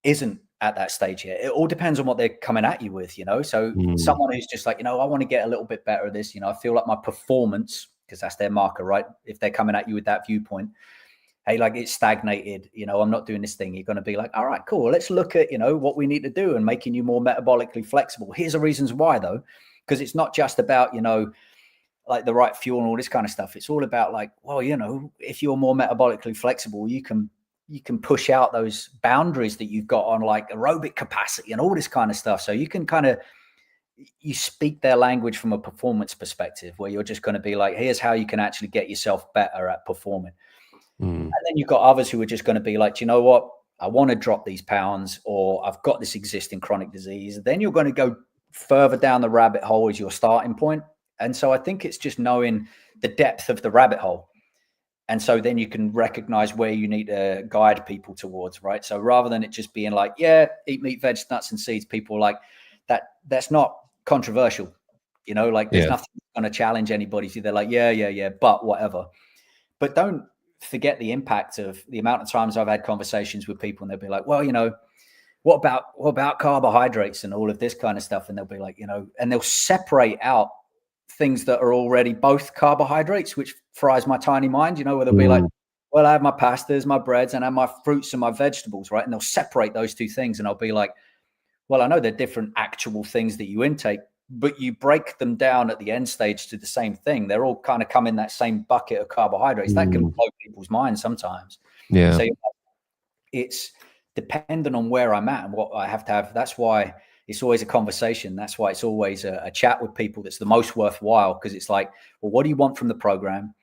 isn't at that stage yet. It all depends on what they're coming at you with, you know. So someone who's just like, you know, I want to get a little bit better at this, you know, I feel like my performance, because that's their marker, right? If they're coming at you with that viewpoint, hey, like it's stagnated, you know, I'm not doing this thing. You're going to be like, all right, cool. Let's look at, you know, what we need to do and making you more metabolically flexible. Here's the reasons why, though, because it's not just about, you know, like the right fuel and all this kind of stuff. It's all about like, well, you know, if you're more metabolically flexible, you can push out those boundaries that you've got on like aerobic capacity and all this kind of stuff. So you can kind of, you speak their language from a performance perspective, where you're just going to be like, here's how you can actually get yourself better at performing. And then you've got others who are just going to be like, you know what, I want to drop these pounds, or I've got this existing chronic disease. Then you're going to go further down the rabbit hole as your starting point. And so I think it's just knowing the depth of the rabbit hole. And so then you can recognize where you need to guide people towards, right? So rather than it just being like, yeah, eat meat, veg, nuts, and seeds, people like that's not controversial, you know, like there's nothing going to challenge anybody. So they're like, yeah, but whatever. But don't forget the impact of the amount of times I've had conversations with people and they'll be like, well, you know, what about carbohydrates and all of this kind of stuff? And they'll be like, you know, and they'll separate out things that are already both carbohydrates, which fries my tiny mind, you know, where they'll be like, well, I have my pastas, my breads, and I have my fruits and my vegetables, right? And they'll separate those two things. And I'll be like, well, I know they're different actual things that you intake, but you break them down at the end stage to the same thing. They're all kind of come in that same bucket of carbohydrates. That can blow people's minds sometimes. Yeah. So it's dependent on where I'm at and what I have to have. That's why it's always a conversation. That's why it's always a chat with people that's the most worthwhile, because it's like, well, what do you want from the program?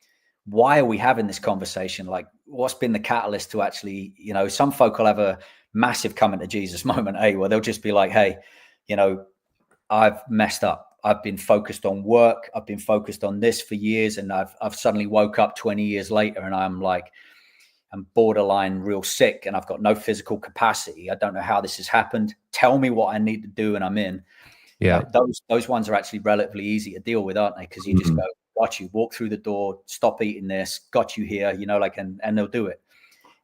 Why are we having this conversation? Like, what's been the catalyst to actually, you know, some folk will have a massive coming to Jesus moment, where they'll just be like, hey, you know, I've messed up. I've been focused on work. I've been focused on this for years. And I've suddenly woke up 20 years later and I'm borderline real sick and I've got no physical capacity. I don't know how this has happened. Tell me what I need to do and I'm in. Yeah. Those ones are actually relatively easy to deal with, aren't they? Because you just go, got you, walk through the door, stop eating this, got you here, you know, like, and they'll do it.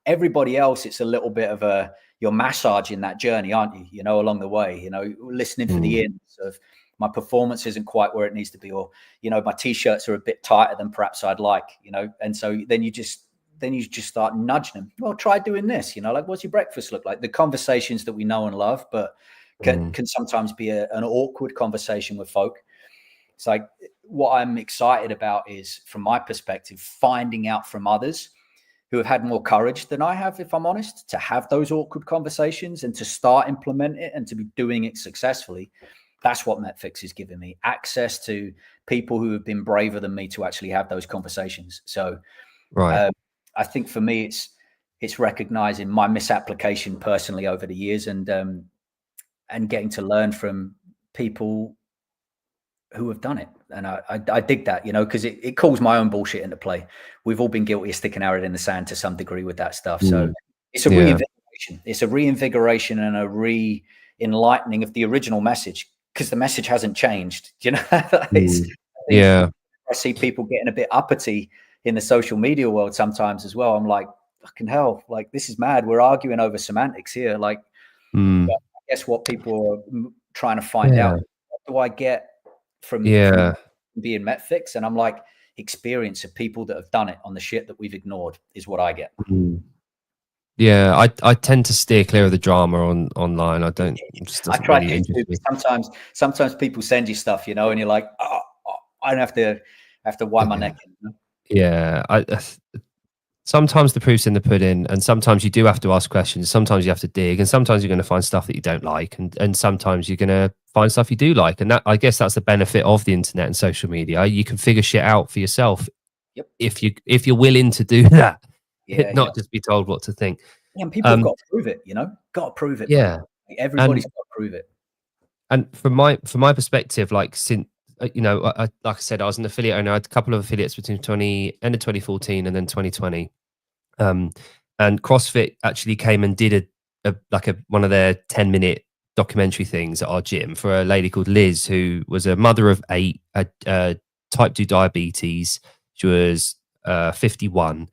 Everybody else, it's a little bit of you're massaging that journey, aren't you? You know, along the way, you know, listening for the ins of my performance isn't quite where it needs to be, or, you know, my t-shirts are a bit tighter than perhaps I'd like, you know? And so then you just start nudging them. Well, try doing this, you know, like, what's your breakfast look like? The conversations that we know and love, but can sometimes be an awkward conversation with folk. It's like, what I'm excited about is, from my perspective, finding out from others who have had more courage than I have, if I'm honest, to have those awkward conversations and to start implement it and to be doing it successfully. That's what MetFix is giving me, access to people who have been braver than me to actually have those conversations. So Right. I think for me, it's recognizing my misapplication personally over the years and getting to learn from people who have done it. And I dig that, you know, because it calls my own bullshit into play. We've all been guilty of sticking our head in the sand to some degree with that stuff. So it's a reinvigoration. It's a reinvigoration and a re-enlightening of the original message, because the message hasn't changed. You know, I see people getting a bit uppity in the social media world sometimes as well. I'm like, fucking hell, like, this is mad. We're arguing over semantics here. Like, I guess what people are trying to find out, what do I get from being MetFix? And I'm like, experience of people that have done it on the shit that we've ignored is what I get. Yeah, I tend to steer clear of the drama online. I don't. I try to. Sometimes people send you stuff, you know, and you're like, oh, I don't have to wind my neck in. You know? Yeah, sometimes the proof's in the pudding, and sometimes you do have to ask questions. Sometimes you have to dig, and sometimes you're going to find stuff that you don't like, and sometimes you're going to find stuff you do like. And that, I guess, that's the benefit of the internet and social media. You can figure shit out for yourself if you're willing to do that, not just be told what to think. Yeah, and people have got to prove it, you know, got to prove it. Yeah, everybody's got to prove it. And from my perspective, like, since, you know, like I said, I was an affiliate owner. I had a couple of affiliates between end of 2014 and then 2020. And CrossFit actually came and did one of their 10-minute documentary things at our gym for a lady called Liz, who was a mother of 8, had type 2 diabetes. She was 51,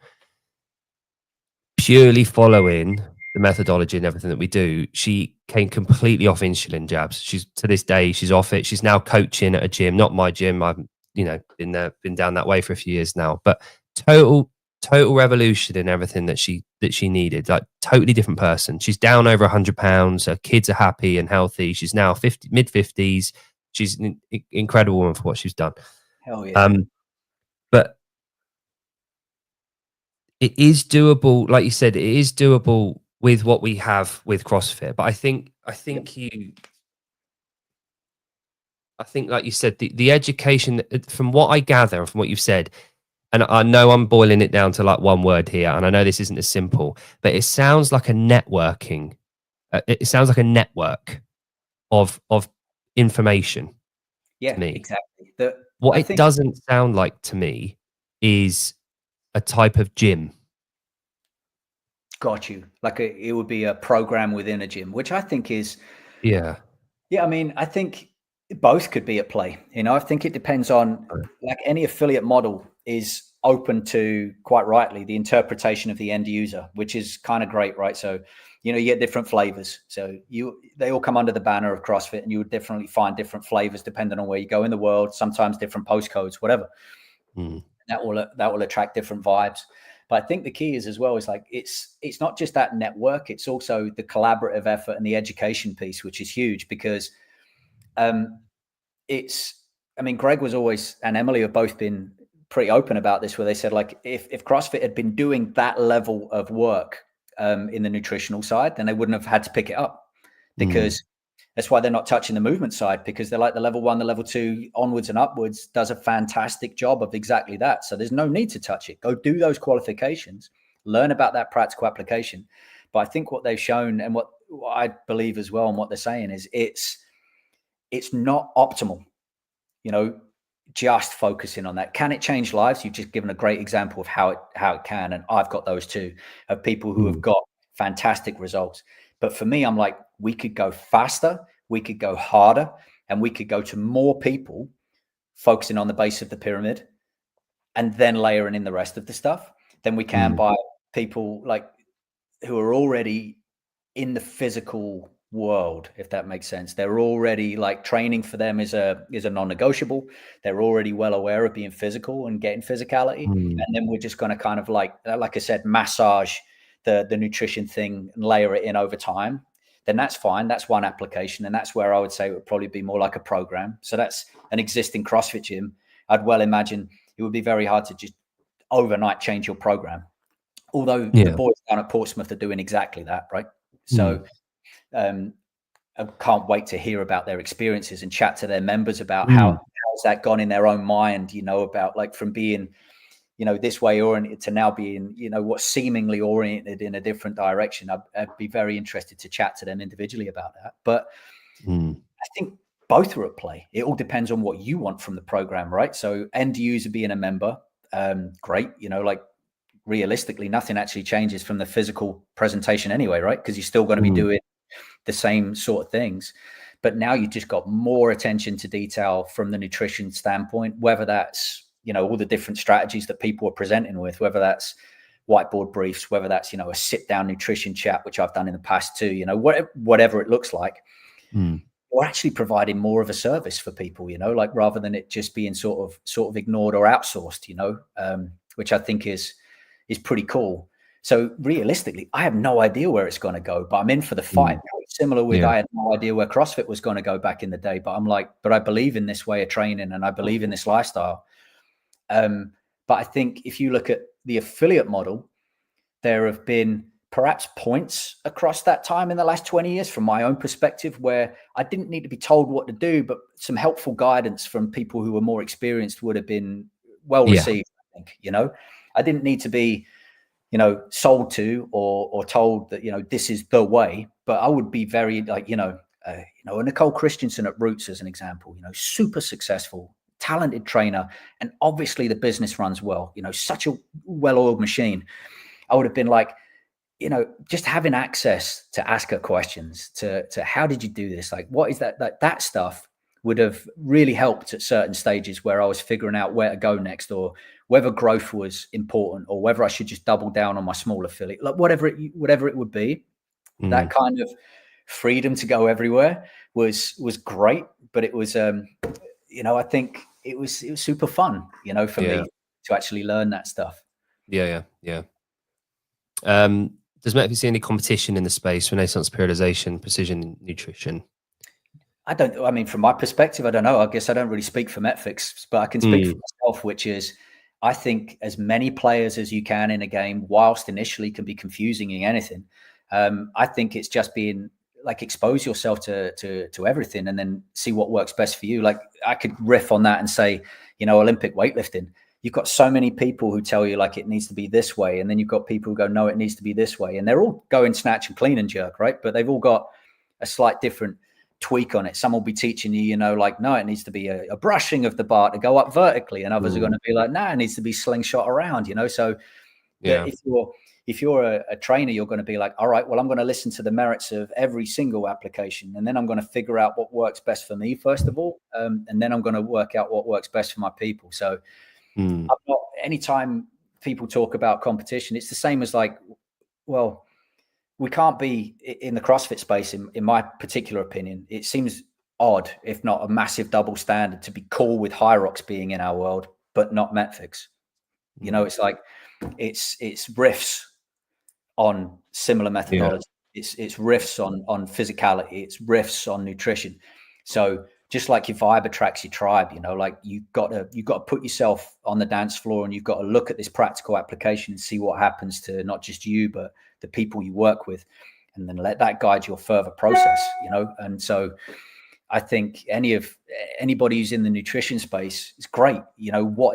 purely following the methodology and everything that we do, she came completely off insulin jabs. She's to this day, she's off it. She's now coaching at a gym, not my gym. I've, been down that way for a few years now, but total revolution in everything that she needed. Like totally different person. She's down over 100 pounds. Her kids are happy and healthy. She's now mid 50s. She's an incredible woman for what she's done. Hell yeah. But it is doable. Like you said, it is doable with what we have with CrossFit. But I think like you said, the education, from what I gather, from what you've said, and I know I'm boiling it down to like one word here, and I know this isn't as simple, but it sounds like a networking. It sounds like a network of information. Yeah, to me. exactly. What it doesn't sound like to me is a type of gym. Got you. Like it would be a program within a gym, which I think is. Yeah. Yeah, I mean, I think both could be at play. I think it depends on, like any affiliate model is open to, quite rightly, the interpretation of the end user, which is kind of great, right? So, you get different flavors. So they all come under the banner of CrossFit, and you would definitely find different flavors depending on where you go in the world, sometimes different postcodes, whatever. That will attract different vibes. But I think the key is, as well, is like, it's not just that network, it's also the collaborative effort and the education piece, which is huge, because Greg was always, and Emily have both been pretty open about this, where they said, like, if CrossFit had been doing that level of work in the nutritional side, then they wouldn't have had to pick it up, because that's why they're not touching the movement side, because they're like, the level 1, the level 2 onwards and upwards does a fantastic job of exactly that. So there's no need to touch it. Go do those qualifications, learn about that practical application. But I think what they've shown, and what I believe as well, and what they're saying is, it's not optimal, just focusing on that. Can it change lives? You've just given a great example of how it can. And I've got those too, of people who have got fantastic results. But for me, I'm like, we could go faster, we could go harder, and we could go to more people, focusing on the base of the pyramid, and then layering in the rest of the stuff, than we can by people like who are already in the physical world, if that makes sense. They're already, like, training for them is a non-negotiable. They're already well aware of being physical and getting physicality. And then we're just going to kind of like I said, massage the nutrition thing and layer it in over time. Then that's fine. That's one application. And that's where I would say it would probably be more like a program. So that's an existing CrossFit gym. I'd well imagine it would be very hard to just overnight change your program. Although the boys down at Portsmouth are doing exactly that, right? So I can't wait to hear about their experiences and chat to their members about how's that gone in their own mind, about, like, from being, this way oriented to now being, what's seemingly oriented in a different direction. I'd be very interested to chat to them individually about that. But I think both are at play. It all depends on what you want from the program, right? So end user being a member, great. Like, realistically, nothing actually changes from the physical presentation anyway, right? Because you're still going to be doing the same sort of things. But now you've just got more attention to detail from the nutrition standpoint, whether that's, all the different strategies that people are presenting with, whether that's whiteboard briefs, whether that's, a sit down nutrition chat, which I've done in the past too, whatever it looks like. We're actually providing more of a service for people, like, rather than it just being sort of ignored or outsourced, which I think is pretty cool. So realistically, I have no idea where it's going to go, but I'm in for the fight. Similar with, I had no idea where CrossFit was going to go back in the day, but I'm like, but I believe in this way of training, and I believe in this lifestyle. But I think if you look at the affiliate model, there have been perhaps points across that time in the last 20 years, from my own perspective, where I didn't need to be told what to do, but some helpful guidance from people who were more experienced would have been well received. I think, I didn't need to be, sold to or told that, this is the way, but I would be very, like, a Nicole Christensen at Roots, as an example, super successful, talented trainer. And obviously the business runs well, such a well-oiled machine. I would have been like, just having access to ask her questions, to how did you do this? Like, what is that? That stuff would have really helped at certain stages where I was figuring out where to go next, or whether growth was important, or whether I should just double down on my small affiliate, like whatever it would be. that kind of freedom to go everywhere was great. But it was, you know, I think it was super fun, you know, for me to actually learn that stuff. Yeah. Does Metfix see any competition in the space, Renaissance periodization, precision nutrition? I mean, from my perspective, I don't know. I guess I don't really speak for Metfix, but I can speak for myself, which is, I think as many players as you can in a game, whilst initially can be confusing in anything, I think it's just being like, expose yourself to everything and then see what works best for you. Like, I could riff on that and say, you know, Olympic weightlifting, you've got so many people who tell you like it needs to be this way, and then you've got people who go, no, it needs to be this way, and they're all going snatch and clean and jerk, right? But they've all got a slight different tweak on it. Some will be teaching you, you know, like, no, it needs to be a brushing of the bar to go up vertically, and others are going to be like, nah, it needs to be slingshot around, you know. So if you're a trainer, you're going to be like, all right, well, I'm going to listen to the merits of every single application, and then I'm going to figure out what works best for me first of all, and then I'm going to work out what works best for my people. So I'm not, anytime people talk about competition, it's the same as like, well, we can't be in the CrossFit space, in my particular opinion. It seems odd, if not a massive double standard, to be cool with Hyrox being in our world, but not Metfix. You know, it's like, it's riffs on similar methodology. It's riffs on physicality. It's riffs on nutrition. So just like your vibe attracts your tribe, you know, like you've got to put yourself on the dance floor, and you've got to look at this practical application and see what happens to not just you, but the people you work with, and then let that guide your further process, you know. And so I think anybody who's in the nutrition space is great. You know,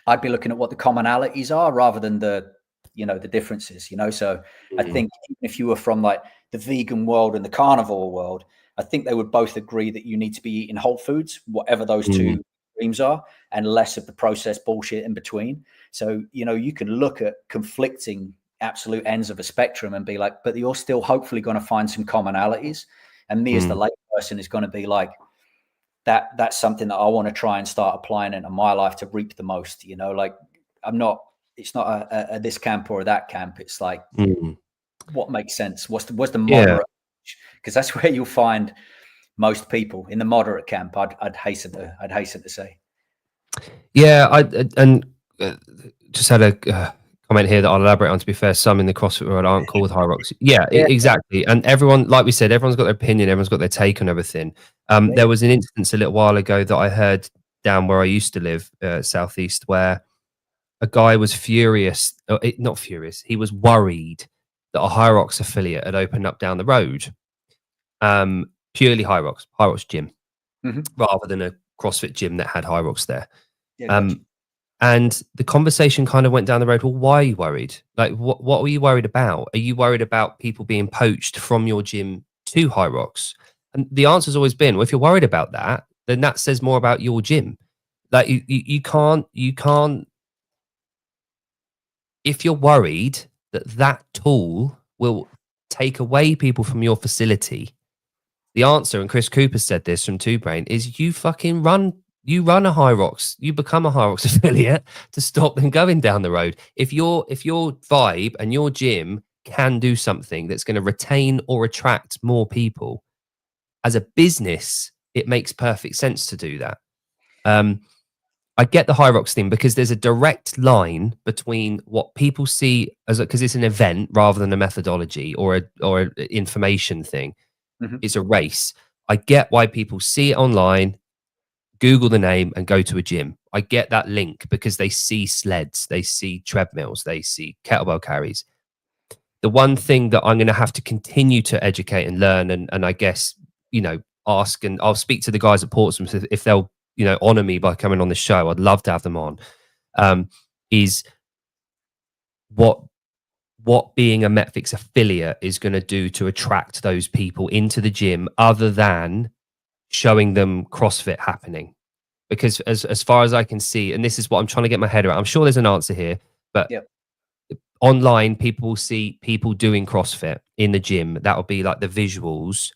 I'd be looking at what the commonalities are rather than the differences, you know. So I think even if you were from like the vegan world and the carnivore world, I think they would both agree that you need to be eating whole foods, whatever those two streams are, and less of the processed bullshit in between. So, you know, you can look at conflicting absolute ends of a spectrum and be like, but you're still hopefully going to find some commonalities. And me as the lay person is going to be like, that's something that I want to try and start applying into my life to reap the most, you know. Like, it's not a this camp or that camp. It's like, what makes sense? What's the moderate? Because that's where you'll find most people in the moderate camp. I'd hasten to say. Yeah, I just had a comment here that I'll elaborate on. To be fair, some in the CrossFit world aren't cool with Hyrox. Yeah, exactly. And everyone, like we said, everyone's got their opinion. Everyone's got their take on everything. There was an instance a little while ago that I heard down where I used to live, southeast, where a guy was furious. Not furious. He was worried that a Hyrox affiliate had opened up down the road. Purely Hyrox gym, rather than a CrossFit gym that had Hyrox there. And the conversation kind of went down the road. Well, why are you worried? Like, what were you worried about? Are you worried about people being poached from your gym to Hyrox? And the answer's always been, well, if you're worried about that, then that says more about your gym. Like, you can't. If you're worried that tool will take away people from your facility, the answer, and Chris Cooper said this from Two Brain, is you run a Hyrox, you become a Hyrox affiliate to stop them going down the road. If your vibe and your gym can do something that's going to retain or attract more people, as a business, it makes perfect sense to do that. I get the Hyrox thing because there's a direct line between what people see as, because it's an event rather than a methodology or an information thing. It's a race. I get why people see it online, Google the name, and go to a gym. I get that link because they see sleds, they see treadmills, they see kettlebell carries. The one thing that I'm going to have to continue to educate and learn, and I guess, you know, ask, and I'll speak to the guys at Portsmouth if they'll, you know, honor me by coming on the show. I'd love to have them on. Is what being a Metfix affiliate is going to do to attract those people into the gym, other than showing them CrossFit happening. Because as far as I can see, and this is what I'm trying to get my head around, I'm sure there's an answer here, but online people will see people doing CrossFit in the gym. That will be like the visuals,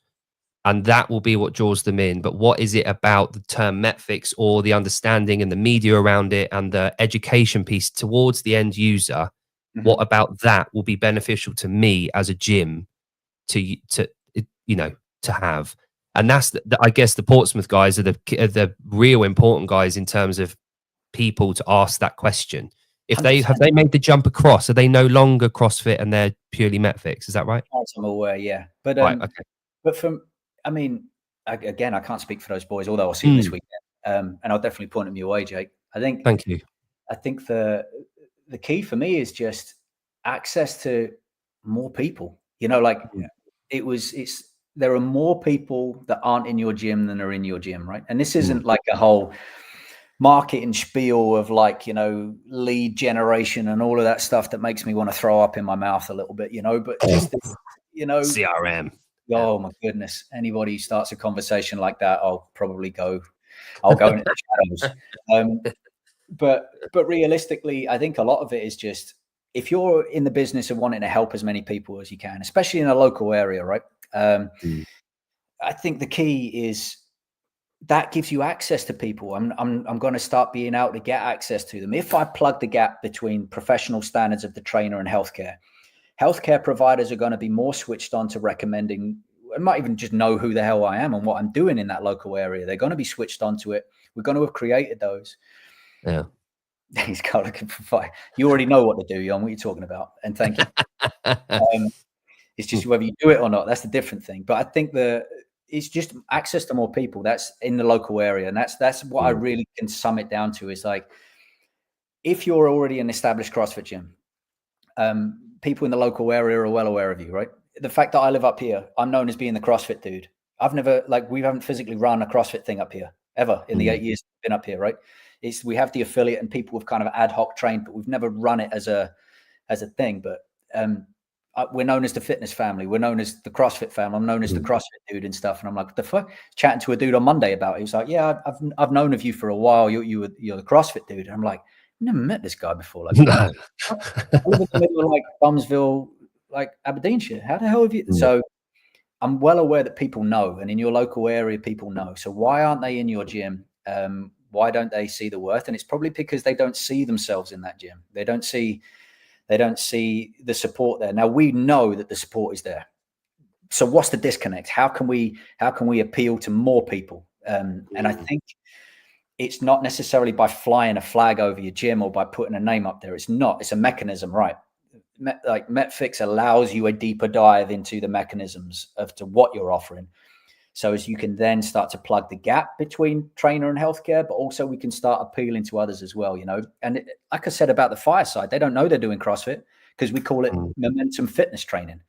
and that will be what draws them in. But what is it about the term Metfix, or the understanding and the media around it and the education piece towards the end user? What about that will be beneficial to me as a gym to to have. And that's I guess the Portsmouth guys are the real important guys in terms of people to ask that question. If they 100%. have they made the jump across, are they no longer CrossFit and they're purely Metfix? Is that right? As I'm aware, yeah. But Right. Okay. but I mean, again, I can't speak for those boys, although I'll see them this weekend. And I'll definitely point them your way, Jake. Thank you. I think the key for me is just access to more people. There are more people that aren't in your gym than are in your gym, right? And this isn't like a whole marketing spiel of lead generation and all of that stuff that makes me want to throw up in my mouth a little bit, but just this, CRM. Oh my goodness. Anybody who starts a conversation like that, I'll go into the shadows. But realistically, I think a lot of it is just, if you're in the business of wanting to help as many people as you can, especially in a local area, right? I think the key is that gives you access to people. I'm going to start being able to get access to them. If I plug the gap between professional standards of the trainer and healthcare providers are going to be more switched on to recommending. I might even just know who the hell I am and what I'm doing in that local area. They're going to be switched onto it. We're going to have created those. Yeah. He's kind of provide. You already know what to do, Jon. What are you talking about? And thank you. It's just whether you do it or not. That's the different thing. But I think it's just access to more people that's in the local area. And that's what I really can sum it down to, is like, if you're already an established CrossFit gym, people in the local area are well aware of you, right? The fact that I live up here, I'm known as being the CrossFit dude. We haven't physically run a CrossFit thing up here ever in the 8 years I've been up here, right? We have the affiliate and people have kind of ad hoc trained, but we've never run it as a thing. But we're known as the fitness family. We're known as the CrossFit family. I'm known as the CrossFit dude and stuff. And I'm like, what the fuck? Chatting to a dude on Monday about it. He was like, yeah, I've known of you for a while. You're the CrossFit dude. And I'm like, I've never met this guy before. Like, I live in the middle of like Bumsville, like Aberdeenshire. How the hell have you? So I'm well aware that people know, and in your local area, people know. So why aren't they in your gym? Why don't they see the worth? And it's probably because they don't see themselves in that gym. They don't see the support there. Now we know that the support is there. So what's the disconnect? How can we appeal to more people? And I think it's not necessarily by flying a flag over your gym or by putting a name up there. It's not. It's a mechanism, right? Like Metfix allows you a deeper dive into the mechanisms to what you're offering. So as you can then start to plug the gap between trainer and healthcare, but also we can start appealing to others as well, And like I said about the fireside, they don't know they're doing CrossFit because we call it momentum fitness training.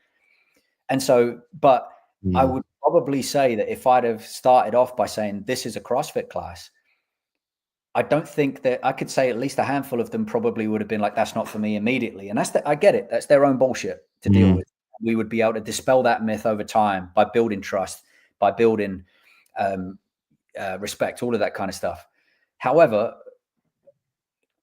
And so, but I would probably say that if I'd have started off by saying this is a CrossFit class, I don't think that I could say at least a handful of them probably would have been like, that's not for me immediately. And I get it. That's their own bullshit to deal with. We would be able to dispel that myth over time by building trust, by building respect, all of that kind of stuff. However,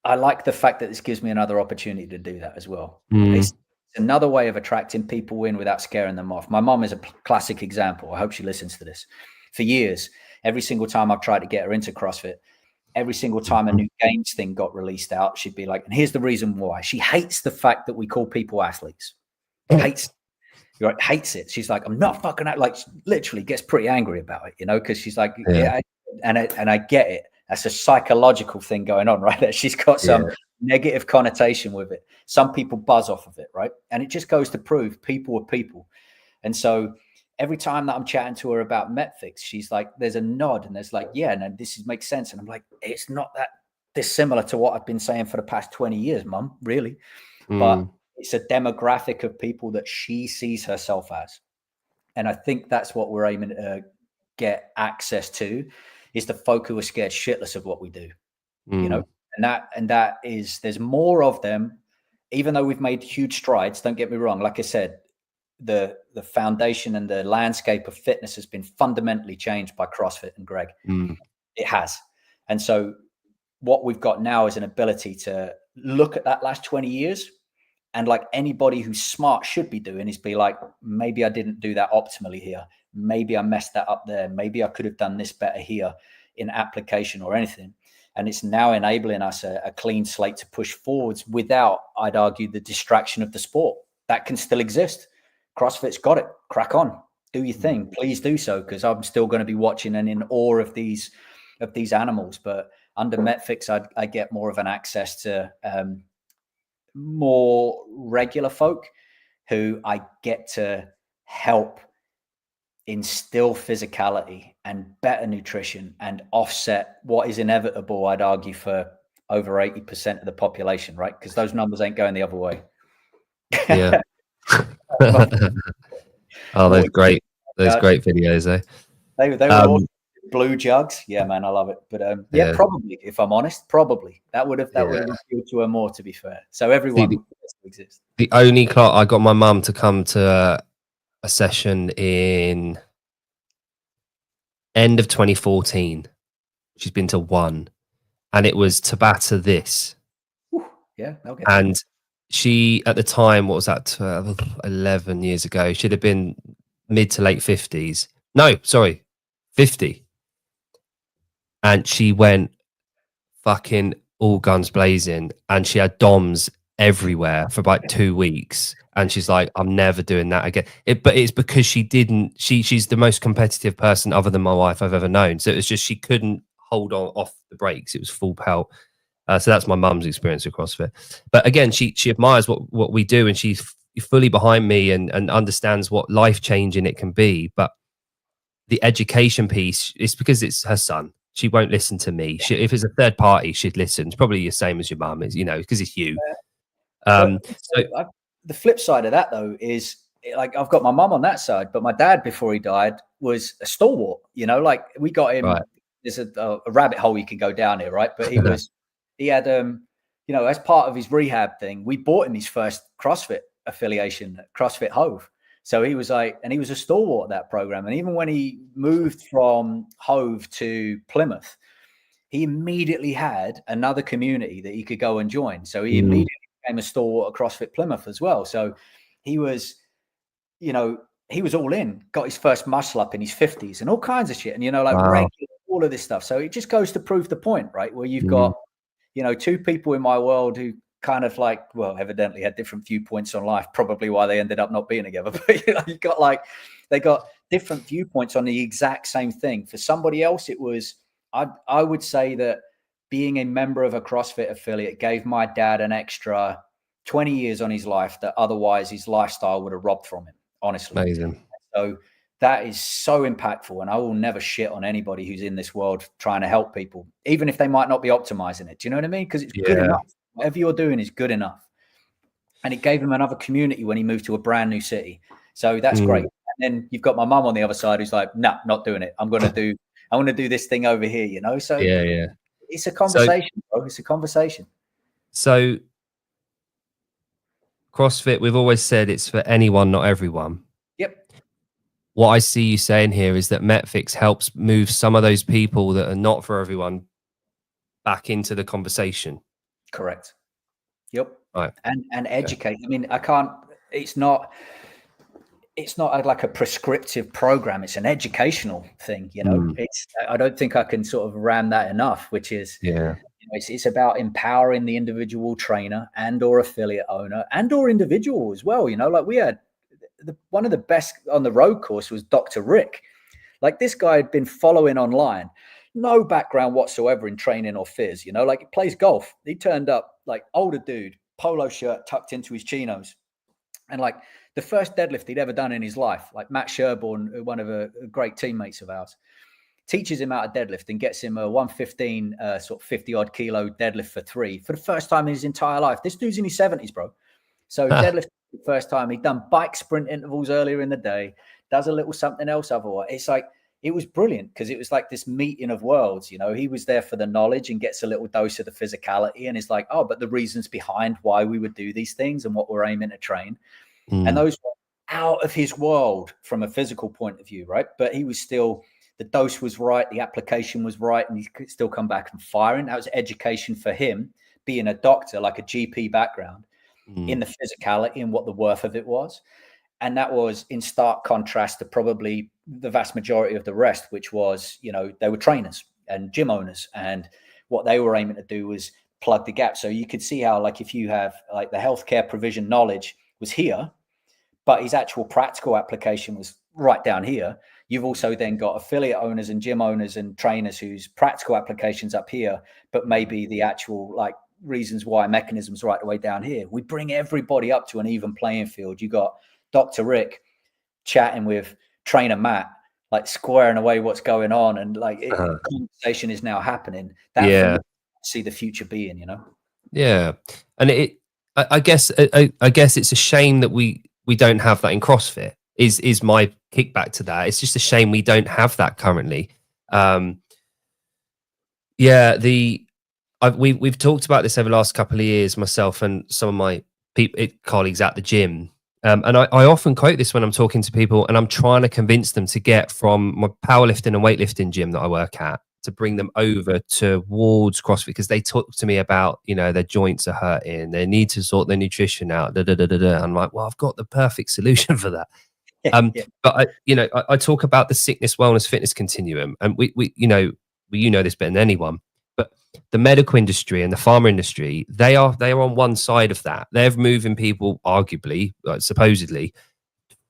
I like the fact that this gives me another opportunity to do that as well. It's another way of attracting people in without scaring them off. My mom is a classic example. I hope she listens to this. For years, every single time I've tried to get her into CrossFit, every single time a new games thing got released out, she'd be like, and here's the reason why. She hates the fact that we call people athletes. Hates it. She's like, I'm not fucking out. Like, literally gets pretty angry about it, because she's like, and I get it. That's a psychological thing going on right there. She's got some negative connotation with it. Some people buzz off of it, right? And it just goes to prove people are people. And so every time that I'm chatting to her about Metfix, she's like, there's a nod and there's like, yeah, no, this makes sense. And I'm like, it's not that dissimilar to what I've been saying for the past 20 years, Mum, really. But it's a demographic of people that she sees herself as. And I think that's what we're aiming to get access to, is the folk who are scared shitless of what we do, and that is, there's more of them, even though we've made huge strides. Don't get me wrong. Like I said, the foundation and the landscape of fitness has been fundamentally changed by CrossFit and Greg. It has. And so what we've got now is an ability to look at that last 20 years. And like anybody who's smart should be doing, is be like, maybe I didn't do that optimally here. Maybe I messed that up there. Maybe I could have done this better here in application or anything. And it's now enabling us a clean slate to push forwards without, I'd argue, the distraction of the sport. That can still exist, CrossFit's got it. Crack on, do your thing. Please do so, because I'm still going to be watching and in awe of these animals. But under Metfix, I get more of an access to more regular folk who I get to help instill physicality and better nutrition and offset what is inevitable, I'd argue, for over 80% of the population, right? Because those numbers ain't going the other way. Yeah. Oh, those great videos, eh? They were awesome. Blue jugs. Yeah, man, I love it. But yeah, probably, if I'm honest, probably that would have appealed to her more, to be fair. So everyone exists. The only class, I got my mum to come to a session in end of 2014. She's been to one, and it was Tabata this. Yeah, okay. And she, at the time, what was that, 11 years ago, she'd have been mid to late 50s. No, sorry, 50. And she went fucking all guns blazing, and she had DOMs everywhere for about 2 weeks. And she's like, I'm never doing that again. But it's because she didn't, she's the most competitive person other than my wife I've ever known. So it was just, she couldn't hold on off the brakes. It was full pelt. So that's my mum's experience of CrossFit. But again, she admires what we do, and she's fully behind me and understands what life-changing it can be. But the education piece, it's because it's her son. She won't listen to me. If it's a third party, she'd listen. It's probably the same as your mum is, because it's you. So the flip side of that, though, is like I've got my mum on that side, but my dad, before he died, was a stalwart. Like we got him. Right. There's a rabbit hole you can go down here, right? But he had as part of his rehab thing, we bought him his first CrossFit affiliation, CrossFit Hove. So he was like, and he was a stalwart of that program. And even when he moved from Hove to Plymouth, he immediately had another community that he could go and join. So he immediately became a stalwart at CrossFit Plymouth as well. So he was, he was all in, got his first muscle up in his 50s and all kinds of shit. And, regular, all of this stuff. So it just goes to prove the point, right? Where you've got, two people in my world who kind of evidently had different viewpoints on life, probably why they ended up not being together. But you got they got different viewpoints on the exact same thing. For somebody else, it was, I would say that being a member of a CrossFit affiliate gave my dad an extra 20 years on his life that otherwise his lifestyle would have robbed from him, honestly. Amazing. So that is so impactful. And I will never shit on anybody who's in this world trying to help people, even if they might not be optimizing it. Do you know what I mean? Because it's good enough. Whatever you're doing is good enough. And it gave him another community when he moved to a brand new city. So that's great. And then you've got my mum on the other side who's like, no, not doing it. I want to do this thing over here, So it's a conversation, bro. It's a conversation. So CrossFit, we've always said it's for anyone, not everyone. Yep. What I see you saying here is that Metfix helps move some of those people that are not for everyone back into the conversation. Correct. Yep. Right. And educate. I mean, it's not like a prescriptive program. It's an educational thing, I don't think I can sort of ram that enough, which is, it's about empowering the individual trainer and or affiliate owner and or individual as well. Like we had one of the best on the road course was Dr. Rick. Like this guy had been following online, no background whatsoever in training or phys, like he plays golf. He turned up like older dude, polo shirt tucked into his chinos. And like the first deadlift he'd ever done in his life, like Matt Sherborne, one of a great teammates of ours, teaches him how to deadlift and gets him a 115, sort of 50 odd kilo deadlift for 3 for the first time in his entire life. This dude's in his 70s, bro. So deadlift for the first time. He'd done bike sprint intervals earlier in the day, does a little something else otherwise. It's like, it was brilliant because it was like this meeting of worlds. He was there for the knowledge and gets a little dose of the physicality and is like, oh, but the reasons behind why we would do these things and what we're aiming to train. And those were out of his world from a physical point of view, right? But he was still, the dose was right, the application was right, and he could still come back and firing. That was education for him, being a doctor, like a GP background, in the physicality and what the worth of it was. And that was in stark contrast to probably the vast majority of the rest, which was, they were trainers and gym owners. And what they were aiming to do was plug the gap. So you could see how, like, if you have like the healthcare provision knowledge was here, but his actual practical application was right down here. You've also then got affiliate owners and gym owners and trainers whose practical applications up here, but maybe the actual like reasons why mechanisms right the way down here. We bring everybody up to an even playing field. You got Dr. Rick chatting with trainer Matt, like squaring away what's going on, and like conversation is now happening. That for me, see the future being, you know. Yeah, and I guess it's a shame that we don't have that in CrossFit. Is my kickback to that? It's just a shame we don't have that currently. Yeah, we've talked about this over the last couple of years, myself and some of my colleagues at the gym. And I often quote this when I'm talking to people, and I'm trying to convince them to get from my powerlifting and weightlifting gym that I work at to bring them over towards CrossFit, because they talk to me about, you know, their joints are hurting, they need to sort their nutrition out. I'm like, well, I've got the perfect solution for that. But I talk about the sickness, wellness, fitness continuum, and we you know this better than anyone. But the medical industry and the pharma industry, they are on one side of that. They're moving people, arguably, supposedly,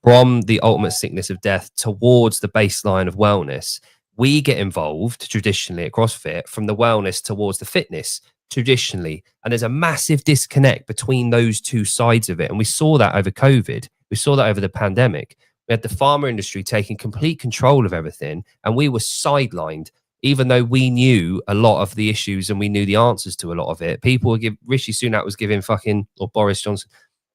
from the ultimate sickness of death towards the baseline of wellness. We get involved traditionally at CrossFit from the wellness towards the fitness traditionally. And there's a massive disconnect between those two sides of it. And we saw that over COVID. We saw that over the pandemic. We had the pharma industry taking complete control of everything, and we were sidelined. Even though we knew a lot of the issues and we knew the answers to a lot of it, people would give. Rishi Sunak was giving or Boris Johnson,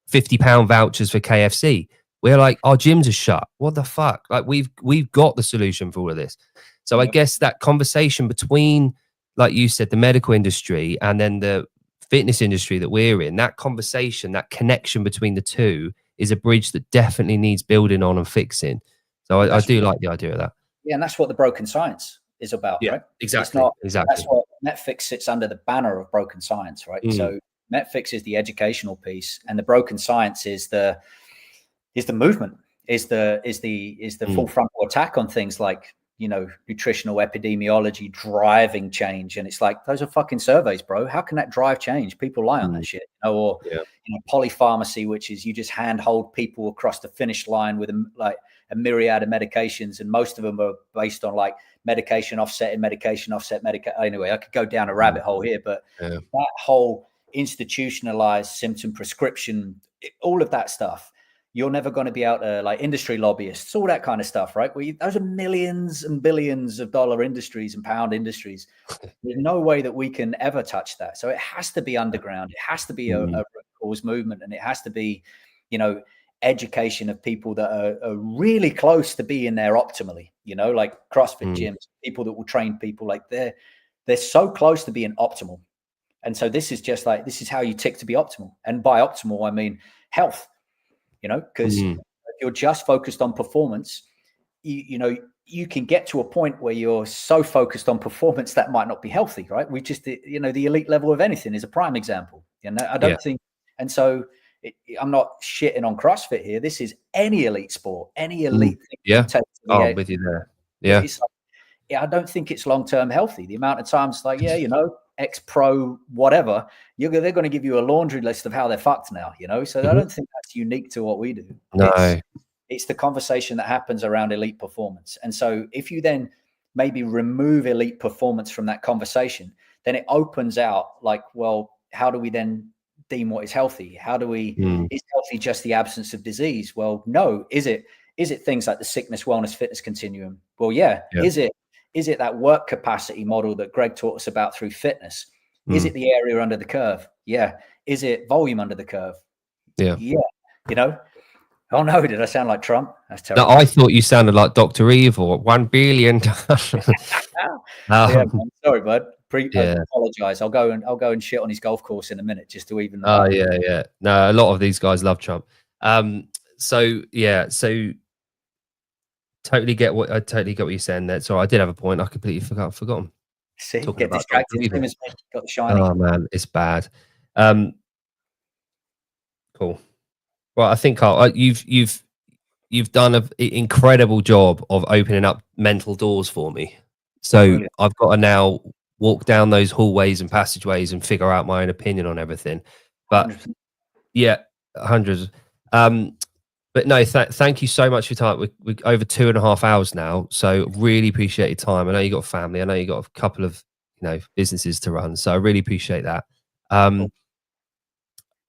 £50 vouchers for KFC. We're like, our gyms are shut. What the fuck? Like we've got the solution for all of this. So I guess that conversation between, like you said, the medical industry and then the fitness industry that we're in, that conversation, that connection between the two is a bridge that definitely needs building on and fixing. So I do like the idea of that. Yeah, and that's what the broken science is about, right? Exactly. Exactly. That's what Netflix sits under the banner of broken science, right? So Netflix is the educational piece, and the broken science is the movement, is the full frontal attack on things like, you know, nutritional epidemiology driving change. And it's like, those are fucking surveys, bro. How can that drive change? People lie on that shit, you know, or you know, polypharmacy, which is you just handhold people across the finish line with a myriad of medications, and most of them are based on like medication offset. Anyway, I could go down a rabbit hole here, but that whole institutionalized symptom prescription, all of that stuff, you're never going to be able to, like, industry lobbyists, all that kind of stuff, right? Those are millions and billions of dollar industries and pound industries. There's no way that we can ever touch that. So it has to be underground. It has to be a cause movement, and it has to be, you know, education of people that are really close to being there optimally, you know, like CrossFit gyms, people that will train people, like they're so close to being optimal. And so this is just like, this is how you tick to be optimal. And by optimal, I mean health, you know, because if you're just focused on performance, you know, you can get to a point where you're so focused on performance that might not be healthy, right? We just, you know, the elite level of anything is a prime example. You know, I don't think, and so I'm not shitting on CrossFit here. This is any elite sport, any elite thing. I'm with you there. Yeah. I don't think it's long-term healthy. The amount of times, like, you know, ex-pro, whatever, they're going to give you a laundry list of how they're fucked now, you know? So I don't think that's unique to what we do. No. It's the conversation that happens around elite performance. And so if you then maybe remove elite performance from that conversation, then it opens out like, well, how do we then deem what is healthy? How do we, is healthy just the absence of disease? Well, no. Is it things like the sickness, wellness, fitness continuum? Well, yeah. Is it that work capacity model that Greg taught us about through fitness? Is it the area under the curve? Yeah. Is it volume under the curve? Yeah. You know? Oh no, did I sound like Trump? That's terrible. No, I thought you sounded like Dr. Evil. 1 billion. Sorry, bud. I apologize. I'll go and shit on his golf course in a minute just to even. No, a lot of these guys love Trump. So totally get what you're saying there. So I did have a point. I completely forgotten. See, get distracted. Got the shiny. Oh man, it's bad. Cool. Well, I think, Karl, you've done an incredible job of opening up mental doors for me. So I've got to now walk down those hallways and passageways and figure out my own opinion on everything. But 100%. Yeah, hundreds. But no, thank you so much for your time. We're over 2.5 hours now, so really appreciate your time. I know you got family. I know you got a couple of businesses to run, so I really appreciate that. Cool.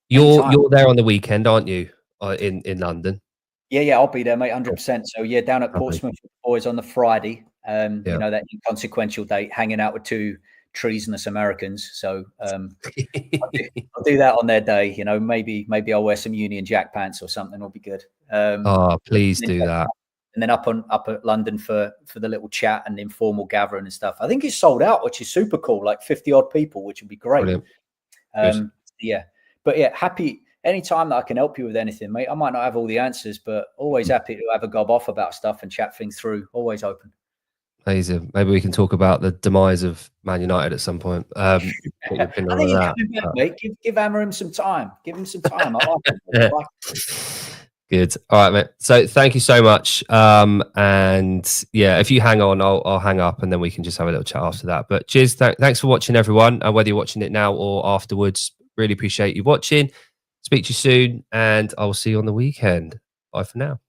You're there on the weekend, aren't you? In London. Yeah, I'll be there, mate, 100%. So yeah, down at Lovely. Portsmouth with the boys on the Friday. You Yeah. know, that inconsequential date, hanging out with two treasonous Americans. So I'll do that on their day. You know, maybe I'll wear some Union Jack pants or something. It'll be good. Oh, please do that. And then up at London for the little chat and informal gathering and stuff. I think it's sold out, which is super cool. Like 50 odd people, which would be great. Yeah, but yeah, happy anytime that I can help you with anything, mate. I might not have all the answers, but always happy to have a gob off about stuff and chat things through. Always open. Amazing. Maybe we can talk about the demise of Man United at some point. I think he's coming back, mate. Give Amorim some time. Give him some time. I like it. Good. All right, mate. So thank you so much. And yeah, if you hang on, I'll hang up and then we can just have a little chat after that. But cheers. Thanks for watching, everyone. Whether you're watching it now or afterwards, really appreciate you watching. Speak to you soon, and I will see you on the weekend. Bye for now.